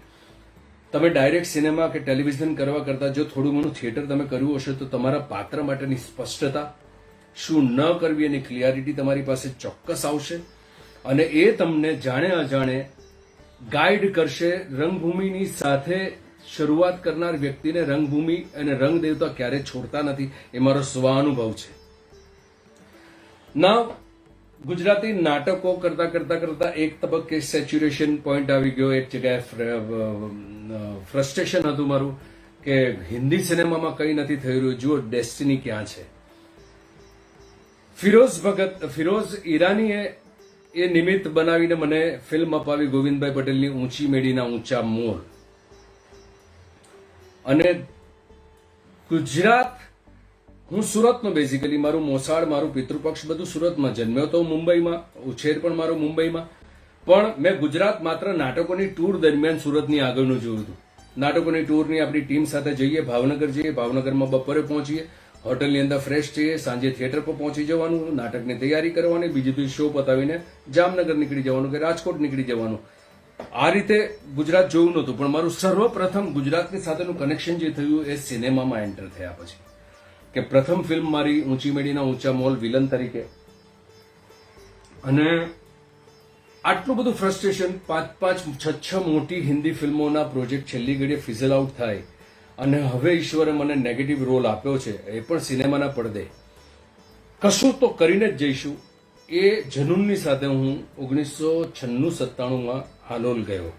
તમે ડાયરેક્ટ સિનેમા કે ટેલિવિઝન કરવા કરતા જો થોડું ઘણું થિયેટર તમે કર્યું હશે તો તમારા પાત્ર માટેની સ્પષ્ટતા, શું ન કરવી એની ક્લિયરિટી તમારી પાસે ચોક્કસ આવશે અને એ તમને જાણે અજાણે ગાઈડ કરશે. રંગભૂમિની સાથે શરૂઆત કરનાર વ્યક્તિને રંગભૂમિ અને રંગ દેવતા ક્યારે છોડતા નથી, એ મારો સ્વાનુભવ છે. ના, ગુજરાતી નાટકો કરતા કરતા કરતા એક તબક્કે સેચ્યુરેશન પોઈન્ટ આવી ગયો. એક જગ્યાએ ફ્રસ્ટ્રેશન હતું મારું કે હિન્દી સિનેમામાં કંઈ નથી થઈ રહ્યું, જુઓ ડેસ્ટિની ક્યાં છે. ફિરોઝ ઈરાનીએ એ નિમિત્ત બનાવીને મને ફિલ્મ અપાવી ગોવિંદભાઈ પટેલની ઊંચી મેડીના ઊંચા મોર. અને ગુજરાત, હું સુરતનો બેઝિકલી, મારું મોસાળ, મારું પિતૃપક્ષ બધું સુરતમાં. જન્મ્યો તો મુંબઈમાં, ઉછેર પણ મારો મુંબઈમાં, પણ મેં ગુજરાત માત્ર નાટકોની ટૂર દરમિયાન સુરતની આગળનું જોયું હતું. નાટકોની ટૂરની આપણી ટીમ સાથે જઈએ, ભાવનગર જઈએ, ભાવનગરમાં બપોરે પહોંચીએ, હોટલની અંદર ફ્રેશ થઈએ, સાંજે થિયેટર પર પહોંચી જવાનું, નાટકની તૈયારી કરવાની, બીજી દિવસ શો પતાવીને જામનગર નીકળી જવાનું કે રાજકોટ નીકળી જવાનું. આ રીતે ગુજરાત જોયું નહોતું, પણ મારું સર્વપ્રથમ ગુજરાતની સાથેનું કનેક્શન જે થયું એ સિનેમામાં એન્ટર થયા પછી. કે પ્રથમ ફિલ્મ મારી ઊંચી મેડીના ઊંચા મોલ વિલન તરીકે. અને આટલું બધું ફ્રસ્ટ્રેશન, 5-6 મોટી હિન્દી ફિલ્મોના પ્રોજેક્ટ છેલ્લી ઘડીએ ફિઝલ આઉટ થાય અને હવે ઈશ્વરે મને નેગેટિવ રોલ આપ્યો છે, એ પણ સિનેમાના પડદે. કશું તો કરીને જ જઈશું, એ જનૂનની સાથે હું 1996-97માં હાલોલ ગયો.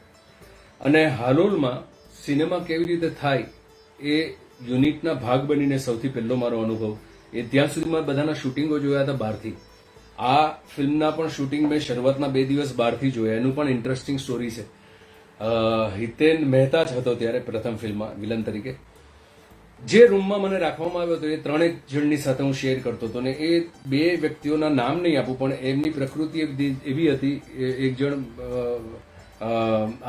અને હાલોલમાં સિનેમા કેવી રીતે થાય એ યુનિટના ભાગ બનીને સૌથી પહેલો મારો અનુભવ. એ ત્યાં સુધીમાં બધાના શૂટિંગો જોયા હતા બહારથી. આ ફિલ્મના પણ શૂટિંગ મેં શરૂઆતના 2 દિવસ બહારથી જોયા. એનું પણ ઇન્ટરેસ્ટિંગ સ્ટોરી છે. હિતેન મહેતા જ હતો ત્યારે પ્રથમ ફિલ્મમાં વિલન તરીકે. જે રૂમમાં મને રાખવામાં આવ્યો હતો એ 3 જણની સાથે હું શેર કરતો હતો, ને એ 2 વ્યક્તિઓના નામ નહીં આપું, પણ એમની પ્રકૃતિ એવી હતી. એક જણ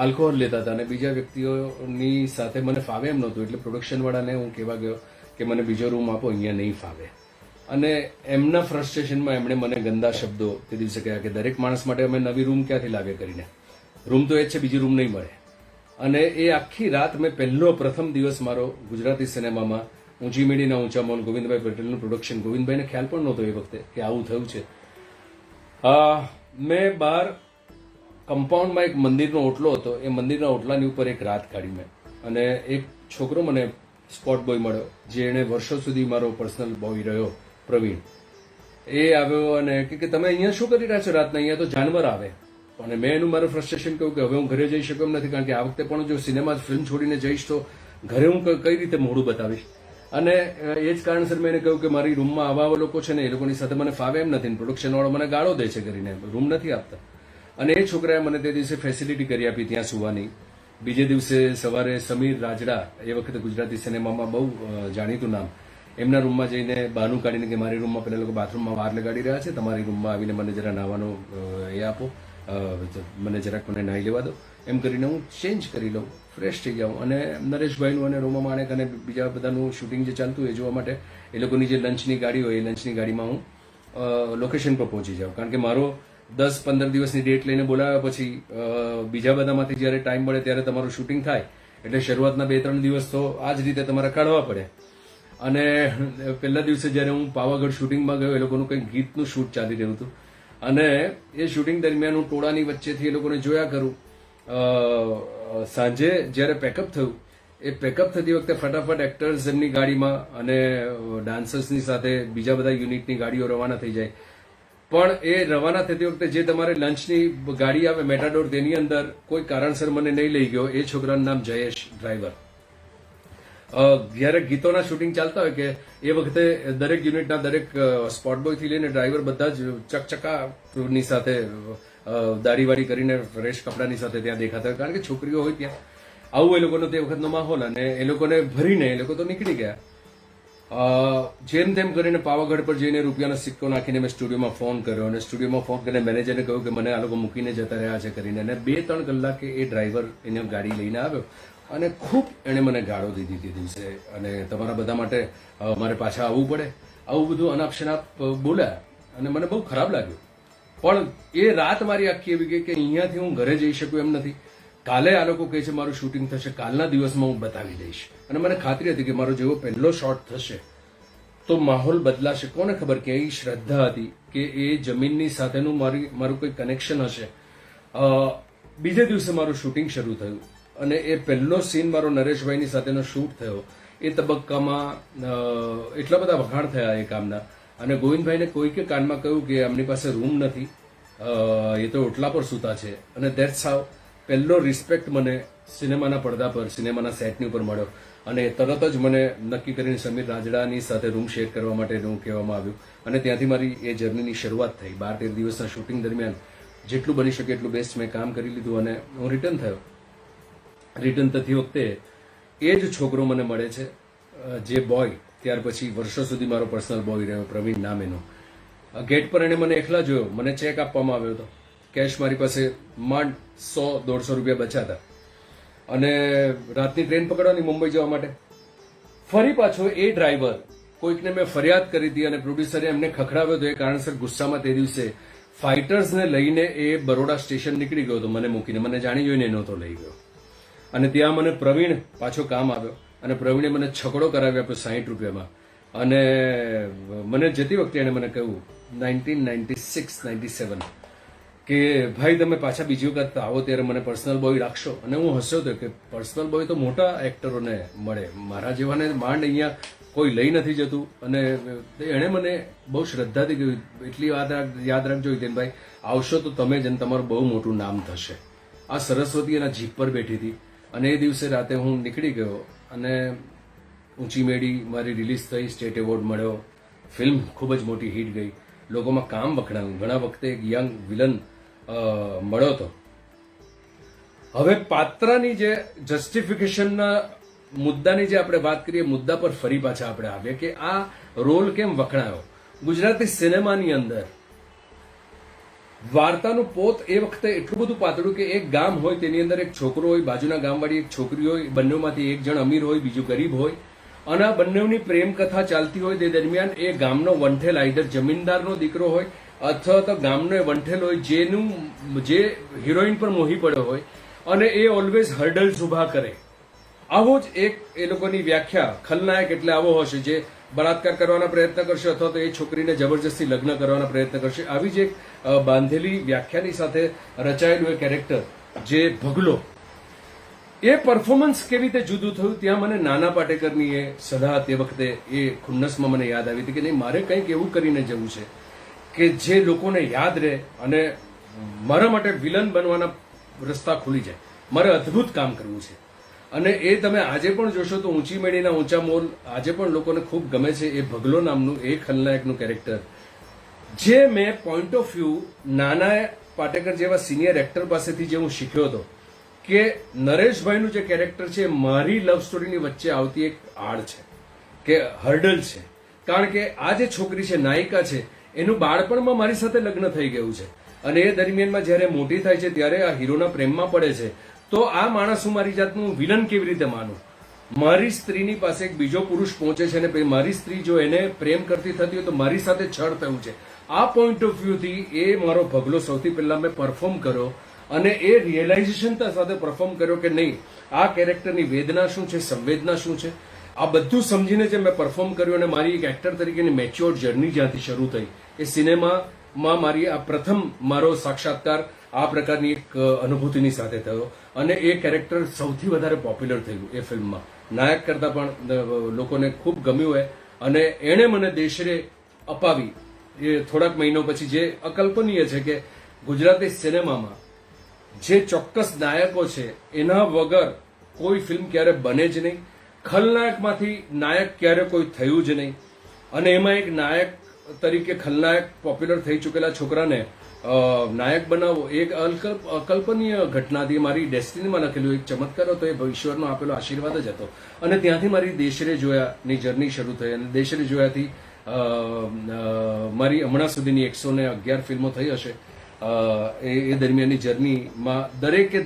આલ્કોહોલ લેતા હતા અને બીજા વ્યક્તિઓની સાથે મને ફાવે એમ નહોતું, એટલે પ્રોડક્શન વાળાને હું કહેવા ગયો કે મને બીજો રૂમ આપો, અહીંયા નહીં ફાવે. અને એમના ફ્રસ્ટ્રેશનમાં એમણે મને ગંદા શબ્દો તે દિવસે કહ્યા કે દરેક માણસ માટે અમે નવી રૂમ ક્યાંથી લાગે કરીને, રૂમ તો એ જ છે, બીજી રૂમ નહીં મળે. અને એ આખી રાત મેં પ્રથમ દિવસ મારો ગુજરાતી સિનેમામાં ઊંચી મેડીના ઊંચા મોલ ગોવિંદભાઈ પટેલનું પ્રોડક્શન. ગોવિંદભાઈને ખ્યાલ પણ નહોતો એ વખતે કે આવું થયું છે. મેં બહાર કમ્પાઉન્ડમાં એક મંદિરનો ઓટલો હતો, એ મંદિરના ઓટલાની ઉપર એક રાત કાઢી મેં. અને એક છોકરો મને સ્પોટ બોય મળ્યો, જે એણે વર્ષો સુધી મારો પર્સનલ બોય રહ્યો, પ્રવીણ. એ આવ્યો અને કે તમે અહીંયા શું કરી રહ્યા છો રાતના, અહીંયા તો જાનવર આવે. અને મેં એનું મારું ફ્રસ્ટ્રેશન કહ્યું કે હવે હું ઘરે જઈ શકું એમ નથી, કારણ કે આ વખતે પણ જો સિનેમા ફિલ્મ છોડીને જઈશ તો ઘરે હું કઈ રીતે મોઢું બતાવીશ. અને એ જ કારણસર મેં એને કહ્યું કે મારી રૂમમાં આવા લોકો છે ને એ લોકોની સાથે મને ફાવે એમ નથી, પ્રોડક્શન વાળો મને ગાળો દે છે કરીને, રૂમ નથી આપતા. અને એ છોકરાએ મને તે દિવસે ફેસિલિટી કરી આપી ત્યાં સુવાની. બીજે દિવસે સવારે સમીર રાજડા, એ વખતે ગુજરાતી સિનેમામાં બહુ જાણીતું નામ, એમના રૂમમાં જઈને બહાનું કાઢીને કે મારી રૂમમાં પેલા લોકો બાથરૂમમાં વાર લગાડી રહ્યા છે, તમારી રૂમમાં આવીને મને જરા નાવાનો એ આપો, મને જરાક મને નાહી લેવા દો, એમ કરીને હું ચેન્જ કરી લઉં, ફ્રેશ થઈ જાઉં. અને નરેશભાઈનું અને રોમા માણેક અને બીજા બધાનું શૂટિંગ જે ચાલતું એ જોવા માટે એ લોકોની જે લંચની ગાડી હોય એ લંચની ગાડીમાં હું લોકેશન પર પહોંચી જાઉં. કારણ કે મારો 10-15 દિવસની ડેટ લઈને બોલાવ્યા પછી બીજા બધામાંથી જ્યારે ટાઈમ મળે ત્યારે તમારું શૂટિંગ થાય, એટલે શરૂઆતના 2-3 દિવસ તો આ જ રીતે તમારે કાઢવા પડે. અને પહેલા દિવસે જ્યારે હું પાવાગઢ શૂટિંગમાં ગયો, એ લોકોનું કંઈક ગીતનું શૂટ ચાલી રહ્યું હતું, અને એ શૂટિંગ દરમિયાન હું ટોળાની વચ્ચેથી એ લોકોને જોયા કરું. સાંજે જ્યારે પેકઅપ થયું, એ પેકઅપ થતી વખતે ફટાફટ એક્ટર્સ એમની ગાડીમાં અને ડાન્સર્સની સાથે બીજા બધા યુનિટની ગાડીઓ રવાના થઈ જાય. પણ એ રવાના થતી વખતે જે તમારે લંચની ગાડી આવે મેટાડોર, તેની અંદર કોઈ કારણસર મને નહીં લઈ ગયો. એ છોકરાનું નામ જયેશ, ડ્રાઈવર. જ્યારે ગીતોના શૂટિંગ ચાલતા હોય કે એ વખતે દરેક યુનિટના દરેક સ્પોટ બોય થી લઈને ડ્રાઈવર બધા જ ચકચકાની સાથે દાઢીવાળી કરીને ફ્રેશ કપડાની સાથે ત્યાં દેખાતા હોય, કારણ કે છોકરીઓ હોય ત્યાં. આવું એ લોકોનો તે વખતનો માહોલ, અને એ લોકોને ભરીને એ લોકો તો નીકળી ગયા. જેમ તેમ કરીને પાવાગઢ પર જઈને રૂપિયાનો સિક્કો નાખીને મેં સ્ટુડિયોમાં ફોન કર્યો, અને સ્ટુડિયોમાં ફોન કરીને મેનેજરને કહ્યું કે મને આ લોકો મૂકીને જતા રહ્યા છે કરીને. અને 2-3 કલાકે એ ડ્રાઈવર એને ગાડી લઈને આવ્યો અને ખૂબ એણે મને ગાળો દીધી તે દિવસે. અને તમારા બધા માટે મારે પાછા આવવું પડે, આવું બધું અનાપ-શનાપ બોલ્યા અને મને બહુ ખરાબ લાગ્યું. પણ એ રાત મારી આખી એવી ગઈ કે અહીંયાથી હું ઘરે જઈ શકું એમ નથી. કાલે આ લોકો કહે છે મારું શૂટિંગ થશે, કાલના દિવસમાં હું બતાવી દઈશ. અને મને ખાતરી હતી કે મારો જેવો પહેલો શોટ થશે તો માહોલ બદલાશે. કોને ખબર કે એ શ્રદ્ધા હતી કે એ જમીનની સાથેનું મારું કોઈ કનેક્શન હશે. બીજે દિવસે મારું શૂટિંગ શરૂ થયું અને એ પહેલો સીન મારો નરેશભાઈની સાથેનો શૂટ થયો. એ તબક્કામાં એટલા બધા વખાણ થયા એ કામના. અને ગોવિંદભાઈને કોઈકે કાનમાં કહ્યું કે એમની પાસે રૂમ નથી, એ તો ઓટલા પર સૂતા છે. અને દેટ્સ હાવ પહેલો રિસ્પેક્ટ મને સિનેમાના પડદા પર, સિનેમાના સેટની ઉપર મળ્યો. અને તરત જ મને નક્કી કરીને સમીર રાજડાની સાથે રૂમ શેર કરવા માટે કહેવામાં આવ્યું. અને ત્યાંથી મારી એ જર્નીની શરૂઆત થઈ. 12-13 દિવસના શૂટિંગ દરમિયાન જેટલું બની શકે એટલું બેસ્ટ મેં કામ કરી લીધું અને હું રિટર્ન થયો. રિટર્ન થતી વખતે એ જ છોકરો મને મળે છે, જે બોય ત્યાર પછી વર્ષો સુધી મારો પર્સનલ બોય રહ્યો, પ્રવીણ નામ એનો. ગેટ પર એને મને એકલા જોયો, મને ચેક આપવામાં આવ્યો હતો. કેશ મારી પાસે માંડ 100-150 રૂપિયા બચ્યા હતા. અને રાતની ટ્રેન પકડવાની મુંબઈ જવા માટે. ફરી પાછો એ ડ્રાઈવર, કોઈકને મેં ફરિયાદ કરી હતી અને પ્રોડ્યુસરે એમને ખખડાવ્યો હતો. એ કારણસર ગુસ્સામાં તે દિવસે ફાઇટર્સને લઈને એ બરોડા સ્ટેશન નીકળી ગયો હતો મને મૂકીને. મને જાણી જોઈને નહોતો લઈ ગયો. અને ત્યાં મને પ્રવીણ પાછો કામ આવ્યો અને પ્રવીણે મને છકડો કરાવી આપ્યો 60 રૂપિયામાં. અને મને જતી વખતે એને મને કહ્યું 1996-97 કે ભાઈ તમે પાછા બીજી વખત આવો ત્યારે મને પર્સનલ બોય રાખશો. અને હું હસ્યો હતો કે પર્સનલ બોય તો મોટા એક્ટરોને મળે, મારા જેવાને માંડ અહીંયા કોઈ લઈ નથી જતું. અને એણે મને બહુ શ્રદ્ધાથી કહ્યું, એટલી વાત યાદ રાખજો હિતેનભાઈ, આવશો તો તમે જ તમારું બહુ મોટું નામ થશે. આ સરસ્વતી એના જીપ પર બેઠી હતી. અને એ દિવસે રાતે હું નીકળી ગયો અને ઊંચી મેડી મારી રિલીઝ થઈ, સ્ટેટ એવોર્ડ મળ્યો, ફિલ્મ ખૂબ જ મોટી હિટ ગઈ, લોકોમાં કામ વખણાયું. ઘણા વખતે એક યંગ વિલન મળ્યો હતો. હવે પાત્રની જે જસ્ટિફિકેશનના મુદ્દાની જે આપણે વાત કરીએ, મુદ્દા પર ફરી પાછા આપણે આવીએ કે આ રોલ કેમ વખણાયો. ગુજરાતી સિનેમાની અંદર વાર્તાનું પોત એ વખતે એટલું બધું પાતળું કે એક ગામ હોય, તેની અંદર એક છોકરો હોય, બાજુના ગામવાળી એક છોકરી હોય, બંનેમાંથી એક જણ અમીર હોય, બીજું ગરીબ હોય, અને આ બંનેની પ્રેમ કથા ચાલતી હોય. તે દરમિયાન એ ગામનો વંઠેલ આઈધર જમીનદારનો દીકરો હોય અથવા તો ગામનો એ વંઠેલ હોય જે હિરોઈન પર મોહી પડ્યો હોય અને એ ઓલવેઝ હર્ડલ્સ ઉભા કરે. આવો જ એક એ લોકોની વ્યાખ્યા, ખલનાયક એટલે આવો હશે જે બળાત્કાર કરવાના પ્રયત્ન કરશે અથવા તો એ છોકરીને જબરજસ્તી લગ્ન કરવાના પ્રયત્ન કરશે. આવી જ એક બાંધેલી વ્યાખ્યાની સાથે રચાયેલું એ કેરેક્ટર જે ભગલો, એ પરફોર્મન્સ કેવી રીતે જુદું થયું, ત્યાં મને નાના પાટેકરની એ સલાહ તે વખતે એ ખુન્નસમાં મને યાદ આવી હતી કે નહીં, મારે કંઈક એવું કરીને જવું છે કે જે લોકોને યાદ રહે અને મારા માટે વિલન બનવાના રસ્તા ખુલી જાય. મારે અદ્ભુત કામ કરવું છે. અને એ તમે આજે પણ જોશો તો ઊંચી મેડીના ઊંચા મોલ આજે પણ લોકોને ખૂબ ગમે છે. એ ભગલો નામનું એ ખલનાયકનું કેરેક્ટર જે મેં પોઈન્ટ ઓફ વ્યૂ નાના પાટેકર જેવા સિનિયર એક્ટર પાસેથી જે હું શીખ્યો હતો કે નરેશભાઈનું જે કેરેક્ટર છે મારી લવ સ્ટોરીની વચ્ચે આવતી એક આડ છે કે હર્ડલ છે. કારણ કે આ જે છોકરી છે, નાયિકા છે, એનું બાળપણમાં મારી સાથે લગ્ન થઈ ગયું છે અને એ દરમિયાનમાં જ્યારે મોટી થાય છે ત્યારે આ હીરોના પ્રેમમાં પડે છે. તો આ માણસ હું મારી જાતનું વિલન કેવી રીતે માનું? મારી સ્ત્રીની પાસે એક બીજો પુરુષ પહોંચે છે અને મારી સ્ત્રી જો એને પ્રેમ કરતી થતી હોય તો મારી સાથે છળ થયું છે. આ પોઈન્ટ ઓફ વ્યૂથી એ મારો ભગલો સૌથી પહેલા મેં પરફોર્મ કર્યો અને એ રિયલાઇઝેશન સાથે પરફોર્મ કર્યો કે નહીં, આ કેરેક્ટરની વેદના શું છે, સંવેદના શું છે, આ બધું સમજીને જે મેં પરફોર્મ કર્યું. અને મારી એક એક્ટર તરીકેની મેચ્યોર જર્ની જ્યાંથી શરૂ થઈ, એ સિનેમામાં મારી આ પ્રથમ મારો સાક્ષાત્કાર આ પ્રકારની એક અનુભૂતિની સાથે થયો અને એ કેરેક્ટર સૌથી વધારે પોપ્યુલર થયું એ ફિલ્મમાં. નાયક કરતાં પણ લોકોને ખૂબ ગમ્યું હોય અને એણે મને દેશરે અપાવી એ થોડાક મહિનો પછી. જે અકલ્પનીય છે કે ગુજરાતી સિનેમામાં જે ચોક્કસ નાયકો છે એના વગર કોઈ ફિલ્મ ક્યારે બને જ નહીં. ખલનાયકમાંથી નાયક ક્યારે કોઈ થયું જ નહીં, અને એમાં એક નાયક તરીકે ખલનાયક પોપ્યુલર થઈ ચૂકેલા છોકરાને નાયક બનાવવો એક અકલ્પનીય ઘટના હતી. મારી ડેસ્ટિનીમાં લખેલું એક ચમત્કાર હતો, એ ઈશ્વરનો આપેલો આશીર્વાદ જ હતો. અને ત્યાંથી મારી દેશરે જોયાની જર્ની શરૂ થઈ, અને દેશરે જોયાથી મારી હમણાં સુધીની 111 ફિલ્મો થઈ હશે. એ દરમિયાનની જર્નીમાં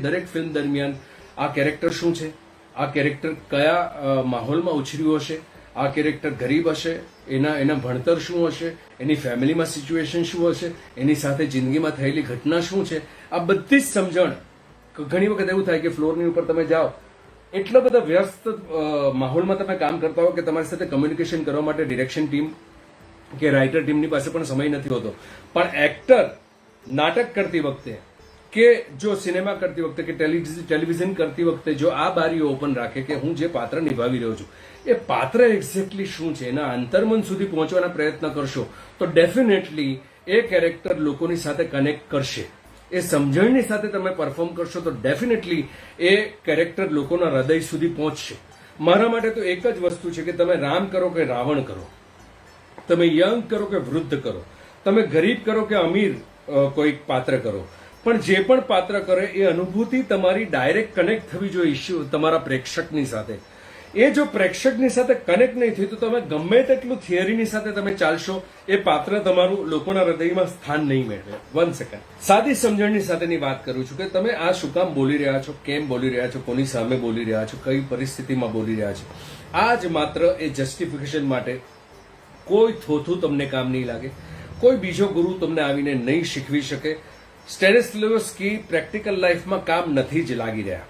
દરેક ફિલ્મ દરમિયાન આ કેરેક્ટર શું છે, આ કેરેક્ટર કયા માહોલમાં ઉછર્યું હશે, આ કેરેક્ટર ગરીબ હશે, એના ભણતર શું હશે, એની ફેમિલીમાં સિચ્યુએશન શું હશે, એની સાથે જિંદગીમાં થયેલી ઘટના શું છે, આ બધી જ સમજણ. ઘણી વખત એવું થાય કે ફ્લોરની ઉપર તમે જાઓ, એટલા બધા વ્યસ્ત માહોલમાં તમે કામ કરતા હો કે તમારી સાથે કમ્યુનિકેશન કરવા માટે ડિરેક્શન ટીમ કે રાઇટર ટીમની પાસે પણ સમય નથી હોતો. પણ એક્ટર નાટક કરતી વખતે કે જો સિનેમા કરતી વખતે કે ટેલિવિઝન કરતી વખતે જો આ બારીઓ ઓપન રાખે કે હું જે પાત્ર નિભાવી રહ્યો છું એ પાત્ર એક્ઝેક્ટલી શું છે, એના અંતર્મન સુધી પહોંચવાના પ્રયત્ન કરશો તો ડેફિનેટલી એ કેરેક્ટર લોકોની સાથે કનેક્ટ કરશે. એ સમજણની સાથે તમે પરફોર્મ કરશો તો ડેફિનેટલી એ કેરેક્ટર લોકોના હૃદય સુધી પહોંચશે. મારા માટે તો એક જ વસ્તુ છે કે તમે રામ કરો કે રાવણ કરો, તમે યંગ કરો કે વૃદ્ધ કરો, તમે ગરીબ કરો કે અમીર કોઈક પાત્ર કરો, પણ જે પણ પાત્ર કરે એ અનુભૂતિ તમારી ડાયરેક્ટ કનેક્ટ થવી જોઈએ તમારા પ્રેક્ષકની સાથે. એ જો પ્રેક્ષકની સાથે કનેક્ટ નહીં થયું તો તમે ગમે તેટલું થિયરીની સાથે તમે ચાલશો, એ પાત્ર તમારું લોકોના હૃદયમાં સ્થાન નહીં મેળવે. 1 સેકન્ડ, સાદી સમજણની સાથેની વાત કરું છું કે તમે આ શું કામ બોલી રહ્યા છો, કેમ બોલી રહ્યા છો, કોની સામે બોલી રહ્યા છો, કઈ પરિસ્થિતિમાં બોલી રહ્યા છો. આ જ માત્ર એ જસ્ટિફિકેશન માટે કોઈ થોથું તમને કામ નહીં લાગે, કોઈ બીજો ગુરુ તમને આવીને નહીં શીખવી શકે. સ્ટેનિસ્લેવસ્કી પ્રેક્ટિકલ લાઈફમાં કામ નથી જ લાગી રહ્યા.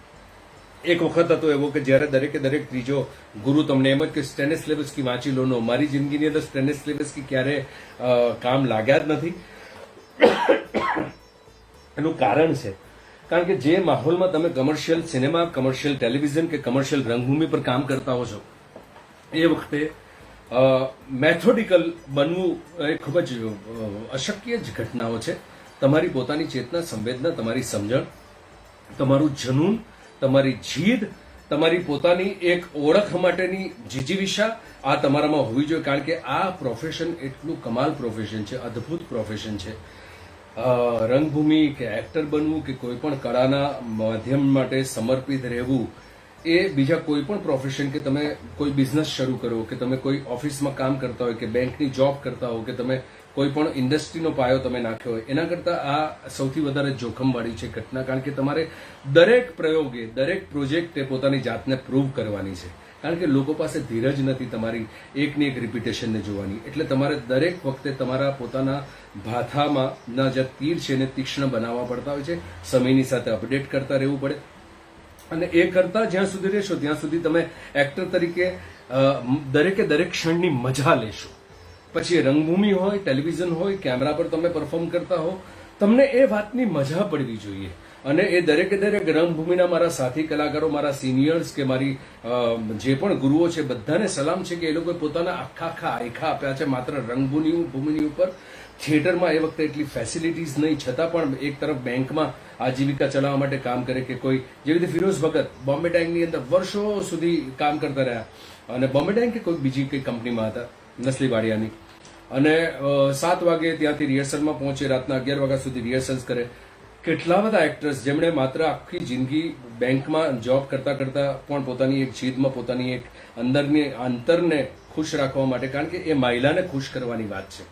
એક વખત હતો એવો કે જ્યારે દરેક ત્રીજો ગુરુ તમને એમ જ કે સ્ટેનિસ્લેવસ્કી વાંચી લો. મારી જિંદગીની અંદર સ્ટેનિસ્લેવસ્કી ક્યારે કામ લાગ્યા જ નથી. એનું કારણ છે કારણ કે જે માહોલમાં તમે કમર્શિયલ સિનેમા, કમર્શિયલ ટેલિવિઝન કે કમર્શિયલ રંગભૂમિ પર કામ કરતા હો છો એ વખતે મેથોડિકલ બનવું એ ખૂબ જ અશક્ય જ ઘટનાઓ છે. તમારી પોતાની ચેતના, સંવેદના, તમારી સમજણ, તમારું જનૂન, તમારી જીદ, તમારી પોતાની એક ઓળખ માટેની જીજીવિષા આ તમારામાં હોવી જોઈએ. કારણ કે આ પ્રોફેશન એટલું કમાલ પ્રોફેશન છે, અદ્ભુત પ્રોફેશન છે. રંગભૂમિ કે એક્ટર બનવું કે કોઈ પણ કળાના માધ્યમ માટે સમર્પિત રહેવું એ બીજા કોઈ પણ પ્રોફેશન, કે તમે કોઈ બિઝનેસ શરૂ કરો, કે તમે કોઈ ઓફિસમાં કામ કરતા હોય, કે બેંકની જોબ કરતા હો, કે તમે કોઈ પણ ઇન્ડસ્ટ્રીનો પાયો તમે નાખ્યો હોય, એના કરતાં આ સૌથી વધારે જોખમવાળી છે ઘટના. કારણ કે તમારે દરેક પ્રયોગે, દરેક પ્રોજેક્ટે પોતાની જાતને પ્રૂવ કરવાની છે. કારણ કે લોકો પાસે ધીરજ નથી તમારી એકની એક રિપીટેશનને જોવાની. એટલે તમારે દરેક વખતે તમારા પોતાના ભાથામાં ના જે તીર છે એને તીક્ષ્ણ બનાવવા પડતા હોય છે. સમયની સાથે અપડેટ કરતા રહેવું પડે, અને એ કરતા જ્યાં સુધી રહેશો ત્યાં સુધી તમે એક્ટર તરીકે દરેક ક્ષણની મજા લેશો. પછી એ રંગભૂમિ હોય, ટેલિવિઝન હોય, કેમેરા પર તમે પરફોર્મ કરતા હો, તમને એ વાતની મજા પડવી જોઈએ. અને એ દરેક રંગભૂમિના મારા સાથી કલાકારો, મારા સિનિયર્સ કે મારી જે પણ ગુરુઓ છે બધાને સલામ છે કે એ લોકોએ પોતાના આખા આયખા આપ્યા છે માત્ર રંગભૂમિની ઉપર. થિયેટરમાં એ વખતે એટલી ફેસિલિટીઝ નહીં, છતાં પણ એક તરફ બેંકમાં આજીવિકા ચલાવવા માટે કામ કરે, કે કોઈ જેવી રીતે ફિરોઝ ભગત બોમ્બે ડાઇંગની અંદર વર્ષો સુધી કામ કરતા રહ્યા, અને બોમ્બે ડાઇંગ કે કોઈ બીજી કઈ કંપનીમાં હતા નસલીવાડિયાની, અને 7 વાગે ત્યાંથી રિહર્સલમાં પહોંચે, રાતના 11 વાગ્યા સુધી રિહર્સલ્સ કરે. કેટલા બધા એક્ટર્સ જેમણે માત્ર આખી જિંદગી બેંકમાં જોબ કરતા પણ પોતાની એક જીદમાં, પોતાની એક અંતરને ખુશ રાખવા માટે, કારણ કે એ મહિલાને ખુશ કરવાની વાત છે,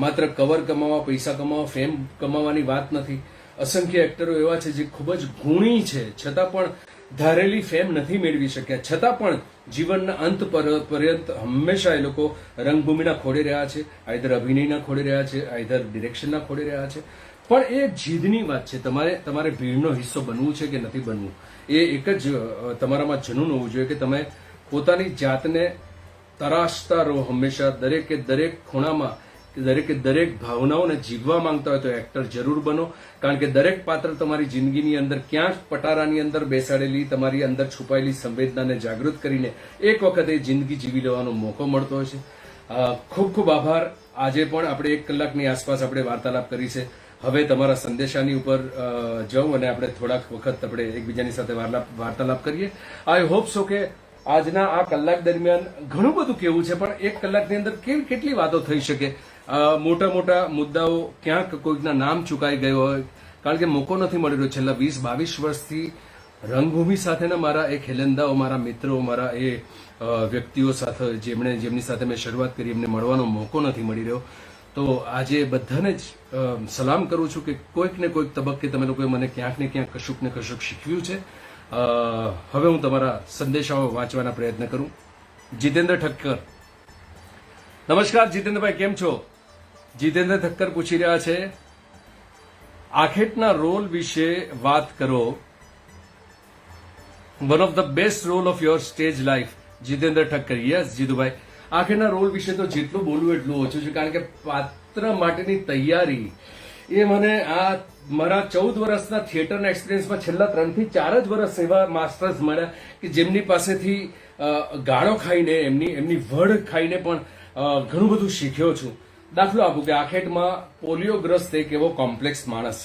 માત્ર કવર કમાવા, પૈસા કમાવા, ફેમ કમાવાની વાત નથી. અસંખ્ય એક્ટરો એવા છે જે ખૂબ જ ગુણી છે, છતાં પણ ધારેલી ફેમ નથી મેળવી શક્યા, છતાં પણ જીવનના અંત પર્યંત હંમેશા એ લોકો રંગભૂમિના ખોડે રહ્યા છે, આઈધર અભિનયના ખોડે રહ્યા છે, આઈધર ડિરેક્શનના ખોડે રહ્યા છે. પણ એ જીદની વાત છે. તમારે ભીડનો હિસ્સો બનવું છે કે નથી બનવું, એ એક જ તમારામાં જનૂન હોવું જોઈએ કે તમે પોતાની જાતને તરાશતા રહો હંમેશા. દરેક ખૂણામાં દરેક ભાવનાઓને જીવવા માંગતા હોય તો એક્ટર જરૂર બનો. કારણ કે દરેક પાત્ર તમારી જિંદગીની અંદર ક્યાંક પટારાની અંદર બેસાડેલી તમારી અંદર છુપાયેલી સંવેદનાને જાગૃત કરીને એક વખત એ જિંદગી જીવી લેવાનો મોકો મળતો હોય છે. ખૂબ ખૂબ આભાર. આજે પણ આપણે 1 કલાકની આસપાસ આપણે વાર્તાલાપ કરી છે. હવે તમારા સંદેશાની ઉપર જાઉં અને આપણે થોડાક વખત આપણે એકબીજાની સાથે વાર્તાલાપ કરીએ. આઈ હોપ સો કે આજના આ કલાક દરમિયાન ઘણું બધું કેવું છે, પણ એક કલાકની અંદર કેટલી વાતો થઈ શકે. મોટા મોટા મુદ્દાઓ ક્યાંક કોઈકના નામ ચૂકાઈ ગયો હોય, કારણ કે મોકો નથી મળી રહ્યો. છેલ્લા 20-22 વર્ષથી રંગભૂમિ સાથેના મારા એ ખેલંદાઓ, મારા મિત્રો, મારા એ વ્યક્તિઓ સાથે જેમની સાથે મેં શરૂઆત કરી, એમને મળવાનો મોકો નથી મળી રહ્યો. તો આજે બધાને જ સલામ કરું છું કે કોઈક ને કોઈક તબક્કે તમે લોકોએ મને ક્યાંક ને ક્યાંક કશુંક ને કશુંક શીખવ્યું છે. હવે હું તમારા સંદેશાઓ વાંચવાના પ્રયત્ન કરું. જીતેન્દ્ર ઠક્કર, નમસ્કાર જીતેન્દ્રભાઈ, કેમ છો? જીતેન્દ્ર ઠક્કર પૂછી રહ્યા છે, આખેટના રોલ વિશે વાત કરો. One of the best role of your stage life. Jitendra Thakkar, yes Jitubhai, આખેરના રોલ વિશે તો જેટલું બોલવું એટલું ઓછું છે, કારણ કે પાત્ર માટેની તૈયારી એ મને આ મારા 14 વર્ષના થિયેટરના એક્સપિરિયન્સમાં છેલ્લા 3 થી 4 જ વર્ષ એવા માસ્ટર્સ મળ્યા કે જેમની પાસેથી ગાળો ખાઈને, એમની વડ ખાઈને પણ ઘણું બધું શીખ્યો છું. દાખલો આપું કે આખેટમાં પોલિયોગ્રસ્ત એક એવો કોમ્પ્લેક્સ માણસ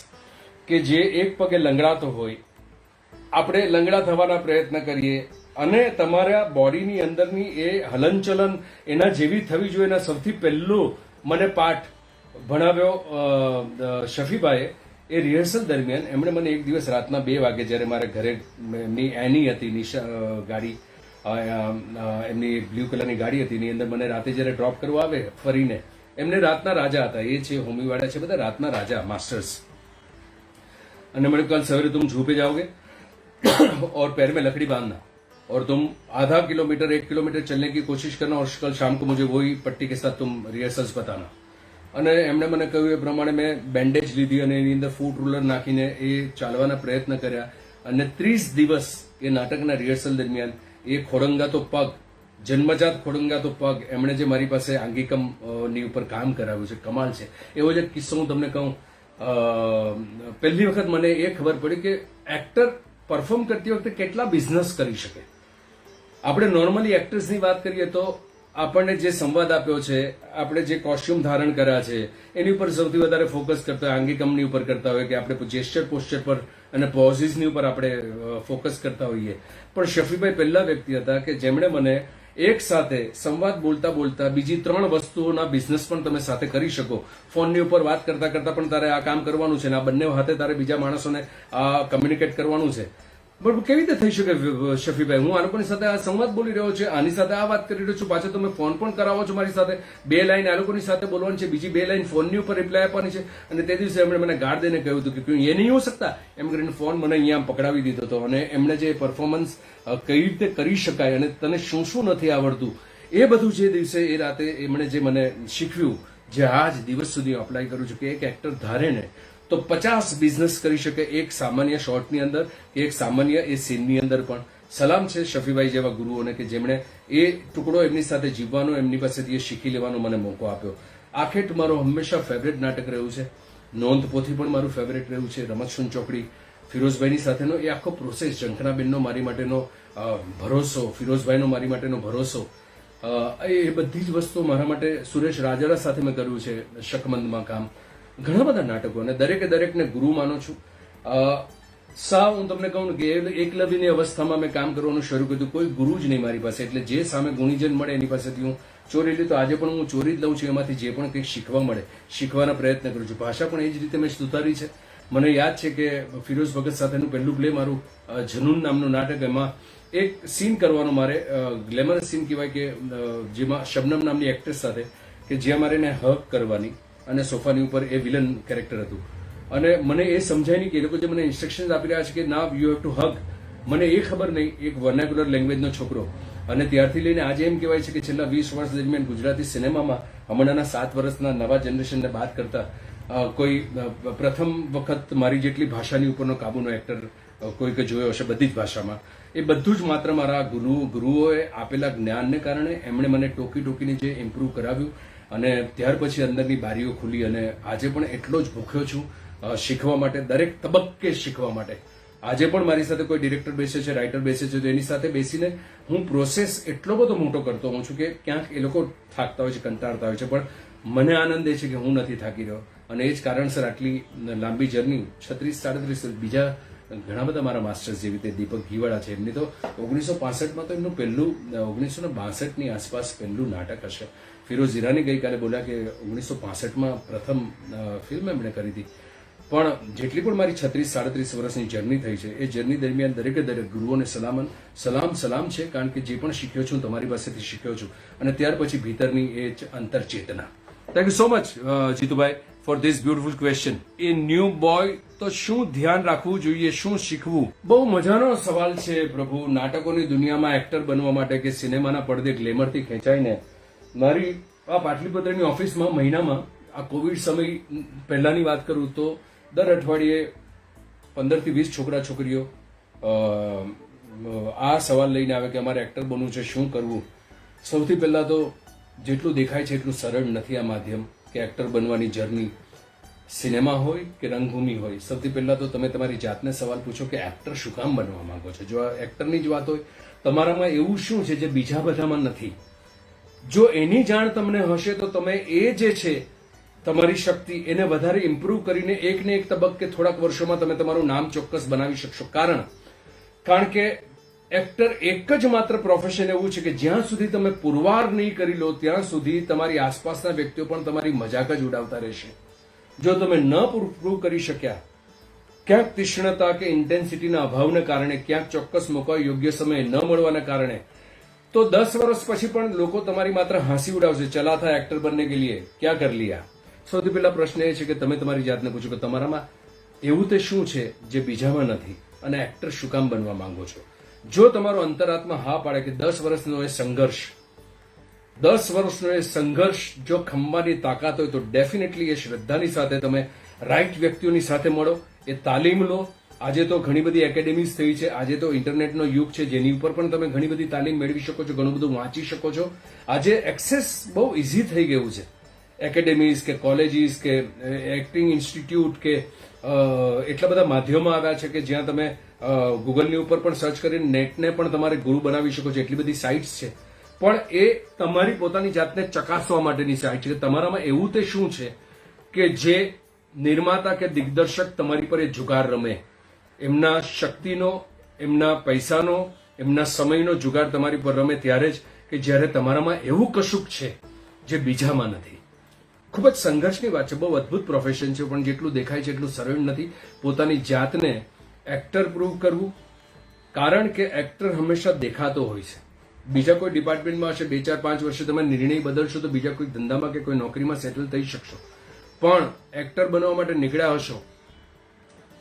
કે જે એક પગે લંગડાતો હોય, આપણે લંગડા થવાના પ્રયત્ન કરીએ અને તમારા બોડીની અંદરની એ હલનચલન એના જેવી થવી જોઈએ. એના સૌથી પહેલું મને પાઠ ભણાવ્યો શફીભાઈએ. એ રિહર્સલ દરમિયાન એમણે મને એક દિવસ રાતના 2 વાગે, જ્યારે મારે ઘરે એમની એની હતી, નિશા ગાડી, એમની બ્લુ કલરની ગાડી હતી, એની અંદર મને રાતે જ્યારે ડ્રોપ કરવા આવે ફરીને, એમને રાતના રાજા હતા, એ છે હોમીવાળા છે બધા રાતના રાજા માસ્ટર્સ. અને मैंने कल सवेरे तुम झू पे जाओगे और पैर में लकड़ी बांधना और तुम आधा किलोमीटर 1 किलोमीटर चलने की कोशिश करना और कल शाम को मुझे वही पट्टी के साथ तुम रिहर्सल्स बताना. અને એમણે મને કહ્યું એ પ્રમાણે મેં બેન્ડેજ લીધી અને એની અંદર ફૂટ રૂલર નાખીને એ ચાલવાના પ્રયત્ન કર્યા. અને 30 દિવસ એ નાટકના રિહર્સલ દરમિયાન એ ખોડંગાતો પગ, જન્મજાત ખોડંગાતો પગ, એમણે જે મારી પાસે આંગિકમ ની ઉપર કામ કરાવ્યું છે, કમાલ છે. એવો જ એક કિસ્સો હું તમને કહું. પહેલી વખત મને એ ખબર પડી કે એક્ટર પરફોર્મ કરતી વખતે કેટલા બિઝનેસ કરી શકે. આપણે નોર્મલી એક્ટર્સની વાત કરીએ તો આપણને જે સંવાદ આપ્યો છે, આપણે જે કોસ્ટ્યુમ ધારણ કર્યા છે, એની ઉપર સૌથી વધારે ફોકસ કરતા હોય, આંગિકમની ઉપર કરતા હોય કે આપણે જેસ્ચર પોસ્ચર પર અને પોઝિસની ઉપર આપણે ફોકસ કરતા હોઈએ. પણ શફીભાઈ પહેલા વ્યક્તિ હતા કે જેમણે મને એક સાથે સંવાદ બોલતા બોલતા બીજી 3 વસ્તુઓના બિઝનેસ પણ તમે સાથે કરી શકો. ફોનની ઉપર વાત કરતા કરતા પણ તારે આ કામ કરવાનું છે ને આ બંને હાથે તારે બીજા માણસોને કમ્યુનિકેટ કરવાનું છે. પણ કેવી રીતે થઈ શકે શફીભાઈ? હું આ લોકોની સાથે આ સંવાદ બોલી રહ્યો છું, આની સાથે આ વાત કરી રહ્યો છું, પાછો તમે ફોન પણ કરાવો છો મારી સાથે. 2 લાઈન આ લોકોની સાથે બોલવાની છે, બીજી 2 લાઈન ફોનની ઉપર રિપ્લાય આપવાની છે. અને તે દિવસે એમણે મને ગાળ દઈને કહ્યું હતું કે એ નહીં હો શકતા, એમ કરીને ફોન મને અહીંયા પકડાવી દીધો હતો. અને એમણે જે પરફોર્મન્સ કઈ રીતે કરી શકાય અને તને શું શું નથી આવડતું, એ બધું જે દિવસે એ રાતે એમણે જે મને શીખવ્યું, જે આજ દિવસ સુધી અપ્લાય કરું છું કે એક એક્ટર ધારે ને તો 50 બિઝનેસ કરી શકે એક સામાન્ય શોર્ટની અંદર, એક સામાન્ય એ સીનની અંદર પણ. સલામ છે શફીભાઈ જેવા ગુરુઓને કે જેમણે એ ટુકડો એમની સાથે જીવવાનો, એમની પાસેથી એ શીખી લેવાનો મને મોકો આપ્યો. આખેટ મારો હંમેશા ફેવરેટ નાટક રહ્યું છે. નોંધ પોથી પણ મારું ફેવરેટ રહ્યું છે. રમતસુન ચોકડી, ફિરોઝભાઈની સાથેનો એ આખો પ્રોસેસ, ઝંખનાબેનનો મારી માટેનો ભરોસો, ફિરોઝભાઈનો મારી માટેનો ભરોસો, એ બધી જ વસ્તુઓ મારા માટે. સુરેશ રાજારા સાથે મેં કર્યું છે શકમંદમાં કામ, ઘણા બધા નાટકો, અને દરેકે દરેકને ગુરુ માનું છું. સાવ હું તમને કહું કે એકલવ્યની અવસ્થામાં મેં કામ કરવાનું શરૂ કર્યું. કોઈ ગુરુ જ નહીં મારી પાસે, એટલે જે સામે ગુણીજન મળે એની પાસેથી હું ચોરી લીધું. આજે પણ હું ચોરી જ લઉં છું, એમાંથી જે પણ કંઈક શીખવા મળે શીખવાના પ્રયત્ન કરું છું. ભાષા પણ એ જ રીતે મેં સુધારી છે. મને યાદ છે કે ફિરોઝ ભગત સાથેનું પહેલું પ્લે મારું જનૂન નામનું નાટક, એમાં એક સીન કરવાનો મારે, ગ્લેમરસ સીન કહેવાય કે જેમાં શબનમ નામની એક્ટ્રેસ સાથે કે જ્યાં મારે એને હક કરવાની અને સોફાની ઉપર એ વિલન કેરેક્ટર હતું. અને મને એ સમજાય નહીં કે એ લોકો જે મને ઇન્સ્ટ્રક્શન્સ આપી રહ્યા છે કે ના યુ હેવ ટુ હગ, મને એ ખબર નહીં. એક વર્નાક્યુલર લેંગ્વેજનો છોકરો, અને ત્યારથી લઈને આજે એમ કહેવાય છે કે છેલ્લા 20 વર્ષ દરમિયાન ગુજરાતી સિનેમામાં હમણાંના 7 વર્ષના નવા જનરેશનને બાદ કરતા કોઈ પ્રથમ વખત મારી જેટલી ભાષાની ઉપરનો કાબુનો એક્ટર કોઈક જોયો હશે બધી જ ભાષામાં. એ બધું જ માત્ર મારા ગુરુઓએ આપેલા જ્ઞાનને કારણે. એમણે મને ટોકીને જે ઇમ્પ્રૂવ કરાવ્યું અને ત્યાર પછી અંદરની બારીઓ ખુલી. અને આજે પણ એટલો જ ભૂખ્યો છું શીખવા માટે, દરેક તબક્કે શીખવા માટે. આજે પણ મારી સાથે કોઈ ડિરેક્ટર બેસે છે, રાઇટર બેસે છે, તો એની સાથે બેસીને હું પ્રોસેસ એટલો બધો મોટો કરતો હોઉં છું કે ક્યાંક એ લોકો થાકતા હોય છે, કંટાળતા હોય છે, પણ મને આનંદ એ છે કે હું નથી થાકી રહ્યો. અને એ જ કારણસર આટલી લાંબી જર્ની, 36-37 બીજા ઘણા બધા મારા માસ્ટર્સ જેવી રીતે દીપક ઘીવાળા છે, એમની તો 1965માં તો એમનું પહેલું 1962ની આસપાસ પહેલું નાટક હશે. ફિરોઝ ઈરાની ગઈકાલે બોલ્યા કે 1965માં પ્રથમ ફિલ્મ એમણે કરી હતી. પણ જેટલી પણ મારી 36-37 વર્ષની જર્ની થઈ છે, એ જર્ની દરમિયાન દરેકે દરેક ગુરુઓને સલામ છે, કારણ કે જે પણ શીખ્યો છું તમારી પાસેથી શીખ્યો છું, અને ત્યાર પછી ભીતરની એ અંતરચેતના. Thank you so much Jitubhai for this beautiful question. A new boy તો શું ધ્યાન રાખવું જોઈએ, શું શીખવું? બહુ મજાનો સવાલ છે પ્રભુ. નાટકોની દુનિયામાં એક્ટર બનવા માટે કે સિનેમાના પડદે ગ્લેમરથી ખેંચાઈને મારી આ પાટલીપુત્રની ઓફિસમાં મહિનામાં આ કોવિડ સમય પહેલાની વાત કરું તો દર અઠવાડિયે 15 થી 20 છોકરા છોકરીઓ આ સવાલ લઈને આવે કે અમારે એક્ટર બનવું છે, શું કરવું? સૌથી પહેલા તો જેટલું દેખાય છે એટલું સરળ નથી આ માધ્યમ કે એક્ટર બનવાની જર્ની. સિનેમા હોય કે રંગભૂમિ હોય, સૌથી પહેલા તો તમે તમારી જાતને સવાલ પૂછો કે એક્ટર શું કામ બનવા માંગો છો? જો આ એક્ટરની જ વાત હોય, તમારામાં એવું શું છે જે બીજા બધામાં નથી? જો એની જાણ તમને હશે તો તમે એ જે છે તમારી શક્તિ એને વધારે ઇમ્પ્રૂવ કરીને એકને એક તબક્કે થોડાક વર્ષોમાં તમે તમારું નામ ચોક્કસ બનાવી શકશો. કારણ કે એક્ટર એક જ માત્ર પ્રોફેશન એવું છે કે જ્યાં સુધી તમે પુરવાર નહીં કરી લો ત્યાં સુધી તમારી આસપાસના વ્યક્તિઓ પણ તમારી મજાક જ ઉડાવતા રહેશે. જો તમે ન પ્રૂવ કરી શક્યા, ક્યાંક તીક્ષ્ણતા કે ઇન્ટેન્સિટીના અભાવને કારણે, ક્યાંક ચોક્કસ મોકા યોગ્ય સમયે ન મળવાના કારણે, તો 10 વર્ષ પછી પણ લોકો તમારી માત્ર હાંસી ઉડાવશે. ચલા થા એક્ટર બનને કે લીએ ક્યાં કર લિયા? સૌથી પહેલા પ્રશ્ન એ છે કે તમે તમારી જાતને પૂછો કે તમારામાં એવું તે શું છે જે બીજામાં નથી, અને એક્ટર શું કામ બનવા માંગો છો? જો તમારો અંતરાત્મા હા પાડે કે 10 વર્ષનો એ સંઘર્ષ જો ખંભાની તાકાત હોય તો ડેફિનેટલી એ શ્રદ્ધાની સાથે તમે રાઈટ વ્યક્તિઓની સાથે મળો, એ તાલીમ લો. આજે તો ઘણી બધી એકેડેમીઝ થઈ છે, આજે તો ઇન્ટરનેટનો યુગ છે, જેની ઉપર પણ તમે ઘણી બધી તાલીમ મેળવી શકો છો, ઘણું બધું વાંચી શકો છો. આજે એક્સેસ બહુ ઇઝી થઈ ગયું છે. એકેડેમીઝ કે કોલેજીસ કે એક્ટિંગ ઇન્સ્ટિટ્યૂટ કે એટલા બધા માધ્યમો આવ્યા છે કે જ્યાં તમે ગૂગલની ઉપર પણ સર્ચ કરીને નેટને પણ તમારે ગુરુ બનાવી શકો છો. એટલી બધી સાઇટ્સ છે, પણ એ તમારી પોતાની જાતને ચકાસવા માટેની સાઇટ છે કે તમારામાં એવું તે શું છે કે જે નિર્માતા કે દિગ્દર્શક તમારી પર એ જુગાર રમે. એમના શક્તિનો, એમના પૈસાનો, એમના સમયનો જુગાર તમારી પર રમે ત્યારે જ કે જ્યારે તમારામાં એવું કશુંક છે જે બીજામાં નથી. ખૂબ જ સંઘર્ષની વાત છે. બહુ અદ્ભુત પ્રોફેશન છે, પણ જેટલું દેખાય છે એટલું સરળ નથી પોતાની જાતને એક્ટર પ્રૂવ કરવું. કારણ કે એક્ટર હંમેશા દેખાતો હોય છે. બીજા કોઈ ડિપાર્ટમેન્ટમાં હશે, 2, 4, 5 વર્ષે તમે નિર્ણય બદલશો તો બીજા કોઈ ધંધામાં કે કોઈ નોકરીમાં સેટલ થઈ શકશો. પણ એક્ટર બનવા માટે નીકળ્યા હશો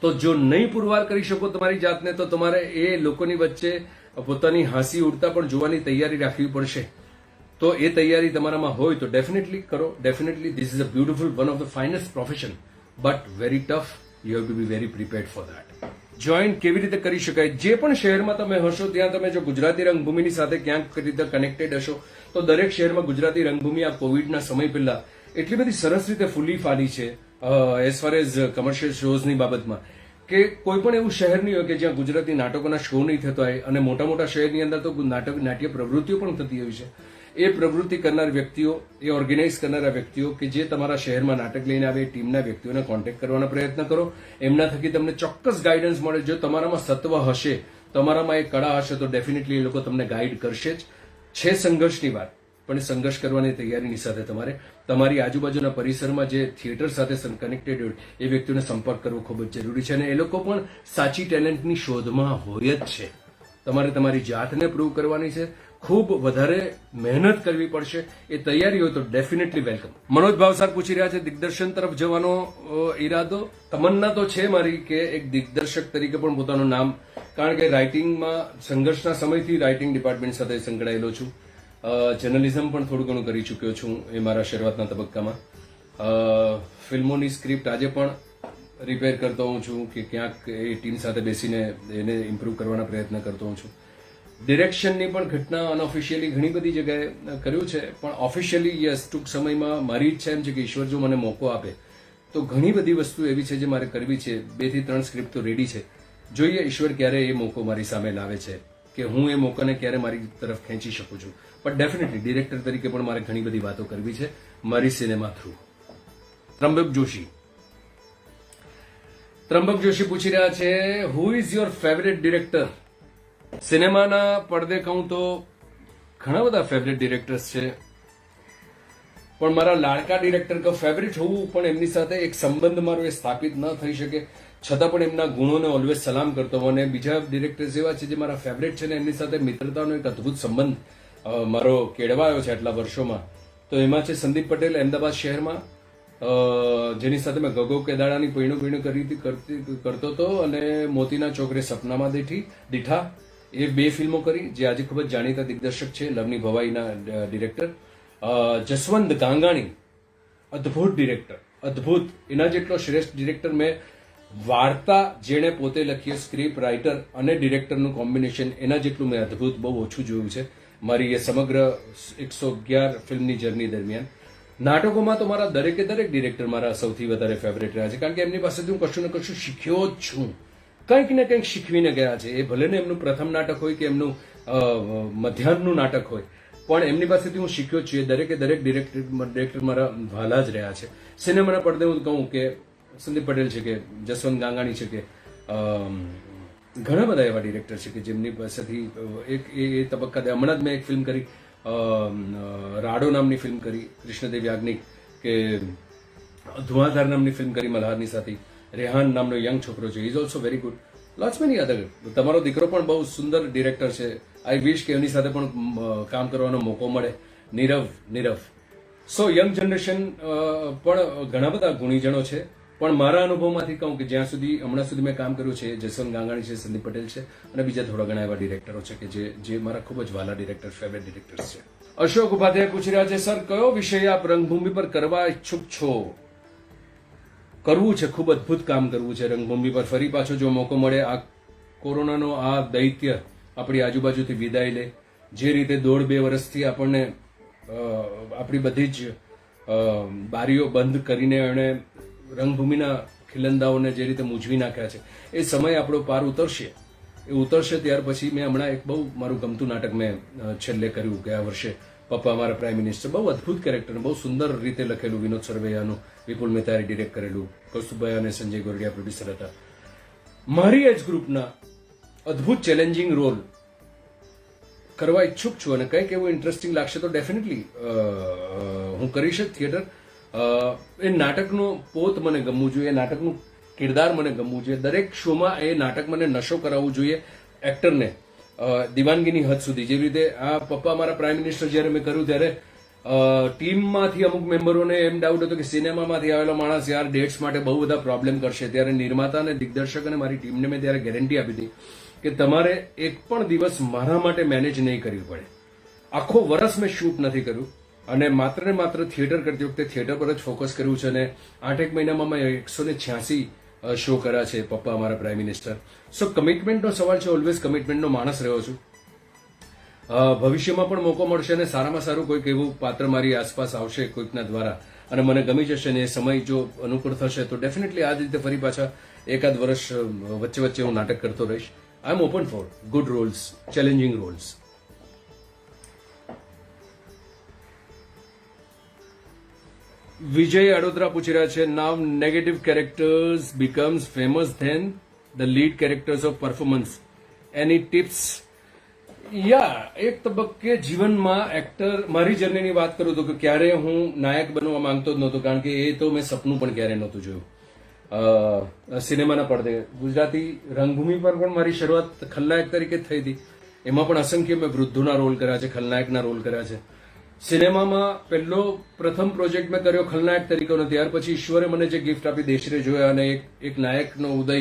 તો જો નહીં પુરવાર કરી શકો તમારી જાતને, તો તમારે એ લોકોની વચ્ચે પોતાની હાંસી ઉડતા પણ જોવાની તૈયારી રાખવી પડશે. તો એ તૈયારી તમારામાં હોય તો ડેફિનેટલી કરો. Definitely this is a beautiful, one of the finest profession, but very tough. You have to be very prepared for that. Join કેવી રીતે કરી શકાય? જે પણ શહેરમાં તમે હશો ત્યાં તમે જો ગુજરાતી રંગભૂમિની સાથે ક્યાંક રીતે કનેક્ટેડ હશો તો દરેક શહેરમાં ગુજરાતી રંગભૂમિ આ કોવિડના સમય પહેલા એટલી બધી સરસ રીતે ફૂલી ફાલી છે એઝ ફાર એઝ કમર્શિયલ શોઝની બાબતમાં કે કોઈ પણ એવું શહેર નહીં હોય કે જ્યાં ગુજરાતી નાટકોના શો નહીં થતો હોય. અને મોટા મોટા શહેરની અંદર તો નાટ્ય પ્રવૃત્તિઓ પણ થતી હોય છે. એ પ્રવૃત્તિ કરનાર વ્યક્તિઓ, એ ઓર્ગેનાઇઝ કરનારા વ્યક્તિઓ કે જે તમારા શહેરમાં નાટક લઈને આવે એ ટીમના વ્યક્તિઓને કોન્ટેક્ટ કરવાનો પ્રયત્ન કરો. એમના થકી તમને ચોક્કસ ગાઈડન્સ મળે. જો તમારામાં સત્વ હશે, તમારામાં એ કળા હશે તો ડેફિનેટલી એ લોકો તમને ગાઈડ કરશે જ. છે સંઘર્ષની વાત, પણ સંઘર્ષ કરવાની તૈયારીની સાથે તમારે તમારી આજુબાજુના પરિસરમાં જે થિયેટર સાથે કનેક્ટેડ હોય એ વ્યક્તિઓને સંપર્ક કરવો ખૂબ જ જરૂરી છે. અને એ લોકો પણ સાચી ટેલેન્ટની શોધમાં હોય જ છે. તમારે તમારી જાતને પ્રૂવ કરવાની છે, ખૂબ વધારે મહેનત કરવી પડશે. એ તૈયારી હોય તો ડેફિનેટલી વેલકમ. મનોજ ભાવસાર પૂછી રહ્યા છે દિગ્દર્શન તરફ જવાનો ઈરાદો? તમન્ના તો છે મારી કે એક દિગ્દર્શક તરીકે પણ પોતાનું નામ, કારણ કે રાઇટિંગમાં સંઘર્ષના સમયથી રાઇટિંગ ડિપાર્ટમેન્ટ સાથે સંકળાયેલો છું. જર્નલિઝમ પણ થોડું ઘણું કરી ચૂક્યો છું એ મારા શરૂઆતના તબક્કામાં. ફિલ્મોની સ્ક્રિપ્ટ આજે પણ રિપેર કરતો હોઉં છું કે ક્યાંક એ ટીમ સાથે બેસીને એને ઇમ્પ્રૂવ કરવાના પ્રયત્ન કરતો હોઉં છું. ડિરેક્શનની પણ ઘટના અનઓફિશિયલી ઘણી બધી જગ્યાએ કર્યું છે, પણ ઓફિશિયલી યસ ટૂંક સમયમાં મારી ઈચ્છા એમ છે કે ઈશ્વર જો મને મોકો આપે તો ઘણી બધી વસ્તુ એવી છે જે મારે કરવી છે. 2 થી 3 સ્ક્રિપ્ટ તો રેડી છે. જોઈએ ઈશ્વર ક્યારે એ મોકો મારી સામે લાવે છે કે હું એ મોકાને ક્યારે મારી તરફ ખેંચી શકું છું. પણ ડેફિનેટલી ડિરેક્ટર તરીકે પણ મારે ઘણી બધી વાતો કરવી છે મારી સિનેમા થ્રુ. ત્રંબક જોશી ત્રંબક જોશી પૂછી રહ્યા છે, who is your favourite director? સિનેમાના પડદે કહું તો ઘણા બધા ફેવરેટ ડિરેક્ટર્સ છે, પણ મારા લાડકા ડિરેક્ટર કે ફેવરેટ હોવું પણ એમની સાથે એક સંબંધ મારો એ સ્થાપિત ન થઈ શકે, છતાં પણ એમના ગુણોને ઓલવેઝ સલામ કરતો હોઉં. અને બીજા ડિરેક્ટર્સ એવા છે જે મારા ફેવરેટ છે ને એમની સાથે મિત્રતાનો એક અદ્ભુત સંબંધ મારો કેળવાયો છે આટલા વર્ષોમાં. તો એમાં છે સંદીપ પટેલ, અમદાવાદ શહેરમાં, જેની સાથે મેં ગગો કેદાડાની પૈણું કરતો હતો, અને મોતીના ચોકરે સપનામાં દીઠા, એ 2 ફિલ્મો કરી જે આજે ખૂબ જ જાણીતા દિગ્દર્શક છે, લવની ભવાઈના ડિરેક્ટર. જસવંત ગાંગાણી, અદ્ભુત ડિરેક્ટર, અદ્ભુત. એના જેટલો શ્રેષ્ઠ ડિરેક્ટર મેં વાર્તા જેણે પોતે લખી, સ્ક્રિપ્ટ રાઇટર અને ડિરેક્ટરનું કોમ્બિનેશન, એના જેટલું મેં અદ્ભુત બહુ ઓછું જોયું છે મારી એ સમગ્ર 111 ફિલ્મની જર્ની દરમિયાન. નાટકોમાં તો મારા દરેકે દરેક ડિરેક્ટર મારા સૌથી વધારે ફેવરેટ રહ્યા છે, કારણ કે એમની પાસેથી હું કશું ને કશું શીખ્યો જ છું, કંઈક ને કંઈક શીખવીને ગયા છે. એ ભલે ને એમનું પ્રથમ નાટક હોય કે એમનું મધ્યાહનનું નાટક હોય, પણ એમની પાસેથી હું શીખ્યો છું. દરેકે દરેક ડિરેક્ટર મારા ભાલા જ રહ્યા છે. સિનેમાના પડદે હું કહું કે સંદીપ પટેલ છે, કે જસવંત ગાંગાણી છે, કે ઘણા બધા એવા ડિરેક્ટર છે કે જેમની પાસેથી એક એ તબક્કા હમણાં જ મેં એક ફિલ્મ કરી, રાડો નામની ફિલ્મ કરી, કૃષ્ણદેવ યાજ્ઞિક, કે ધુઆધાર નામની ફિલ્મ કરી મલ્હારની સાથે. રેહાન નામનો યંગ છોકરો છે, is also very good. Lots many other. તમારો દીકરો પણ બહુ સુંદર ડિરેક્ટર છે. આઈ વિશ કે એમની સાથે પણ કામ કરવાનો મોકો મળે. નીરવ. સો યંગ જનરેશન પણ ઘણા બધા ગુણીજનો છે, પણ મારા અનુભવમાંથી કહું કે જ્યાં સુધી હમણાં સુધી મેં કામ કર્યું છે, જસવંત ગાંગાણી છે, સંદીપ પટેલ છે, અને બીજા થોડા ઘણા એવા ડિરેક્ટરો છે કે જે મારા ખૂબ જ વાલા ડિરેક્ટર, ફેવરેટ ડિરેક્ટર્સ છે. અશોક ઉપાધ્યાય પૂછી રહ્યા છે, સર કયો વિષય આપ રંગભૂમિ પર કરવા ઈચ્છુક છો? કરવું છે, ખૂબ અદ્ભુત કામ કરવું છે રંગભૂમિ પર. ફરી પાછો જો મોકો મળે, આ કોરોનાનો આ દૈત્ય આપણી આજુબાજુથી વિદાય લે, જે રીતે 1.5-2 વર્ષથી આપણને આપણી બધી જ બારીઓ બંધ કરીને એણે રંગભૂમિના ખિલંદાઓને જે રીતે મૂંઝવી નાખ્યા છે, એ સમય આપણો પાર ઉતરશે. એ ઉતરશે ત્યાર પછી મેં હમણાં એક બહુ મારું ગમતું નાટક મેં છેલ્લે કર્યું ગયા વર્ષે, પપ્પા અમારા પ્રાઇમ મિનિસ્ટર. બહુ અદ્ભુત કેરેક્ટર, બહુ સુંદર રીતે લખેલું, વિનોદ સરવૈયાનું, વિપુલ મહેતાએ ડિરેક્ટ કરેલું, કૌસ્તુભભાઈ અને સંજય ગોરડિયા પ્રોડ્યુસર હતા. મારી એજ ગ્રુપના અદ્ભુત ચેલેન્જિંગ રોલ કરવા ઈચ્છુક છું, અને કંઈક એવું ઇન્ટરેસ્ટિંગ લાગશે તો ડેફિનેટલી હું કરીશ જ થિયેટર. એ નાટકનો પોત મને ગમવું જોઈએ, એ નાટકનું કિરદાર મને ગમવું જોઈએ. દરેક શોમાં એ નાટક મને નશો કરાવવું જોઈએ એક્ટરને, દિવાનગીની હદ સુધી. જેવી રીતે આ પપ્પા મારા પ્રાઇમ મિનિસ્ટર જ્યારે મેં કર્યું ત્યારે ટીમમાંથી અમુક મેમ્બરોને એમ ડાઉટ હતો કે સિનેમામાંથી આવેલો માણસ યાર ડેટ્સ માટે બહુ બધા પ્રોબ્લેમ કરશે. ત્યારે નિર્માતા અને દિગ્દર્શક અને મારી ટીમને મેં ત્યારે ગેરંટી આપી હતી કે તમારે એક પણ દિવસ મારા માટે મેનેજ નહીં કરવી પડે. આખો વર્ષ મેં શૂટ નથી કર્યું, અને માત્ર ને માત્ર થિયેટર કરતી વખતે થિયેટર પર જ ફોકસ કર્યું છે. અને 8 મહિનામાં મેં 186 શો કર્યા છે પપ્પા અમારા પ્રાઇમ મિનિસ્ટર. સો કમિટમેન્ટનો સવાલ છે, ઓલવેઝ કમિટમેન્ટનો માણસ રહ્યો છું. ભવિષ્યમાં પણ મોકો મળશે, અને સારામાં સારું કોઈક એવું પાત્ર મારી આસપાસ આવશે કોઈકના દ્વારા, અને મને ગમી જશે, ને એ સમય જો અનુકૂળ થશે તો ડેફિનેટલી આ જ રીતે ફરી પાછા 1-2 વર્ષ વચ્ચે હું નાટક કરતો રહીશ. I am open for good roles, challenging roles. Vijay Adodara પૂછી રહ્યા છે, now negative characters becomes famous than the lead characters of performance, any tips? યા એક તબક્કે જીવનમાં એક્ટર, મારી જર્નીની વાત કરું તો કે ક્યારે હું નાયક બનવા માંગતો જ નહોતો, કારણ કે એ તો મેં સપનું પણ ક્યારે નહોતું જોયું. સિનેમાના પડદે ગુજરાતી રંગભૂમિ પર પણ મારી શરૂઆત ખલનાયક તરીકે થઈ હતી. એમાં પણ અસંખ્ય મેં વૃદ્ધોના રોલ કર્યા છે, ખલનાયકના રોલ કર્યા છે. સિનેમામાં પ્રથમ પ્રોજેક્ટ મેં કર્યો ખલનાયક તરીકેનો, ત્યાર પછી ઈશ્વરે મને જે ગિફ્ટ આપી દેશરે જોયા, અને એક નાયકનો ઉદય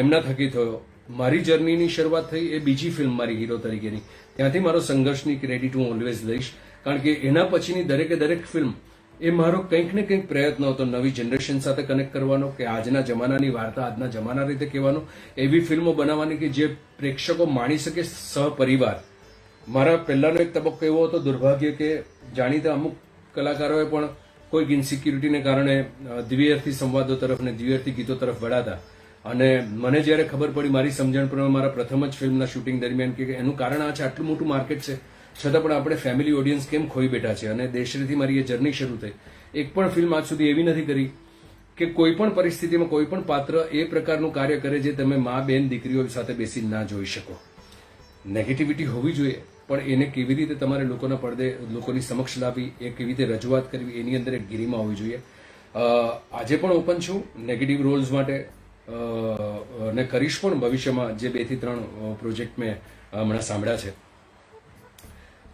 એમના થકી થયો. મારી જર્નીની શરૂઆત થઈ એ બીજી ફિલ્મ મારી હીરો તરીકેની. ત્યાંથી મારો સંઘર્ષની ક્રેડિટ હું ઓલવેઝ લઈશ, કારણ કે એના પછીની દરેકે દરેક ફિલ્મ એ મારો કંઈક ને કંઈક પ્રયત્ન હતો નવી જનરેશન સાથે કનેક્ટ કરવાનો, કે આજના જમાનાની વાર્તા આજના જમાના રીતે કહેવાનો, એવી ફિલ્મો બનાવવાની કે જે પ્રેક્ષકો માણી શકે સહપરિવાર. મારા પહેલાનો એક તબક્કો એવો હતો, દુર્ભાગ્ય કે જાણીતા અમુક કલાકારોએ પણ કોઈક ઇન્સિક્યુરિટીને કારણે દ્વિઅર્થી સંવાદો તરફ ને દ્વિઅર્થી ગીતો તરફ વળાતા. અને મને જ્યારે ખબર પડી, મારી સમજણ પ્રમાણે મારા પ્રથમ જ ફિલ્મના શૂટિંગ દરમિયાન, કે એનું કારણ આ છે, આટલું મોટું માર્કેટ છે છતાં પણ આપણે ફેમિલી ઓડિયન્સ કેમ ખોઈ બેઠા છે. અને દેશરેથી મારી એ જર્ની શરૂ થઈ. એક પણ ફિલ્મ આજ સુધી એવી નથી કરી કે કોઈ પણ પરિસ્થિતિમાં કોઈ પણ પાત્ર એ પ્રકારનું કાર્ય કરે જે તમે મા બેન દીકરીઓ સાથે બેસી ના જોઈ શકો. નેગેટિવિટી હોવી જોઈએ, પણ એને કેવી રીતે તમારે લોકોના પડદે લોકોની સમક્ષ લાવવી, એ કેવી રીતે રજૂઆત કરવી, એની અંદર એક ગિરિમા હોવી જોઈએ. આજે પણ ઓપન છું નેગેટિવ રોલ્સ માટે, અને કરીશ પણ ભવિષ્યમાં. જે 2 થી 3 પ્રોજેક્ટ મેં હમણાં સાંભળ્યા છે,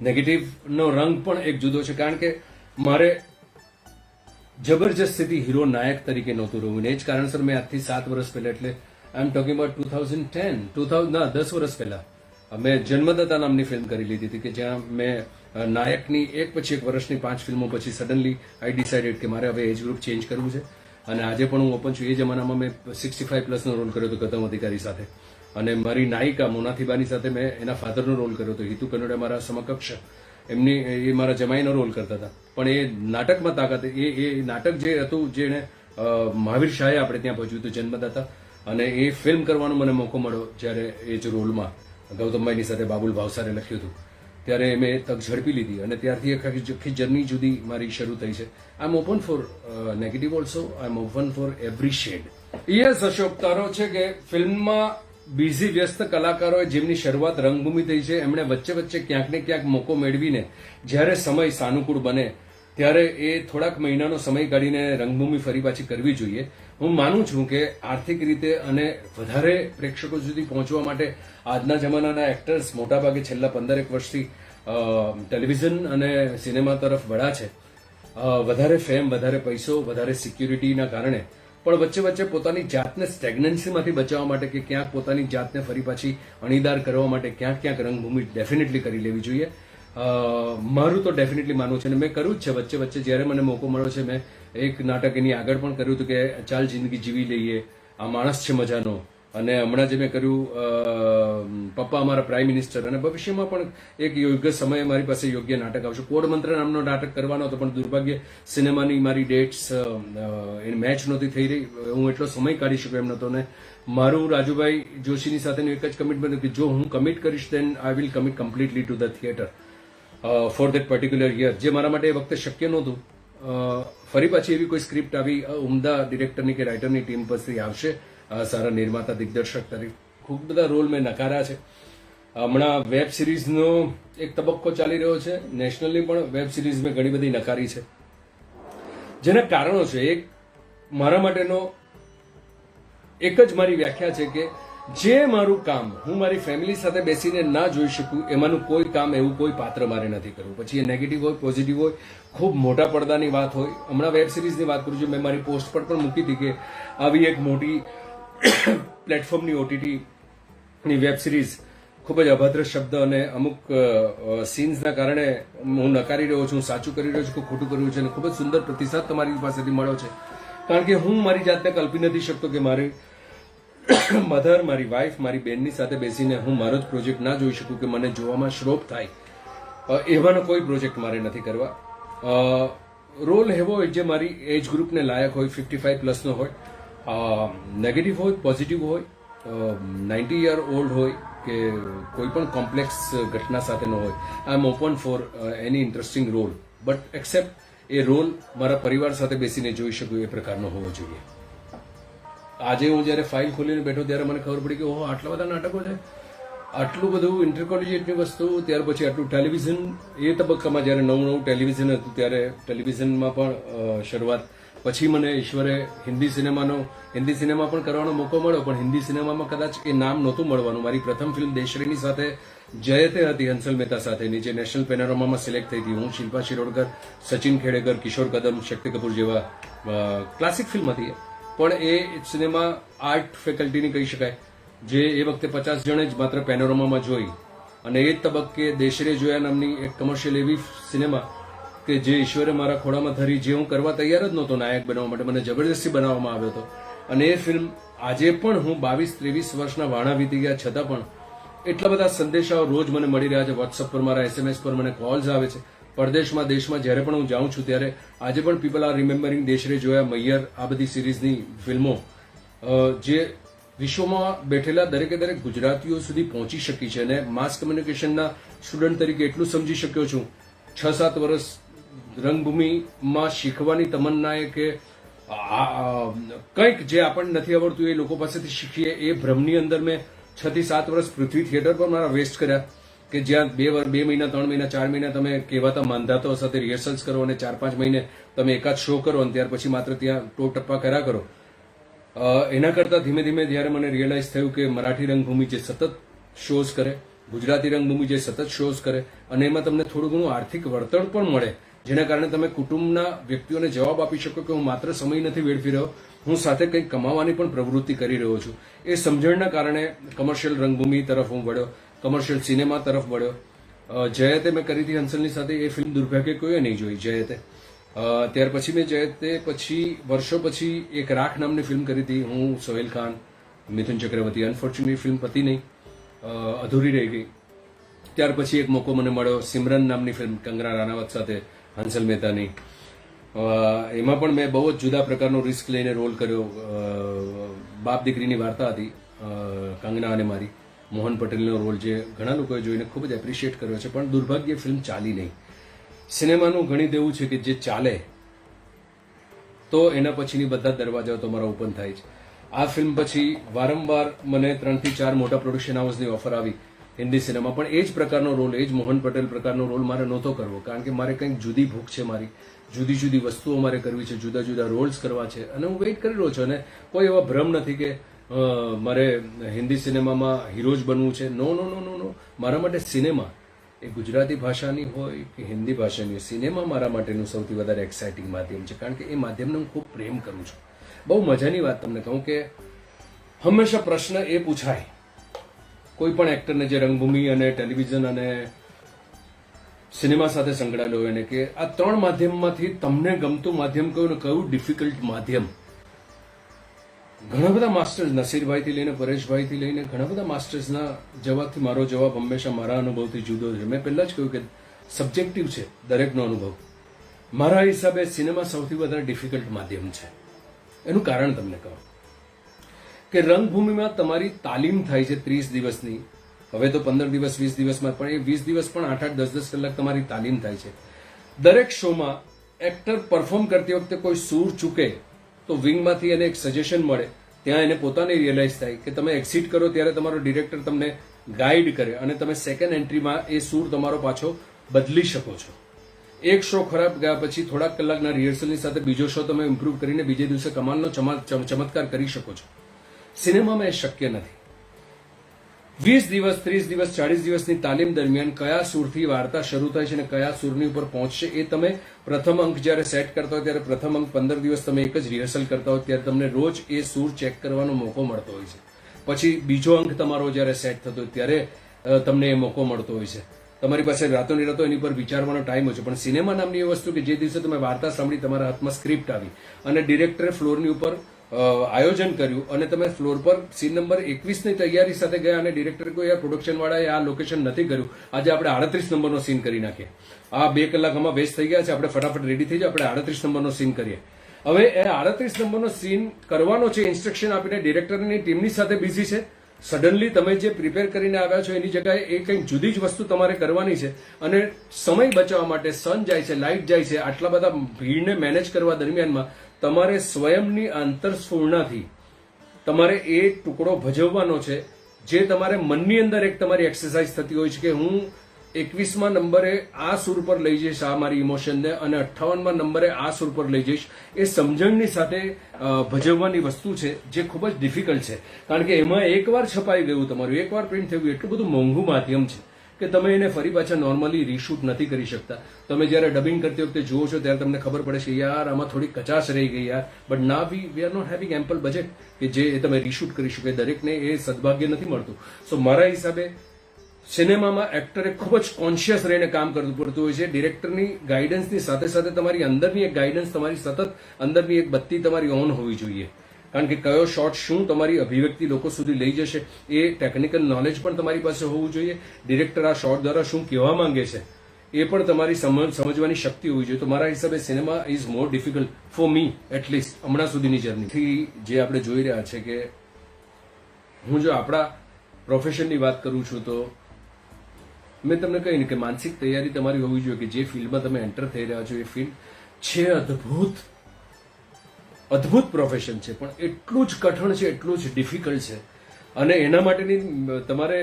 નેગેટિવનો રંગ પણ એક જુદો છે, કારણ કે મારે જબરજસ્તીથી હીરો નાયક તરીકે નહોતું રહેવું. ને એ જ કારણસર મેં આજથી 7 વર્ષ પહેલા, એટલે આઈ એમ ટોકિંગ અબાઉટ 10 વર્ષ પહેલા મેં જન્મદાતા નામની ફિલ્મ કરી લીધી હતી, કે જ્યાં મેં નાયકની એક પછી એક વર્ષની 5 ફિલ્મો પછી સડનલી આઈ ડિસાઇડેડ કે મારે હવે એજ ગ્રુપ ચેન્જ કરવું છે. અને આજે પણ હું ઓપન છું. એ જમાનામાં મેં 65+ રોલ કર્યો હતો ગૌતમ અધિકારી સાથે, અને મારી નાયિકા મોનાથીબાની સાથે મેં એના ફાધરનો રોલ કર્યો હતો. હિતુ કનોડિયા મારા સમકક્ષ, એમની એ મારા જમાઈનો રોલ કરતા હતા. પણ એ નાટકમાં તાકાત, એ નાટક જે હતું, જેને મહાવીર શાહે આપણે ત્યાં પહોંચ્યું હતું, જન્મદાતા, અને એ ફિલ્મ કરવાનો મને મોકો મળ્યો જ્યારે એ જ રોલમાં ગૌતમભાઈની સાથે બાબુલ ભાવસારે લખ્યું હતું, ત્યારે મેં તક ઝડપી લીધી, અને ત્યારથી એક આખી જર્ની જુદી મારી શરૂ થઈ છે. I am open for negative also, I am open for every shade. Yes Ashok, તારો છે કે ફિલ્મમાં બિઝી વ્યસ્ત કલાકારોએ જેમની શરૂઆત રંગભૂમિ થઈ છે, એમણે વચ્ચે વચ્ચે ક્યાંક ને ક્યાંક મોકો મેળવીને જ્યારે સમય સાનુકૂળ બને ત્યારે એ થોડાક મહિનાનો સમય કાઢીને રંગભૂમિ ફરી પાછી કરવી જોઈએ. હું માનું છું કે આર્થિક રીતે અને વધારે પ્રેક્ષકો સુધી પહોંચવા માટે આજના જમાનાના એક્ટર્સ મોટાભાગે છેલ્લા 15 વર્ષથી ટેલિવિઝન અને સિનેમા તરફ વળ્યા છે. વધારે ફેમ, વધારે પૈસો, વધારે સિક્યુરિટીના કારણે, પણ વચ્ચે વચ્ચે પોતાની જાતને સ્ટેગ્નન્સીમાંથી બચાવવા માટે, કે ક્યાંક પોતાની જાતને ફરી પાછી અણીદાર કરવા માટે ક્યાંક ક્યાંક રંગભૂમિ ડેફિનેટલી કરી લેવી જોઈએ. મારું તો ડેફિનેટલી માનવું છે, અને મેં કર્યું જ છે વચ્ચે વચ્ચે. જ્યારે મને મોકો મળ્યો છે, મેં એક નાટક એની આગળ પણ કર્યું હતું કે ચાલ જિંદગી જીવી લઈએ, આ માણસ છે મજાનો, અને હમણાં જે મેં કર્યું પપ્પા અમારા પ્રાઇમ મિનિસ્ટર, અને ભવિષ્યમાં પણ એક યોગ્ય સમયે મારી પાસે યોગ્ય નાટક આવશે. કોડ મંત્ર નામનો નાટક કરવાનો હતો, પણ દુર્ભાગ્ય સિનેમાની મારી ડેટ્સ એની મેચ નહોતી થઈ રહી, હું એટલો સમય કાઢી શક્યો એમ નહોતો. ને મારું રાજુભાઈ જોશીની સાથેનું એક જ કમિટમેન્ટ કે જો હું કમિટ કરીશ then I will commit completely to the theatre for that particular year, જે મારા માટે એ વખતે શક્ય નહોતું. ફરી પાછી એવી કોઈ સ્ક્રિપ્ટ આવી ઉમદા ડિરેક્ટરની કે રાઇટરની ટીમ પરથી આવશે, સારા નિર્માતા દિગ્દર્શક તરીકે. ખૂબ બધા રોલ મેં નકાર્યા છે. હમણાં વેબ સિરીઝનો એક તબક્કો ચાલી રહ્યો છે, નેશનલની પણ વેબ સિરીઝ મેં ઘણી બધી નકારી છે, જેના કારણો છે. એક મારા માટેનો એક જ મારી વ્યાખ્યા છે કે જે મારું કામ હું મારી ફેમિલી સાથે બેસીને ના જોઈ શકું, એમાંનું કોઈ કામ, એવું કોઈ પાત્ર મારે નથી કરવું. પછી એ નેગેટિવ હોય, પોઝિટિવ હોય, ખૂબ મોટા પડદાની વાત હોય. હમણાં વેબ સિરીઝની વાત કરું છું, મેં મારી પોસ્ટ પર પણ મૂકી હતી કે આવી એક મોટી પ્લેટફોર્મની OTTની વેબ સિરીઝ ખૂબ જ અભદ્ર શબ્દ અને અમુક સીન્સના કારણે હું નકારી રહ્યો છું, સાચું કરી રહ્યો છું કે ખોટું કર્યું છે, અને ખૂબ જ સુંદર પ્રતિસાદ તમારી પાસેથી મળ્યો છે. કારણ કે હું મારી જાતને કલ્પી નથી શકતો કે મારી મધર, મારી વાઇફ, મારી બેનની સાથે બેસીને હું મારો જ પ્રોજેક્ટ ના જોઈ શકું, કે મને જોવામાં શ્રોપ થાય. એવાનો કોઈ પ્રોજેક્ટ મારે નથી કરવા. રોલ એવો હોય જે મારી એજ ગ્રુપને લાયક હોય, 55+ હોય, નેગેટિવ હોય, પોઝિટિવ હોય, 90 યર ઓલ્ડ હોય, કે કોઈ પણ કોમ્પ્લેક્સ ઘટના સાથેનો હોય. I am open for any interesting role, but accept a role મારા પરિવાર સાથે બેસીને જોઈ શકું એ પ્રકારનો હોવો જોઈએ. આજે હું જ્યારે ફાઇલ ખોલીને બેઠો ત્યારે મને ખબર પડી કે ઓહો, આટલા બધા નાટકો છે, આટલું બધું ઇન્ટરકોલિજેટની વસ્તુ. ત્યાર પછી આટલું ટેલિવિઝન, એ તબક્કામાં જ્યારે નવું ટેલિવિઝન હતું ત્યારે ટેલિવિઝનમાં પણ શરૂઆત. પછી મને ઈશ્વરે હિન્દી સિનેમા પણ કરવાનો મોકો મળ્યો, પણ હિન્દી સિનેમામાં કદાચ એ નામ નહોતું મળવાનું. મારી પ્રથમ ફિલ્મ દેશરેની સાથે જયતે હતી, હંસલ મહેતા સાથેની, જે નેશનલ પેનોરામામાં સિલેક્ટ થઈ હતી. હું, શિલ્પા શિરોડકર, સચિન ખેડેકર, કિશોર કદમ, શક્તિ કપૂર જેવા ક્લાસિક ફિલ્મ હતી. પણ એ સિનેમા આર્ટ ફેકલ્ટીની કહી શકાય, જે એ વખતે 50 જણે જ માત્ર પેનોરામામાં જોઈ. અને એ જ તબક્કે દેશરે જોયા નામની એક કમર્શિયલ એવી સિનેમા કે જે ઈશ્વરે મારા ખોળામાં ધરી, જે હું કરવા તૈયાર જ નહોતો નાયક બનવા માટે, મને જબરદસ્તી બનાવવામાં આવ્યો હતો. અને એ ફિલ્મ આજે પણ હું 22-23 વર્ષના વાણા વીતી ગયા છતાં પણ એટલા બધા સંદેશાઓ રોજ મને મળી રહ્યા છે. વોટ્સઅપ પર, મારા SMS પર મને કોલ્સ આવે છે. પરદેશમાં, દેશમાં જ્યારે પણ હું જાઉં છું ત્યારે આજે પણ પીપલ આર રિમેમ્બરિંગ દેશરે જોયા, મૈયર, આ બધી સિરીઝની ફિલ્મો જે વિશ્વમાં બેઠેલા દરેકે દરેક ગુજરાતીઓ સુધી પહોંચી શકી છે. અને માસ કમ્યુનિકેશનના સ્ટુડન્ટ તરીકે એટલું સમજી શક્યો છું, 6-7 વર્ષ રંગભૂમિમાં શીખવાની તમન્નાએ કે કંઈક જે આપણને નથી આવડતું એ લોકો પાસેથી શીખીએ, એ ભ્રમની અંદર મેં 6 થી 7 વર્ષ પૃથ્વી થિયેટર પર મારા વેસ્ટ કર્યા, કે જ્યાં 2 મહિના 3 મહિના 4 મહિના તમે કહેવાતા માંધાતાઓ સાથે રિહર્સલ્સ કરો અને 4-5 મહિને તમે એકાદ શો કરો અને ત્યાર પછી માત્ર ત્યાં ટો ટપ્પા કર્યા કરો. એના કરતાં ધીમે ધીમે જ્યારે મને રિયલાઇઝ થયું કે મરાઠી રંગભૂમિ જે સતત શોઝ કરે, ગુજરાતી રંગભૂમિ જે સતત શોઝ કરે અને એમાં તમને થોડું ઘણું આર્થિક વળતર પણ મળે, જેના કારણે તમે કુટુંબના વ્યક્તિઓને જવાબ આપી શકો કે હું માત્ર સમય નથી વેડફી રહ્યો, હું સાથે કંઈક કમાવાની પણ પ્રવૃત્તિ કરી રહ્યો છું. એ સમજણના કારણે કમર્શિયલ રંગભૂમિ તરફ હું વળ્યો, કમર્શિયલ સિનેમા તરફ વળ્યો. જયતે મેં કરી હતી હંસલની સાથે, એ ફિલ્મ દુર્ભાગ્ય કોઈએ નહીં જોઈ, જયતે. ત્યાર પછી મેં જયતે પછી વર્ષો પછી એક રાખ નામની ફિલ્મ કરી હતી, હું, સોહેલ ખાન, મિથુન ચક્રવર્તી. અનફોર્ચ્યુનેટલી ફિલ્મ પતી નહીં, અધૂરી રહી ગઈ. ત્યાર પછી એક મોકો મને મળ્યો સિમરન નામની ફિલ્મ કંગના રાણાવત સાથે, હંસલ મહેતાની. એમાં પણ મેં બહુ જ જુદા પ્રકારનો રિસ્ક લઈને રોલ કર્યો. બાપ દીકરીની વાર્તા હતી કંગના અને મારી. મોહન પટેલનો રોલ જે ઘણા લોકોએ જોઈને ખૂબ જ એપ્રિશિએટ કર્યો છે, પણ દુર્ભાગ્યે ફિલ્મ ચાલી નહીં. સિનેમાનું ગણિત એવું છે કે જે ચાલે તો એના પછીની બધા દરવાજાઓ તમારા ઓપન થાય છે. આ ફિલ્મ પછી વારંવાર મને 3 થી 4 મોટા પ્રોડક્શન હાઉસની ઓફર આવી હિન્દી સિનેમા, પણ એ જ પ્રકારનો રોલ, એ જ મોહન પટેલ પ્રકારનો રોલ મારે નહોતો કરવો, કારણ કે મારે કંઈક જુદી ભૂખ છે, મારી જુદી જુદી વસ્તુઓ મારે કરવી છે, જુદા જુદા રોલ્સ કરવા છે, અને હું વેઇટ કરી રહ્યો છું. અને કોઈ એવા ભ્રમ નથી કે મારે હિન્દી સિનેમામાં હીરો જ બનવું છે. નો નો નો નો નો મારા માટે સિનેમા એ ગુજરાતી ભાષાની હોય કે હિન્દી ભાષાની હોય, સિનેમા મારા માટેનું સૌથી વધારે એક્સાઇટિંગ માધ્યમ છે, કારણ કે એ માધ્યમને હું ખૂબ પ્રેમ કરું છું. બહુ મજાની વાત તમને કહું કે હંમેશા પ્રશ્ન એ પૂછાય કોઈ પણ એક્ટરને જે રંગભૂમિ અને ટેલિવિઝન અને સિનેમા સાથે સંકળાયેલો હોય ને, કે આ 3 માધ્યમમાંથી તમને ગમતું માધ્યમ કયું ને કયું ડિફિકલ્ટ માધ્યમ. ઘણા બધા માસ્ટર્સ, નસીરભાઈથી લઈને પરેશભાઈથી લઈને ઘણા બધા માસ્ટર્સના જવાબથી મારો જવાબ હંમેશા મારા અનુભવથી જુદો છે. મેં પહેલા જ કહ્યું કે સબ્જેક્ટિવ છે દરેકનો અનુભવ. મારા હિસાબે સિનેમા સૌથી વધારે ડિફિકલ્ટ માધ્યમ છે. એનું કારણ તમને કહું કે રંગભૂમિમાં તમારી તાલીમ થાય છે 30 દિવસની, હવે તો 15 દિવસ 20 દિવસમાં, પણ એ 20 દિવસ પણ 8-8 10-10 કલાક તમારી તાલીમ થાય છે. દરેક શોમાં એક્ટર પરફોર્મ કરતી વખતે કોઈ સૂર ચૂકે તો વિંગમાંથી એને એક સજેશન મળે, ત્યાં એને પોતાને રિયલાઇઝ થાય કે તમે એક્સિટ કરો ત્યારે તમારો ડિરેક્ટર તમને ગાઈડ કરે અને તમે સેકન્ડ એન્ટ્રીમાં એ સૂર તમારો પાછો બદલી શકો છો. એક શો ખરાબ ગયા પછી થોડાક કલાકના રિહર્સલની સાથે બીજો શો તમે ઇમ્પ્રૂવ કરીને બીજે દિવસે કમાલનો ચમત્કાર કરી શકો છો. સિનેમામાં એ શક્ય નથી. 20 દિવસ 30 દિવસ 40 દિવસની તાલીમ દરમિયાન કયા સૂરથી વાર્તા શરૂ થાય છે અને કયા સૂરની ઉપર પહોંચશે એ તમે પ્રથમ અંક જ્યારે સેટ કરતા હોય ત્યારે પ્રથમ અંક 15 દિવસ તમે એક જ રિહર્સલ કરતા હોય ત્યારે તમને રોજ એ સૂર ચેક કરવાનો મોકો મળતો હોય છે. પછી બીજો અંક તમારો જ્યારે સેટ થતો હોય ત્યારે તમને એ મોકો મળતો હોય છે. તમારી પાસે રાતોની રાતો એની પર વિચારવાનો ટાઈમ હોય છે. પણ સિનેમા નામની એ વસ્તુ કે જે દિવસે તમે વાર્તા સાંભળી, તમારા હાથમાં સ્ક્રિપ્ટ આવી અને ડિરેક્ટરે ફ્લોરની ઉપર આયોજન કર્યું અને તમે ફ્લોર પર સીન નંબર 21 ની તૈયારી સાથે ગયા અને ડિરેક્ટર કોઈ યાર પ્રોડક્શન વાળાએ આ લોકેશન નથી કર્યું, આજે આપણે 38 નંબરનો સીન કરી નાખીએ, આ 2 કલાક આમાં વેસ્ટ થઈ ગયા છે, આપણે ફટાફટ રેડી થઈ જાય, આપણે 38 નંબરનો સીન કરીએ. હવે એ 38 નંબરનો સીન કરવાનો છે, ઇન્સ્ટ્રક્શન આપીને ડિરેક્ટરની ટીમની સાથે બિઝી છે. સડનલી તમે જે પ્રિપેર કરીને આવ્યા છો એની જગ્યાએ એ કંઈક જુદી જ વસ્તુ તમારે કરવાની છે અને સમય બચાવવા માટે સન જાય છે, લાઇટ જાય છે, આટલા બધા ભીડને મેનેજ કરવા દરમિયાનમાં તમારે સ્વયંની આંતરસ્ફૂર્ણાથી તમારે એ ટુકડો ભજવવાનો છે જે તમારે મનની અંદર એક તમારી એક્સરસાઇઝ થતી હોય છે કે હું 21મા નંબરે આ સુર પર લઈ જઈશ આ મારી ઇમોશનને અને 58મા નંબરે આ સુર પર લઈ જઈશ. એ સમજણની સાથે ભજવવાની વસ્તુ છે જે ખૂબ જ ડિફિકલ્ટ છે, કારણ કે એમાં એકવાર છપાઈ ગયું તમારું, એકવાર પ્રિન્ટ થયું, એટલું બધું મોંઘું માધ્યમ છે કે તમે એને ફરી પાછા નોર્મલી રીશૂટ નથી કરી શકતા. તમે જ્યારે ડબિંગ કરતી વખતે જુઓ છો ત્યારે તમને ખબર પડે છે યાર આમાં થોડી કચાશ રહી ગઈ યાર, બટ ના we are not having ample budget કે જે તમે રીશૂટ કરી શકો. દરેકને એ સદભાગ્ય નથી મળતું. સો મારા હિસાબે સિનેમામાં એક્ટરે ખૂબ જ કોન્શિયસ રહીને કામ કરવું પડતું હોય છે. ડિરેક્ટરની ગાઈડન્સની સાથે સાથે તમારી અંદરની એક ગાઈડન્સ, તમારી સતત અંદરની એક બત્તી તમારી ઓન હોવી જોઈએ, કારણ કે કયો શોટ શું તમારી અભિવ્યક્તિ લોકો સુધી લઈ જશે એ ટેકનિકલ નોલેજ પણ તમારી પાસે હોવું જોઈએ. ડિરેક્ટર આ શોટ દ્વારા શું કહેવા માંગે છે એ પણ તમારી સમજવાની શક્તિ હોવી જોઈએ. તો મારા હિસાબે cinema is more difficult for me at least હમણાં સુધીની જર્નીથી જે આપણે જોઈ રહ્યા છે કે હું જો આપણા પ્રોફેશનની વાત કરું છું તો મેં તમને કહ્યું ને કે માનસિક તૈયારી તમારી હોવી જોઈએ કે જે ફિલ્ડમાં તમે એન્ટર થઈ રહ્યા છો એ ફિલ્ડ છે અદ્ભુત, અદ્ભુત પ્રોફેશન છે, પણ એટલું જ કઠણ છે, એટલું જ ડિફિકલ્ટ છે. અને એના માટેની તમારે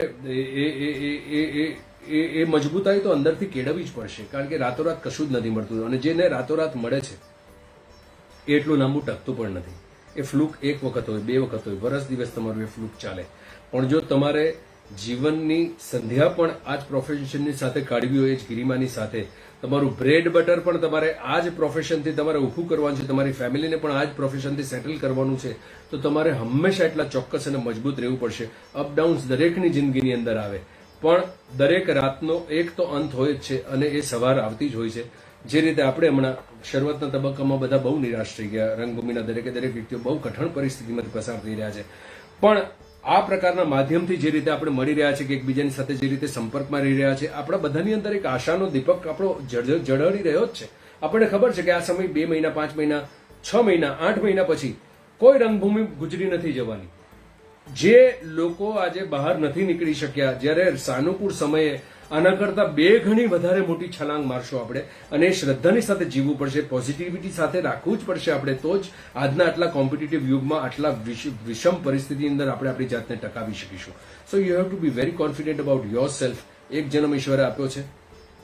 એ મજબૂતાઈ તો અંદરથી કેળવવી જ પડશે, કારણ કે રાતોરાત કશું જ નથી મળતું. અને જેને રાતોરાત મળે છે એ એટલું લાંબુ ટકતું પણ નથી. એ ફ્લુક એક વખત હોય, 2 વખત હોય, વરસ દિવસ તમારું એ ફ્લુક ચાલે. પણ જો તમારે જીવનની સંધ્યા પણ આ જ પ્રોફેશનની સાથે કાઢવી હોય, એ જ ગિરિમાની સાથે, તમારું બ્રેડ બટર પણ તમારે આ જ પ્રોફેશનથી તમારે ઊભું કરવાનું છે, તમારી ફેમિલીને પણ આ જ પ્રોફેશનથી સેટલ કરવાનું છે, તો તમારે હંમેશા એટલા ચોક્કસ અને મજબૂત રહેવું પડશે. અપડાઉન્સ દરેકની જિંદગીની અંદર આવે, પણ દરેક રાતનો એક તો અંત હોય જ છે, અને એ સવાર આવતી જ હોય છે. જે રીતે આપણે હમણાં શરૂઆતના તબક્કામાં બધા બહુ નિરાશ થઈ ગયા, રંગભૂમિના દરેકે દરેક વ્યક્તિઓ બહુ કઠણ પરિસ્થિતિમાંથી પસાર થઈ રહ્યા છે, પણ આ પ્રકારના માધ્યમથી જે રીતે આપણે મળી રહ્યા છે, કે એકબીજાની સાથે જે રીતે સંપર્કમાં રહી રહ્યા છે, આપણા બધાની અંદર એક આશાનો દીપક આપણો જળહળી રહ્યો જ છે. આપણને ખબર છે કે આ સમય 2 મહિના, 5 મહિના, 6 મહિના, 8 મહિના પછી કોઈ રંગભૂમિ ગુજરી નથી જવાની. જે લોકો આજે બહાર નથી નીકળી શક્યા, જ્યારે સાનુકૂળ સમયે આના કરતા 2 ગણી વધારે મોટી છલાંગ મારશો આપણે, અને એ શ્રદ્ધાની સાથે જીવવું પડશે, પોઝિટિવિટી સાથે રાખવું જ પડશે આપણે, તો જ આજના આટલા કોમ્પિટિટિવ યુગમાં, આટલા વિષમ પરિસ્થિતિની અંદર આપણે આપણી જાતને ટકાવી શકીશું. So you have to be very confident about your self. એક જન્મ ઈશ્વરે આપ્યો છે,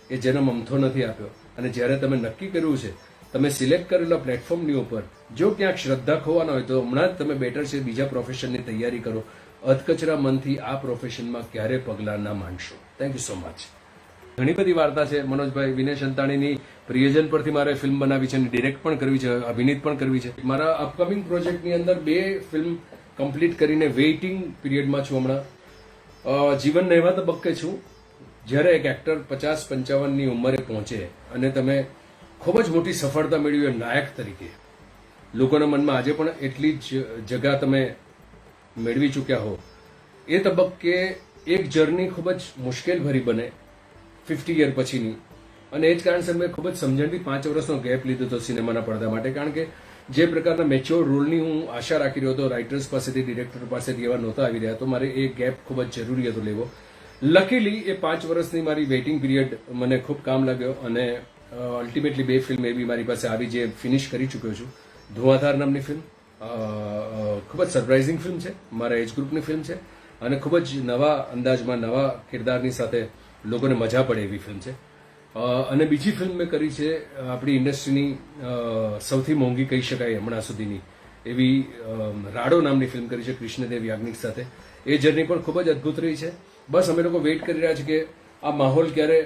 એ જન્મ અમથો નથી આપ્યો. અને જ્યારે તમે નક્કી કર્યું છે, તમે સિલેક્ટ કરેલા પ્લેટફોર્મની ઉપર જો ક્યાંક શ્રદ્ધા ખોવાના હોય, તો હમણાં જ તમે બેટર છે બીજા પ્રોફેશનની તૈયારી કરો. અધકચરા મનથી આ પ્રોફેશનમાં ક્યારે પગલાં ના માંડશો. Thank you so much. ઘણી બધી વાર્તા છે મનોજભાઈ. વિનેશ અંતાણીની પ્રિયજન પરથી મારે ફિલ્મ બનાવી છે, અને ડિરેક્ટ પણ કરવી છે, અભિનીત પણ કરવી છે. મારા અપકમિંગ પ્રોજેક્ટની અંદર 2 ફિલ્મ કમ્પ્લીટ કરીને વેઇટિંગ પીરિયડમાં છું હમણાં. જીવનના એવા તબક્કે છું જ્યારે એક એક્ટર 50-55ની ઉંમરે પહોંચે અને તમે ખૂબ જ મોટી સફળતા મેળવી હોય નાયક તરીકે, લોકોના મનમાં આજે પણ એટલી જ જગા તમે મેળવી ચૂક્યા હો, એ તબક્કે એક જર્ની ખૂબ જ મુશ્કેલ ભરી બને 50 યર પછીની. અને એ જ કારણસર મેં ખૂબ જ સમજણથી 5 વર્ષનો ગેપ લીધો હતો સિનેમાના પડદા માટે, કારણ કે જે પ્રકારના મેચ્યોર રોલની હું આશા રાખી રહ્યો હતો, રાઇટર્સ પાસેથી, ડિરેક્ટર પાસેથી એવા નહોતા આવી રહ્યા, તો મારે એ ગેપ ખૂબ જ જરૂરી હતો લેવો. લકીલી એ 5 વર્ષની મારી વેઇટિંગ પીરિયડ મને ખૂબ કામ લાગ્યો, અને અલ્ટિમેટલી 2 ફિલ્મ એવી મારી પાસે આવી જે ફિનિશ કરી ચૂક્યો છું. ધુઆધાર નામની ફિલ્મ ખૂબ જ સરપ્રાઇઝિંગ ફિલ્મ છે, મારા એજ ગ્રુપની ફિલ્મ છે, અને ખૂબ જ નવા અંદાજમાં, નવા કિરદારની સાથે લોકોને મજા પડે એવી ફિલ્મ છે. અને બીજી ફિલ્મ મેં કરી છે આપણી ઇન્ડસ્ટ્રીની સૌથી મોંઘી કહી શકાય હમણાં સુધીની એવી રાડો નામની ફિલ્મ કરી છે કૃષ્ણદેવ યાજ્ઞિક સાથે. એ જર્ની પણ ખૂબ જ અદ્ભુત રહી છે. બસ અમે લોકો વેઇટ કરી રહ્યા છીએ કે આ માહોલ ક્યારે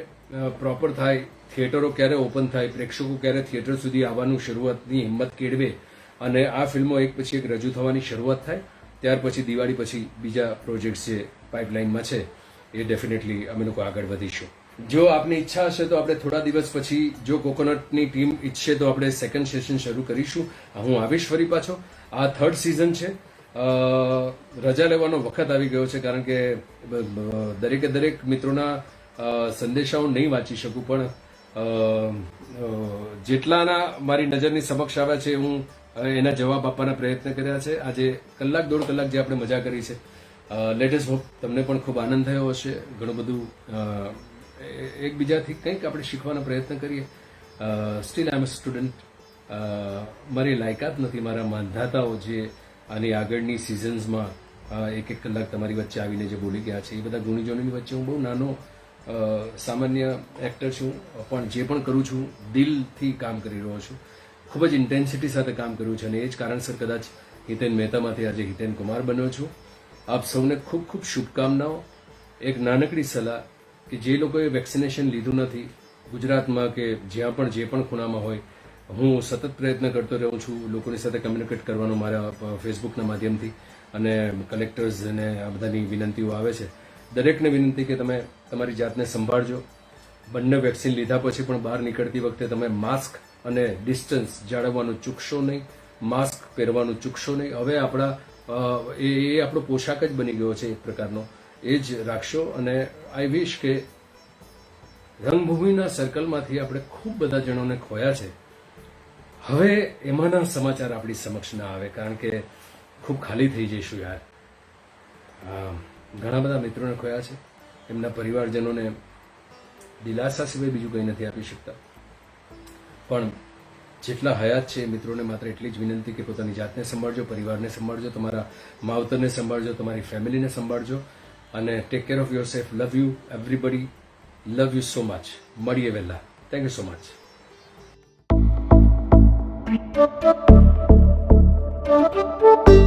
પ્રોપર થાય, થિયેટરો ક્યારે ઓપન થાય, પ્રેક્ષકો ક્યારે થિયેટર સુધી આવવાનું શરૂઆતની હિંમત કેળવે, અને આ ફિલ્મો એક પછી એક રજૂ થવાની શરૂઆત થાય. ત્યાર પછી દિવાળી પછી બીજા પ્રોજેક્ટ્સ જે પાઇપલાઇનમાં છે એ ડેફિનેટલી અમે લોકો આગળ વધીશું. જો આપની ઈચ્છા હશે તો આપણે થોડા દિવસ પછી, જો કોકોનટની ટીમ ઈચ્છે તો આપણે સેકન્ડ સેશન શરૂ કરીશું. હું આવીશ ફરી પાછો. આ 3rd સિઝન છે. રજા લેવાનો વખત આવી ગયો છે, કારણ કે દરેકે દરેક મિત્રોના સંદેશાઓ નહીં વાંચી શકું, પણ જેટલાના મારી નજરની સમક્ષ આવ્યા છે હું એના જવાબ આપવાના પ્રયત્ન કર્યા છે. આજે 1-1.5 કલાક જે આપણે મજા કરી છે, લેટેસ્ટ હોપ તમને પણ ખૂબ આનંદ થયો હશે. ઘણું બધું એકબીજાથી કંઈક આપણે શીખવાનો પ્રયત્ન કરીએ. Still I am a student. મારી લાયકાત નથી, મારા માંધાતાઓ જે આની આગળની સિઝન્સમાં 1-1 કલાક તમારી વચ્ચે આવીને જે બોલી ગયા છે, એ બધા ગુણીજોની વચ્ચે હું બહુ નાનો સામાન્ય એક્ટર છું, પણ જે પણ કરું છું દિલથી કામ કરી રહ્યો છું. ખૂબ જ ઇન્ટેન્સિટી સાથે કામ કર્યું છે, અને એ જ કારણસર કદાચ હિતેન મહેતામાંથી આજે હિતેન કુમાર બન્યો છું. આપ સૌને ખૂબ ખૂબ શુભકામનાઓ. એક નાનકડી સલાહ કે જે લોકોએ વેક્સિનેશન લીધું નથી ગુજરાતમાં કે જ્યાં પણ જે પણ ખૂણામાં હોય, હું સતત પ્રયત્ન કરતો રહું છું લોકોની સાથે કમ્યુનિકેટ કરવાનો મારા ફેસબુકના માધ્યમથી, અને કલેક્ટર્સ અને આ બધાની વિનંતીઓ આવે છે. દરેકને વિનંતી કે તમે તમારી જાતને સંભાળજો. બંને વેક્સિન લીધા પછી પણ બહાર નીકળતી વખતે તમે માસ્ક અને ડિસ્ટન્સ જાળવવાનું ચૂકશો નહીં, માસ્ક પહેરવાનું ચૂકશો નહીં. હવે આપણા એ આપણો પોશાક જ બની ગયો છે એક પ્રકારનો, એ જ રાખશો. અને આઈ વિશ કે રંગભૂમિના સર્કલમાંથી આપણે ખૂબ બધા જણોને ખોયા છે. હવે એમાંના સમાચાર આપણી સમક્ષ ના આવે, કારણ કે ખૂબ ખાલી થઈ જઈશું યાર. ઘણા બધા મિત્રોને ખોયા છે, એમના પરિવારજનોને દિલાસા સિવાય બીજું કંઈ નથી આપી શકતા. પણ જેટલા હયાત છે એ મિત્રોને માત્ર એટલી જ વિનંતી કે પોતાની જાતને સંભાળજો, પરિવારને સંભાળજો, તમારા માવતરને સંભાળજો, તમારી ફેમિલીને સંભાળજો અને take care of your self. Love you everybody, love you so much. મળીએ વહેલા. Thank you so much.
Thank you.